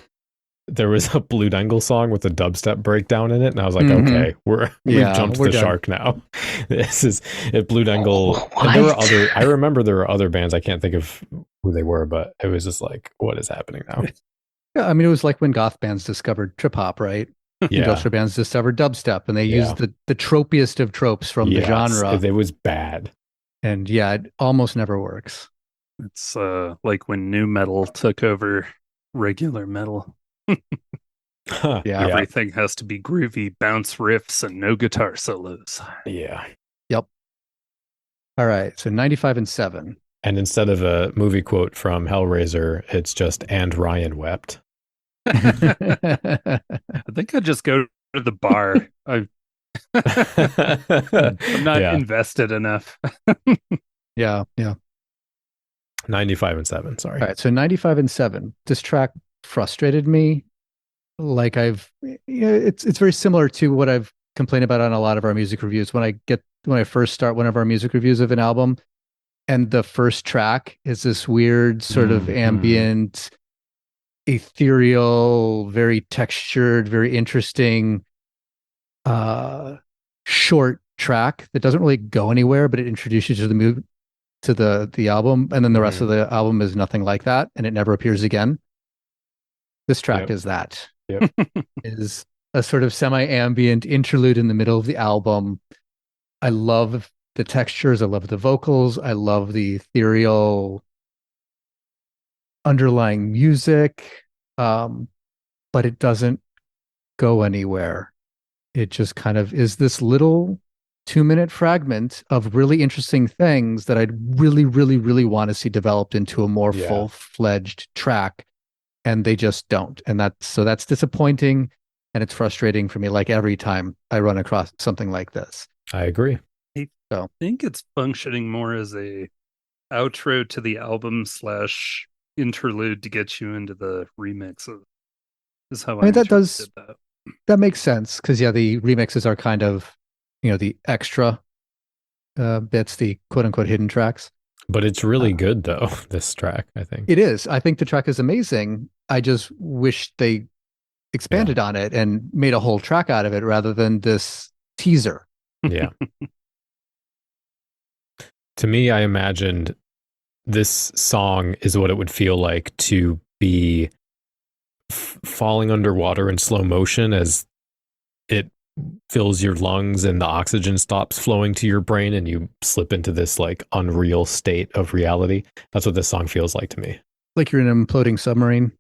Speaker 2: there was a Blue Dangle song with a dubstep breakdown in it, and I was like, okay, we've jumped the shark now. This is it. Blue Dangle. And there were other. I remember there were other bands. I can't think of who they were, but it was just like, what is happening now?
Speaker 4: Yeah, it was like when goth bands discovered trip hop, right? Yeah. Industrial bands discovered dubstep, and they used the tropiest of tropes from the genre.
Speaker 2: It was bad,
Speaker 4: and it almost never works.
Speaker 3: It's like when new metal took over regular metal. Everything has to be groovy, bounce riffs, and no guitar solos.
Speaker 2: Yeah.
Speaker 4: Yep. All right. So 95 and 7.
Speaker 2: And instead of a movie quote from Hellraiser, it's just "and Ryan wept."
Speaker 3: I think I'd just go to the bar. I'm not invested enough.
Speaker 4: Yeah.
Speaker 2: 95 and 7. Sorry.
Speaker 4: All right. So 95 and 7. This track frustrated me. Like it's very similar to what I've complained about on a lot of our music reviews. When I first start one of our music reviews of an album, and the first track is this weird sort of ambient, ethereal, very textured, very interesting, short track that doesn't really go anywhere, but it introduces you to the mood, to the album, and then the rest of the album is nothing like that, and it never appears again. This track is that.
Speaker 2: Yep.
Speaker 4: Is a sort of semi-ambient interlude in the middle of the album. I love the textures. I love the vocals. I love the ethereal underlying music. But it doesn't go anywhere. It just kind of is this little 2-minute fragment of really interesting things that I'd really, really, really want to see developed into a more full-fledged track. And they just don't. And that's disappointing, and it's frustrating for me, like every time I run across something like this.
Speaker 2: I agree.
Speaker 3: I think it's functioning more as a outro to the album / interlude to get you into the remixes. Is how
Speaker 4: that makes sense, because the remixes are kind of the extra bits, the quote unquote hidden tracks.
Speaker 2: But it's really good, though, this track, I think.
Speaker 4: It is. I think the track is amazing. I just wish they expanded on it and made a whole track out of it rather than this teaser.
Speaker 2: Yeah. To me, I imagined this song is what it would feel like to be falling underwater in slow motion as it fills your lungs and the oxygen stops flowing to your brain and you slip into this like unreal state of reality. That's what this song feels like to me.
Speaker 4: Like you're in an imploding submarine.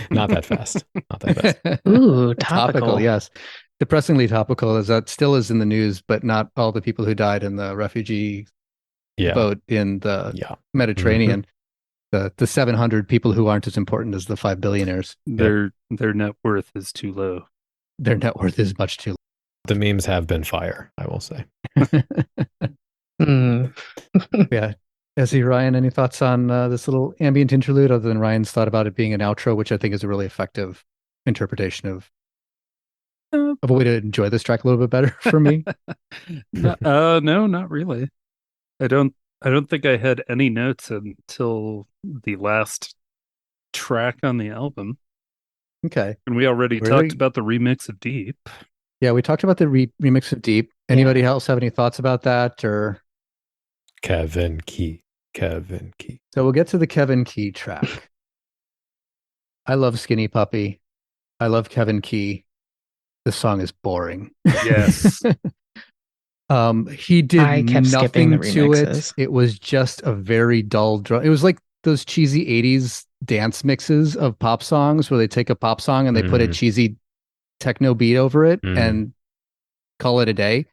Speaker 2: Not that fast. Not that fast.
Speaker 7: Ooh, topical.
Speaker 4: Yes. Depressingly topical, as that still is in the news, but not all the people who died in the refugee boat in the Mediterranean. The 700 people who aren't as important as the 5 billionaires.
Speaker 3: Their net worth is too low.
Speaker 4: Their net worth is much too low.
Speaker 2: The memes have been fire, I will say.
Speaker 4: Yeah. Azy, Ryan, any thoughts on this little ambient interlude other than Ryan's thought about it being an outro, which I think is a really effective interpretation of a way to enjoy this track a little bit better for me?
Speaker 3: No, not really. I don't think I had any notes until the last track on the album.
Speaker 4: Okay.
Speaker 3: And we already talked about the remix of Deep.
Speaker 4: Yeah, we talked about the remix of Deep. Anybody else have any thoughts about that? Or
Speaker 2: Kevin Key.
Speaker 4: So we'll get to the Kevin Key track. I love Skinny Puppy. I love Kevin Key. This song is boring.
Speaker 3: Yes.
Speaker 4: He did nothing to it. It was just a very dull drum. It was like those cheesy 80s dance mixes of pop songs where they take a pop song and they put a cheesy techno beat over it and call it a day.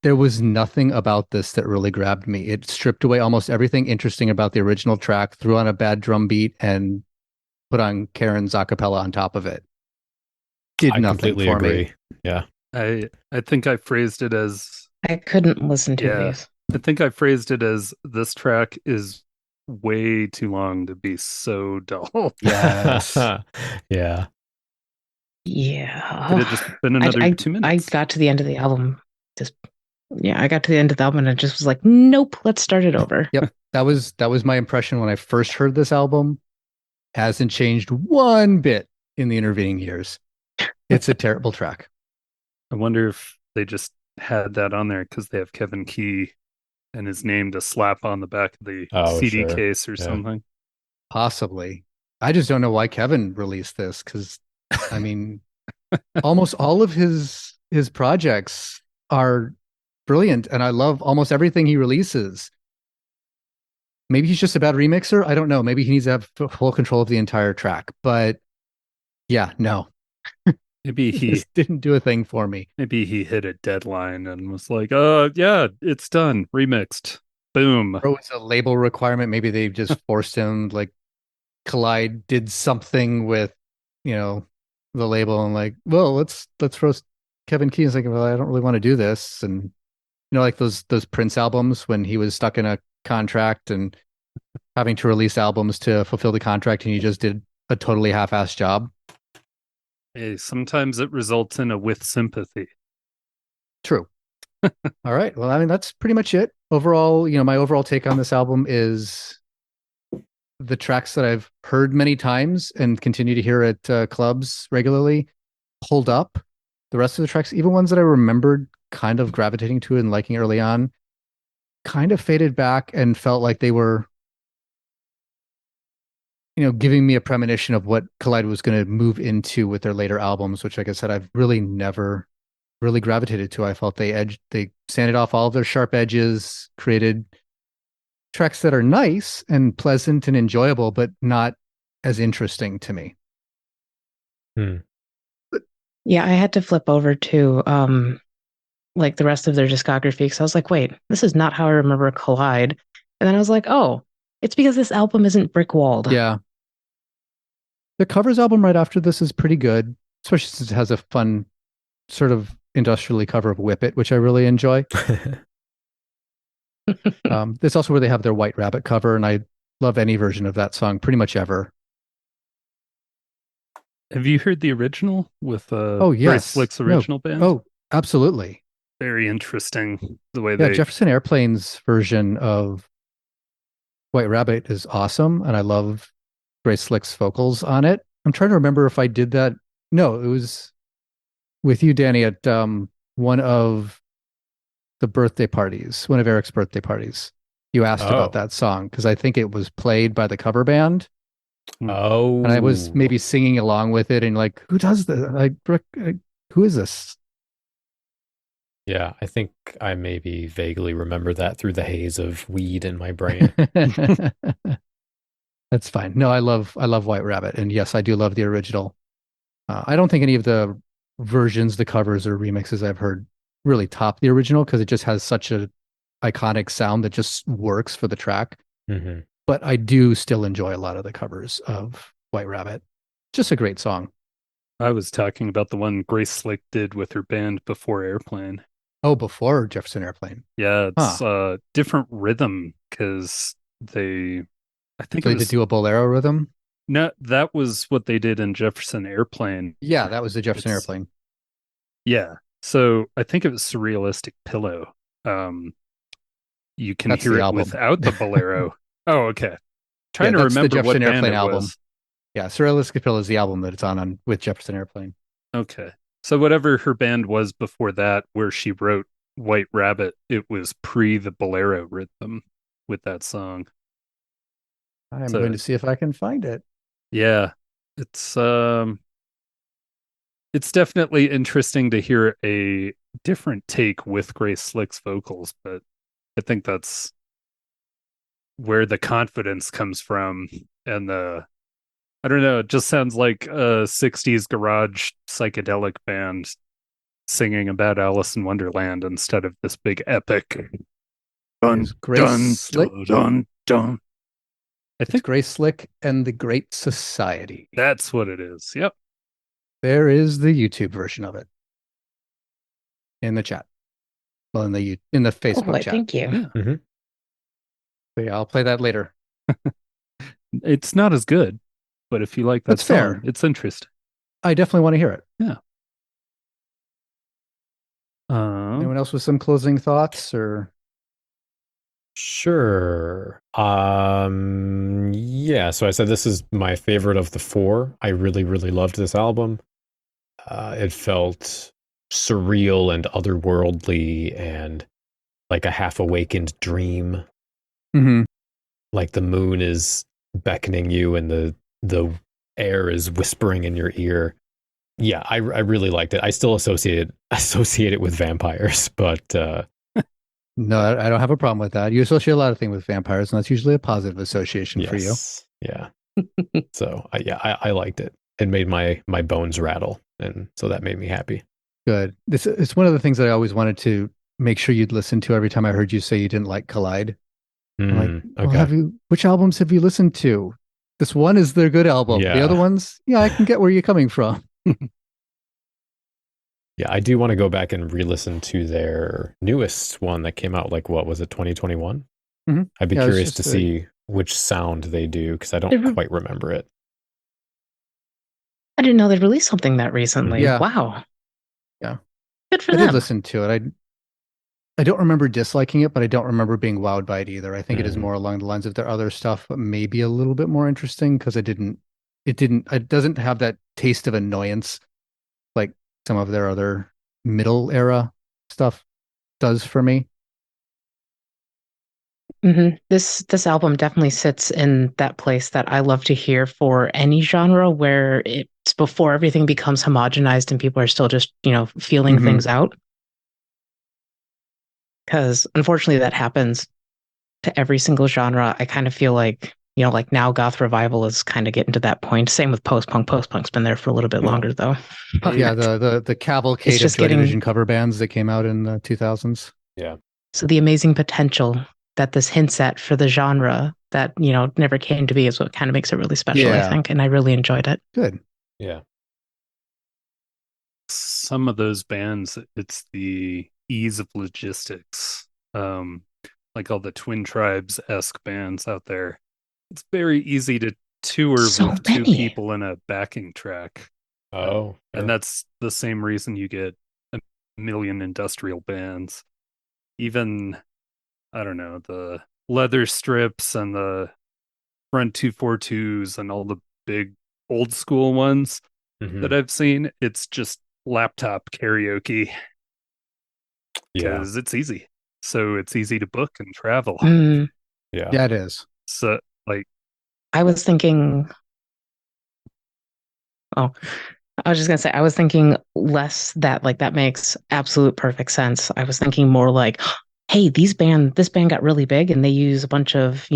Speaker 4: There was nothing about this that really grabbed me. It stripped away almost everything interesting about the original track, threw on a bad drum beat, and put on Karen's acapella on top of it. Did nothing for me.
Speaker 2: Yeah.
Speaker 3: I think I phrased it as...
Speaker 7: I couldn't listen to these.
Speaker 3: I think I phrased it as this track is way too long to be so dull.
Speaker 4: Yes.
Speaker 2: Yeah.
Speaker 7: Yeah.
Speaker 3: Could have just been another 2 minutes.
Speaker 7: I got to the end of the album. I got to the end of the album and I just was like, nope, let's start it over.
Speaker 4: Yep. That was my impression when I first heard this album. Hasn't changed one bit in the intervening years. It's a terrible track.
Speaker 3: I wonder if they just had that on there because they have Kevin Key and his name to slap on the back of the CD case or something.
Speaker 4: Possibly. I just don't know why Kevin released this because, I mean, almost all of his projects are brilliant and I love almost everything he releases. Maybe he's just a bad remixer. I don't know. Maybe he needs to have full control of the entire track. But yeah, no.
Speaker 3: Maybe he
Speaker 4: just didn't do a thing for me.
Speaker 3: Maybe he hit a deadline and was like, yeah, it's done. Remixed. Boom.
Speaker 4: Or it's a label requirement. Maybe they just forced him, like Collide did something with, the label and like, well, let's roast Kevin Key. Is like, well, I don't really want to do this. And like those Prince albums when he was stuck in a contract and having to release albums to fulfill the contract and he just did a totally half-assed job.
Speaker 3: Hey, sometimes it results in a with sympathy.
Speaker 4: True. All right. Well, I mean, that's pretty much it. Overall, my overall take on this album is the tracks that I've heard many times and continue to hear at clubs regularly hold up. The rest of the tracks, even ones that I remembered kind of gravitating to and liking early on, kind of faded back and felt like they were giving me a premonition of what Collide was going to move into with their later albums, which, like I said, I've really never really gravitated to. I felt they sanded off all of their sharp edges, created tracks that are nice and pleasant and enjoyable, but not as interesting to me.
Speaker 7: Yeah, I had to flip over to like the rest of their discography because I was like, wait, this is not how I remember Collide. And then I was like, oh, it's because this album isn't brick walled.
Speaker 4: Yeah. The covers album right after this is pretty good, especially since it has a fun sort of industrially cover of Whip It, which I really enjoy. It's also where they have their White Rabbit cover, and I love any version of that song pretty much ever.
Speaker 3: Have you heard the original with
Speaker 4: yes.
Speaker 3: Slick's original band?
Speaker 4: Oh, absolutely.
Speaker 3: Very interesting the way
Speaker 4: Jefferson Airplane's version of White Rabbit is awesome, and I love Grace Slick's vocals on it. I'm trying to remember if I did that. No, it was with you, Danny, at one of the birthday parties, one of Eric's birthday parties. You asked about
Speaker 2: Oh.
Speaker 4: that song because I think it was played by the cover band, and I was
Speaker 2: Oh.
Speaker 4: maybe singing along with it, and like, who does this? Who is this?
Speaker 2: Yeah, I think I maybe vaguely remember that through the haze of weed in my brain.
Speaker 4: That's fine. No, I love White Rabbit, and yes, I do love the original. I don't think any of the versions, the covers or remixes I've heard really top the original because it just has such a iconic sound that just works for the track.
Speaker 2: Hmm.
Speaker 4: But I do still enjoy a lot of the covers of White Rabbit. Just a great song.
Speaker 3: I was talking about the one Grace Slick did with her band before Airplane.
Speaker 4: Oh, before Jefferson Airplane.
Speaker 3: Yeah,
Speaker 4: Huh.
Speaker 3: it's a different rhythm because I think
Speaker 4: So
Speaker 3: it
Speaker 4: they did
Speaker 3: was
Speaker 4: do a bolero rhythm?
Speaker 3: no, that was what they did in Jefferson Airplane.
Speaker 4: Yeah, that was the Jefferson
Speaker 3: It's
Speaker 4: Airplane.
Speaker 3: yeah. So I think it was Surrealistic Pillow. Um, you can
Speaker 4: That's
Speaker 3: hear
Speaker 4: the
Speaker 3: it
Speaker 4: album.
Speaker 3: without the bolero. Oh, okay.
Speaker 4: Yeah,
Speaker 3: Trying to
Speaker 4: that's the
Speaker 3: remember
Speaker 4: Jefferson
Speaker 3: what band
Speaker 4: Airplane
Speaker 3: it
Speaker 4: album.
Speaker 3: was.
Speaker 4: Yeah, Surrealistic Pill is the album that it's on with Jefferson Airplane.
Speaker 3: Okay. So whatever her band was before that, where she wrote White Rabbit, it was pre the bolero rhythm with that song.
Speaker 4: I'm going
Speaker 3: So
Speaker 4: to see if I can find it.
Speaker 3: yeah, it's it's definitely interesting to hear a different take with Grace Slick's vocals, but I think that's where the confidence comes from and the I don't know, it just sounds like a 60s garage psychedelic band singing about Alice in Wonderland instead of this big epic
Speaker 4: It
Speaker 3: dun
Speaker 4: is Grace
Speaker 3: dun
Speaker 4: Slick.
Speaker 3: dun dun dun. I
Speaker 4: It's
Speaker 3: think
Speaker 4: Grace Slick and the Great Society.
Speaker 3: that's what it is. Yep.
Speaker 4: There is the YouTube version of it in the chat. Well, in the
Speaker 7: Oh,
Speaker 4: Facebook
Speaker 7: why,
Speaker 4: chat.
Speaker 7: thank you.
Speaker 3: Yeah.
Speaker 2: Hmm.
Speaker 4: So yeah, I'll play that later.
Speaker 3: It's not as good, but if you like that
Speaker 4: That's
Speaker 3: song,
Speaker 4: fair.
Speaker 3: it's interesting.
Speaker 4: I definitely want to hear it.
Speaker 3: Yeah. Um,
Speaker 4: Anyone else with some closing thoughts or
Speaker 2: Sure. Yeah, so I said this is my favorite of the four. I really, really loved this album. It felt surreal and otherworldly and like a half awakened dream.
Speaker 4: mm-hmm.
Speaker 2: Like the moon is beckoning you and the air is whispering in your ear. Yeah, I really liked it. I still associate it with vampires, but
Speaker 4: No, I don't have a problem with that. You associate a lot of things with vampires, and that's usually a positive association for you.
Speaker 2: yes, yeah. So I liked it. It made my bones rattle, and so that made me happy.
Speaker 4: Good. It's one of the things that I always wanted to make sure you'd listen to every time I heard you say you didn't like Collide. I'm like, well,
Speaker 2: Okay.
Speaker 4: which albums have you listened to? This one is their good album. The other
Speaker 2: Yeah.
Speaker 4: ones, yeah, I can get where you're coming from.
Speaker 2: Yeah, I do want to go back and re-listen to their newest one that came out, like, what was it, 2021?
Speaker 4: Mm-hmm.
Speaker 2: I'd be
Speaker 4: Yeah, it's
Speaker 2: curious to
Speaker 4: just
Speaker 2: see which sound they do because I
Speaker 7: They
Speaker 2: don't
Speaker 7: re-
Speaker 2: quite remember it.
Speaker 7: I didn't know they'd released something that recently.
Speaker 4: Yeah.
Speaker 7: Wow.
Speaker 4: Yeah.
Speaker 7: Good for
Speaker 4: I did
Speaker 7: them.
Speaker 4: listen to it. I don't remember disliking it, but I don't remember being wowed by it either. I think it is
Speaker 2: Mhm.
Speaker 4: more along the lines of their other stuff, but maybe a little bit more interesting because it doesn't have that taste of annoyance like some of their other middle era stuff does for me.
Speaker 7: This album definitely sits in that place that I love to hear for any genre where it's before everything becomes homogenized and people are still just, feeling
Speaker 4: Mhm.
Speaker 7: things out. Because unfortunately that happens to every single genre. I kind of feel like, like now goth revival is kind of getting to that point. Same with post-punk. Post-punk's been there for a little bit longer though. But
Speaker 4: Yeah, the cavalcade
Speaker 7: it's
Speaker 4: of
Speaker 7: just
Speaker 4: Joy
Speaker 7: getting
Speaker 4: Division cover bands that came out in the 2000s.
Speaker 2: Yeah.
Speaker 7: so the amazing potential that this hints at for the genre that, never came to be is what kind of makes it really special,
Speaker 4: Yeah.
Speaker 7: I think. And I really enjoyed it.
Speaker 4: Good.
Speaker 2: Yeah.
Speaker 3: some of those bands, it's the ease of logistics. Like all the Twin Tribes esque bands out there. It's very easy to tour
Speaker 7: So
Speaker 3: with two
Speaker 7: many.
Speaker 3: people in a backing track.
Speaker 2: Oh,
Speaker 3: And
Speaker 2: sure.
Speaker 3: that's the same reason you get a million industrial bands. Even, I don't know, the leather strips and the front 242s and all the big old school ones
Speaker 2: Mhm.
Speaker 3: that I've seen, it's just laptop karaoke
Speaker 2: Yeah.
Speaker 3: because it's easy. So it's easy to book and travel.
Speaker 2: Yeah.
Speaker 4: Yeah, it is.
Speaker 3: So like,
Speaker 7: I was thinking, oh, I was just gonna say, I was thinking less that like that makes absolute perfect sense. I was thinking more like, hey, this band got really big and they use a bunch of,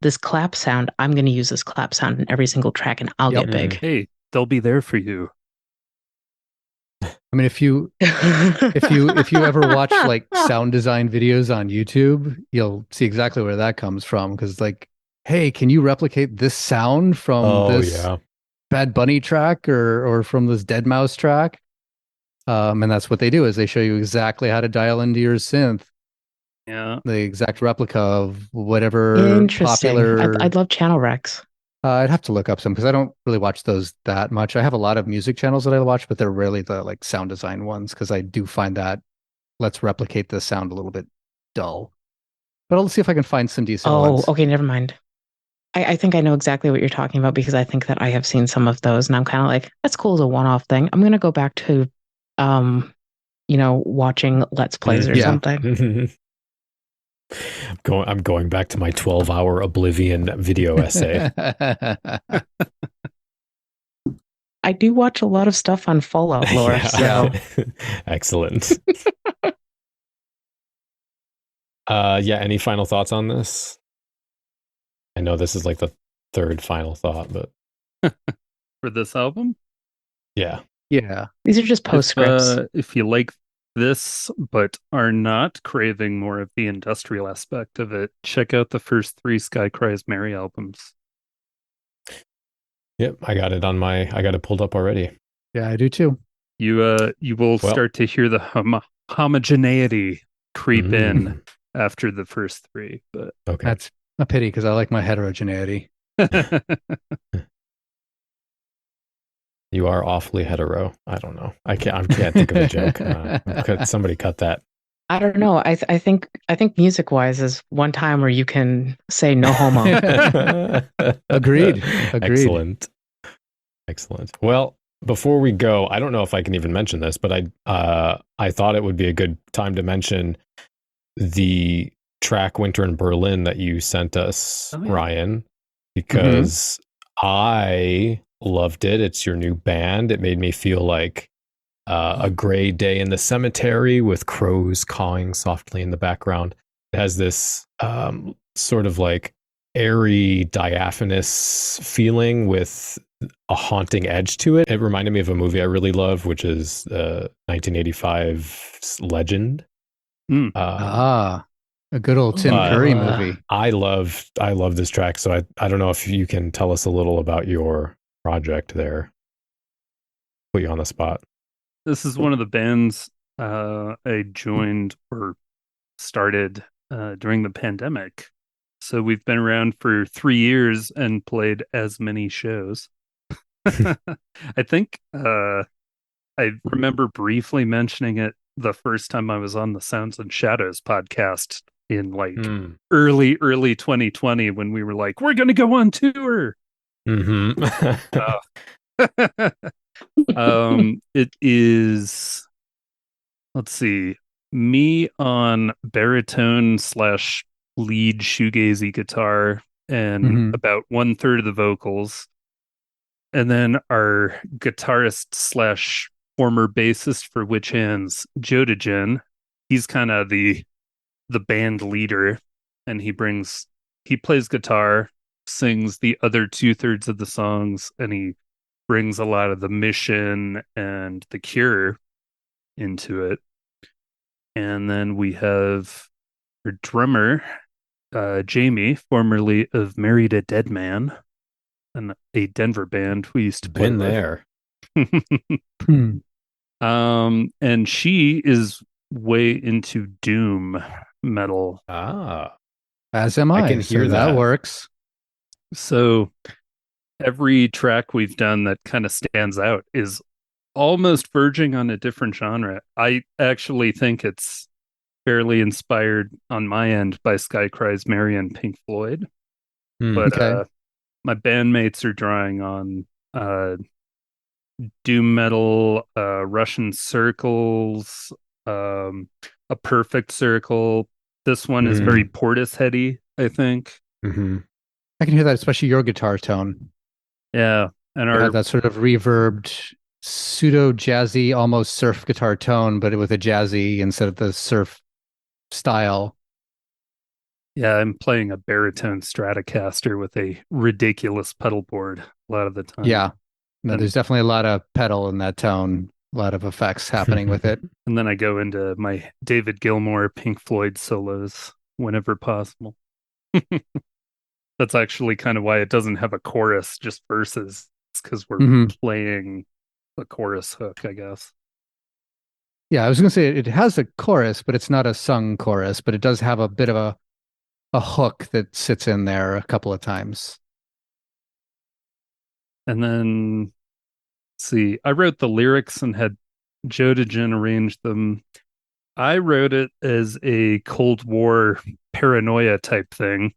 Speaker 7: this clap sound. I'm gonna use this clap sound in every single track and I'll
Speaker 4: Yep.
Speaker 7: get big.
Speaker 3: hey, they'll be there for you.
Speaker 4: I mean, if you ever watch like sound design videos on YouTube, you'll see exactly where that comes from. Because like, hey, can you replicate this sound from
Speaker 2: Oh
Speaker 4: this
Speaker 2: yeah.
Speaker 4: Bad Bunny track or from this Dead Mouse track? And that's what they do is they show you exactly how to dial into your synth,
Speaker 3: Yeah.
Speaker 4: the exact replica of whatever
Speaker 7: Interesting.
Speaker 4: popular.
Speaker 7: I'd love channel recs.
Speaker 4: I'd have to look up some because I don't really watch those that much. I have a lot of music channels that I watch, but they're rarely the like sound design ones because I do find that let's replicate the sound a little bit dull. But I'll see if I can find some decent
Speaker 7: Oh,
Speaker 4: ones.
Speaker 7: okay, never mind. I think I know exactly what you're talking about because I think that I have seen some of those and I'm kind of like, that's cool as a one-off thing. I'm gonna go back to watching Let's Plays or
Speaker 4: Yeah.
Speaker 7: something.
Speaker 2: I'm going back to my 12-hour Oblivion video essay.
Speaker 7: I do watch a lot of stuff on Fallout lore,
Speaker 2: Yeah.
Speaker 7: so
Speaker 2: Excellent. Any final thoughts on this? I know this is like the third final thought, but
Speaker 3: For this album,
Speaker 2: yeah.
Speaker 4: Yeah.
Speaker 7: these are just postscripts.
Speaker 3: if you like this but are not craving more of the industrial aspect of it, check out the first 3 Sky Cries Mary albums.
Speaker 2: Yep, I got it pulled up already.
Speaker 4: Yeah, I do too.
Speaker 3: You will start to hear the homogeneity creep in after the first 3, but
Speaker 2: Okay.
Speaker 4: That's a pity because I like my heterogeneity.
Speaker 2: You are awfully hetero. I don't know. I can't think of a joke. Somebody cut that.
Speaker 7: I don't know. I think music wise is one time where you can say no homo.
Speaker 4: Agreed.
Speaker 2: Excellent. Well, before we go, I don't know if I can even mention this, but I thought it would be a good time to mention the track Winter in Berlin that you sent us, Ryan, because I loved it. It's your new band. It made me feel like a gray day in the cemetery with crows cawing softly in the background. It has this sort of like airy, diaphanous feeling with a haunting edge to it. It reminded me of a movie I really love, which is 1985's Legend.
Speaker 4: A good old Tim Curry movie.
Speaker 2: I love this track. So I don't know if you can tell us a little about your project there. Put you on the spot.
Speaker 3: This is one of the bands I joined or started during the pandemic. So we've been around for 3 years and played as many shows. I think I remember briefly mentioning it the first time I was on the Sounds and Shadows podcast in like early 2020 when we were like, we're going to go on tour. It is, let's see, me on baritone / lead shoegazy guitar and about 1/3 of the vocals. And then our guitarist / former bassist for Witch Hands, Jodagen, he's kind of the band leader, and he plays guitar, sings the other 2/3 of the songs, and he brings a lot of the Mission and the Cure into it. And then we have our drummer, Jamie, formerly of Married a Dead Man, and a Denver band we used to play
Speaker 2: Been
Speaker 3: with.
Speaker 2: there.
Speaker 3: And she is way into doom metal.
Speaker 4: As am I.
Speaker 2: I can hear that.
Speaker 4: That works.
Speaker 3: So every track we've done that kind of stands out is almost verging on a different genre. I actually think it's fairly inspired on my end by Sky Cries Mary and Pink Floyd. But my bandmates are drawing on uh, doom metal, Russian circles, a perfect circle. This one is very Portisheady, I think.
Speaker 2: Mm-hmm.
Speaker 4: I can hear that, especially your guitar tone.
Speaker 3: Yeah, and
Speaker 4: It had that sort of reverbed, pseudo jazzy, almost surf guitar tone, but with a jazzy instead of the surf style.
Speaker 3: yeah, I'm playing a baritone Stratocaster with a ridiculous pedal board a lot of the time.
Speaker 4: Yeah, no, there's definitely a lot of pedal in that tone, a lot of effects happening with it.
Speaker 3: And then I go into my David Gilmour Pink Floyd solos whenever possible. That's actually kind of why it doesn't have a chorus, just verses. It's because we're playing the chorus hook, I guess.
Speaker 4: Yeah, I was going to say it has a chorus, but it's not a sung chorus, but it does have a bit of a hook that sits in there a couple of times.
Speaker 3: And then, let's see, I wrote the lyrics and had Joe DeGen arrange them. I wrote it as a Cold War paranoia type thing.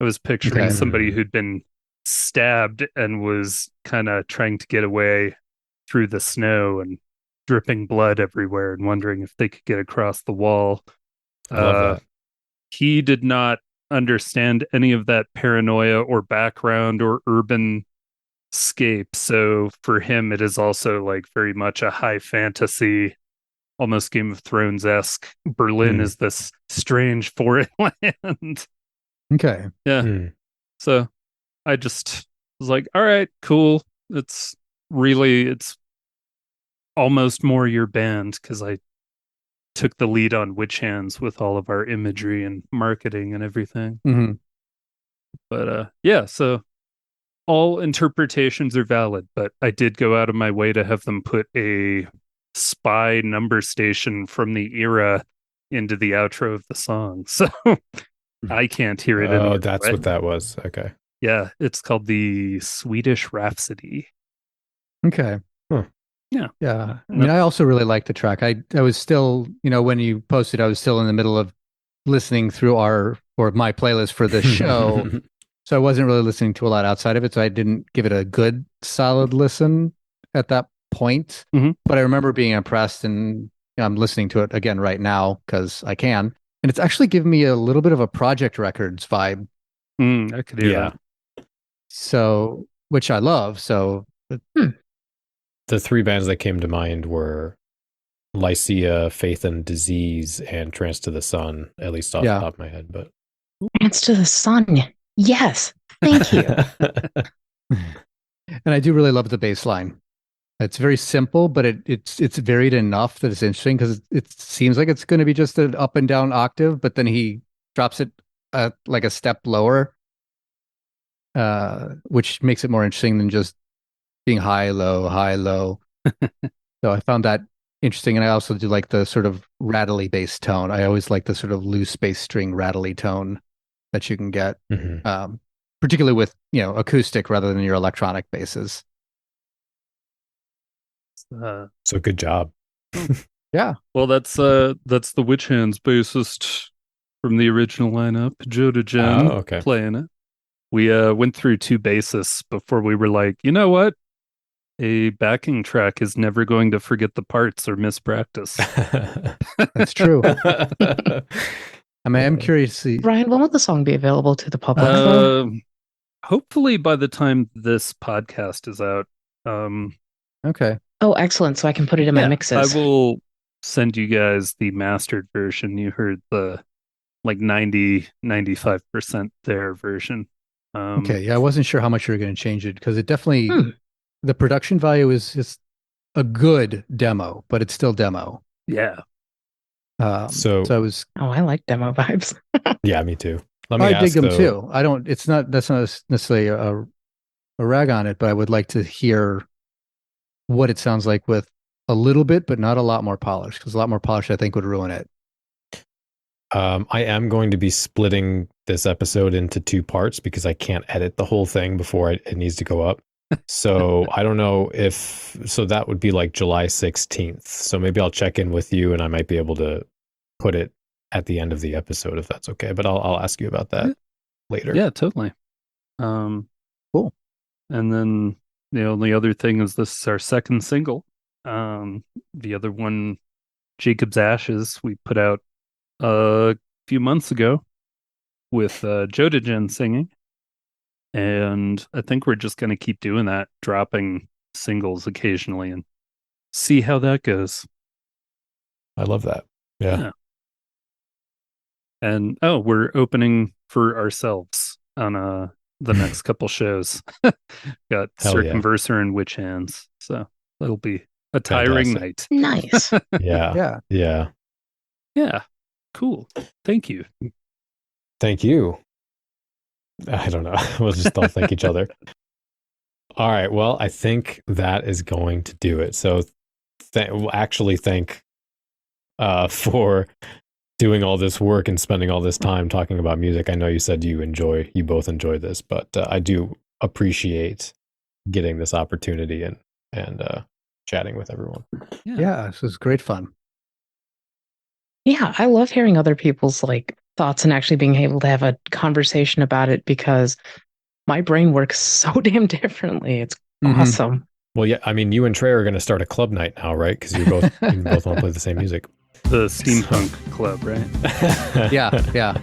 Speaker 3: I was picturing somebody who'd been stabbed and was kind of trying to get away through the snow and dripping blood everywhere and wondering if they could get across the wall.
Speaker 2: I love that.
Speaker 3: He did not understand any of that paranoia or background or urban scape. So for him, it is also like very much a high fantasy, almost Game of Thrones-esque. Berlin is this strange foreign land.
Speaker 4: Okay.
Speaker 3: Yeah. So I just was like, all right, cool. It's almost more your band because I took the lead on Witch Hands with all of our imagery and marketing and everything.
Speaker 4: Mm-hmm.
Speaker 3: But yeah, so all interpretations are valid, but I did go out of my way to have them put a spy number station from the era into the outro of the song. So I can't hear it.
Speaker 2: Oh, that's what that was. Okay.
Speaker 3: Yeah, it's called the Swedish Rhapsody.
Speaker 4: Okay.
Speaker 2: Huh.
Speaker 3: Yeah.
Speaker 4: Yeah. I mean, I also really liked the track. I was still, when you posted, I was still in the middle of listening through my playlist for the show. So I wasn't really listening to a lot outside of it. So I didn't give it a good, solid listen at that point.
Speaker 3: Mm-hmm.
Speaker 4: But I remember being impressed, and I'm listening to it again right now because I can. And it's actually given me a little bit of a Project Records vibe.
Speaker 3: I could hear that.
Speaker 4: So, which I love. So,
Speaker 2: the three bands that came to mind were Lycia, Faith and Disease, and Trance to the Sun, at least off the top of my head. But
Speaker 7: Trance to the Sun. Yes. Thank you.
Speaker 4: And I do really love the bass line. It's very simple, but it's varied enough that it's interesting because it seems like it's going to be just an up and down octave, but then he drops it like a step lower, which makes it more interesting than just being high, low, high, low. So I found that interesting. And I also do like the sort of rattly bass tone. I always like the sort of loose bass string rattly tone that you can get, particularly with, acoustic rather than your electronic basses.
Speaker 2: So good job.
Speaker 4: Yeah.
Speaker 3: Well, that's the Witch Hands bassist from the original lineup, Joe DeGen, playing it. We went through two bassists before we were like, you know what? A backing track is never going to forget the parts or miss practice.
Speaker 4: That's true. I mean, I'm curious to see.
Speaker 7: Ryan, when will the song be available to the public?
Speaker 3: Hopefully by the time this podcast is out.
Speaker 4: Okay.
Speaker 7: Oh, excellent. So I can put it in my mixes.
Speaker 3: I will send you guys the mastered version. You heard the 90-95% there version.
Speaker 4: Okay. Yeah, I wasn't sure how much you were going to change it because it definitely, the production value is just a good demo, but it's still demo.
Speaker 3: Yeah.
Speaker 4: So I was.
Speaker 7: Oh, I like demo vibes.
Speaker 2: Yeah, me too.
Speaker 4: I dig them too. That's not necessarily a rag on it, but I would like to hear what it sounds like with a little bit, but not a lot more polish, because a lot more polish I think would ruin it.
Speaker 2: I am going to be splitting this episode into two parts because I can't edit the whole thing before it needs to go up. So I don't know so that would be like July 16th. So maybe I'll check in with you and I might be able to put it at the end of the episode if that's okay. But I'll ask you about that later.
Speaker 3: Yeah, totally.
Speaker 4: Cool.
Speaker 3: And then The only other thing is this is our second single. The other one, Jacob's Ashes, we put out a few months ago with Jodagen singing. And I think we're just going to keep doing that, dropping singles occasionally and see how that goes.
Speaker 2: I love that. Yeah.
Speaker 3: And we're opening for ourselves on the next couple shows. Got Circumversor and Witch Hands. So that'll be a tiring night.
Speaker 7: Nice.
Speaker 2: Yeah.
Speaker 3: Yeah. Cool. Thank you.
Speaker 2: Thank you. I don't know. We'll just all thank each other. All right. Well, I think that is going to do it. So we'll actually thank for doing all this work and spending all this time talking about music. I know you said you both enjoy this, but I do appreciate getting this opportunity and chatting with everyone.
Speaker 4: Yeah, this was great fun.
Speaker 7: Yeah, I love hearing other people's thoughts and actually being able to have a conversation about it, because my brain works so damn differently. It's awesome.
Speaker 2: Well, yeah, I mean, you and Trey are going to start a club night now, right? Because you both want to play the same music.
Speaker 3: The steampunk club, right?
Speaker 4: Yeah.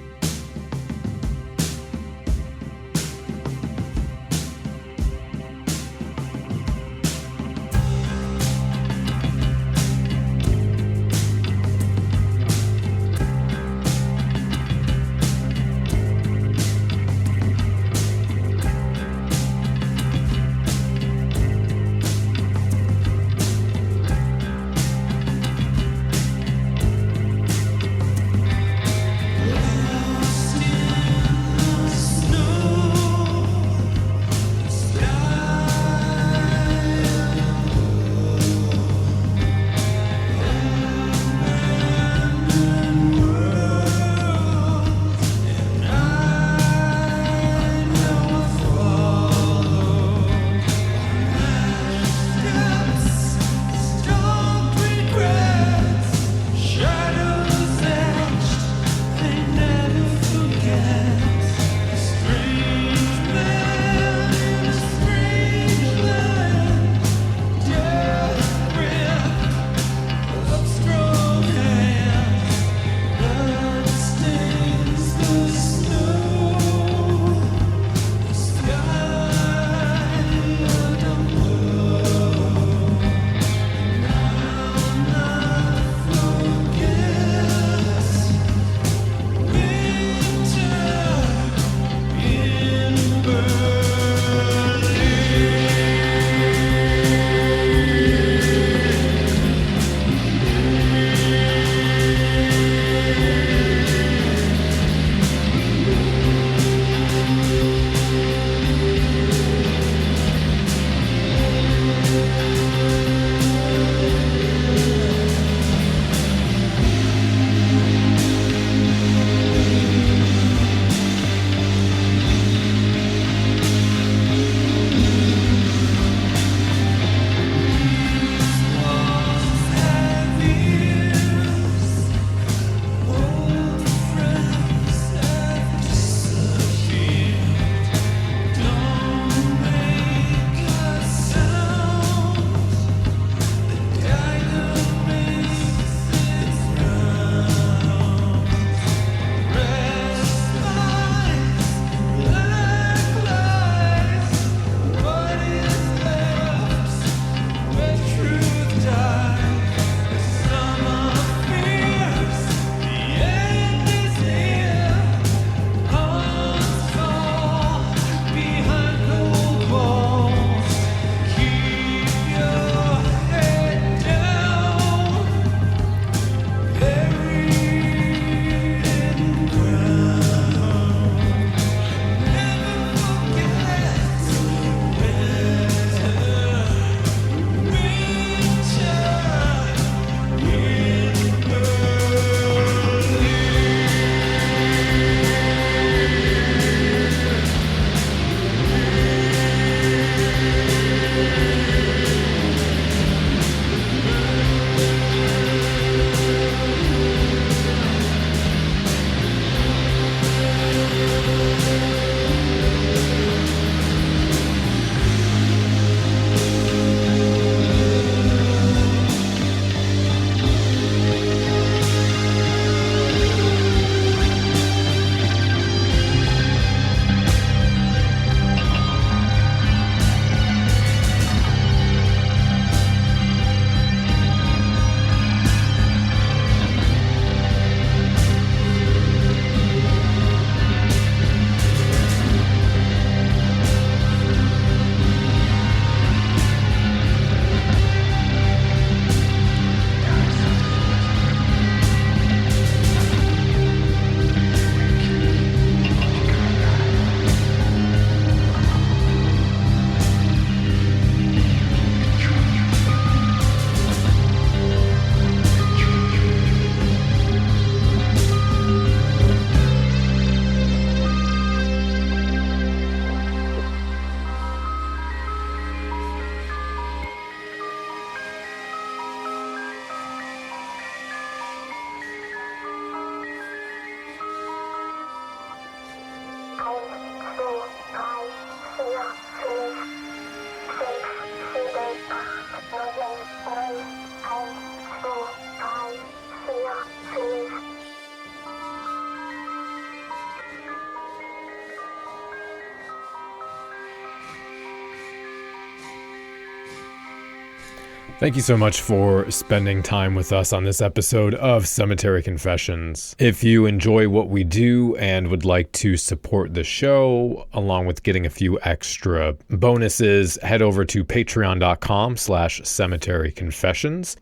Speaker 2: Thank you so much for spending time with us on this episode of Cemetery Confessions. If you enjoy what we do and would like to support the show, along with getting a few extra bonuses, head over to patreon.com/cemeteryconfessions.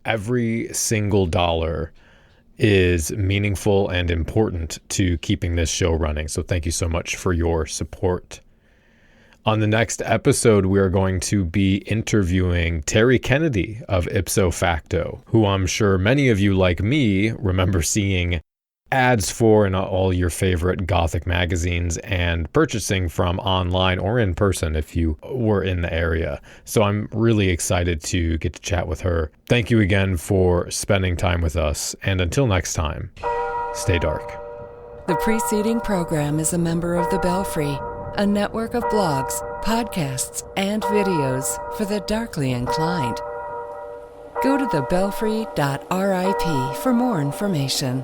Speaker 2: Every single dollar is meaningful and important to keeping this show running. So thank you so much for your support. On the next episode, we are going to be interviewing Terry Kennedy of Ipso Facto, who I'm sure many of you, like me, remember seeing ads for in all your favorite Gothic magazines and purchasing from online or in person if you were in the area. So I'm really excited to get to chat with her. Thank you again for spending time with us, and until next time, stay dark.
Speaker 1: The preceding program is a member of The Belfry, a network of blogs, podcasts, and videos for the darkly inclined. Go to thebelfry.rip for more information.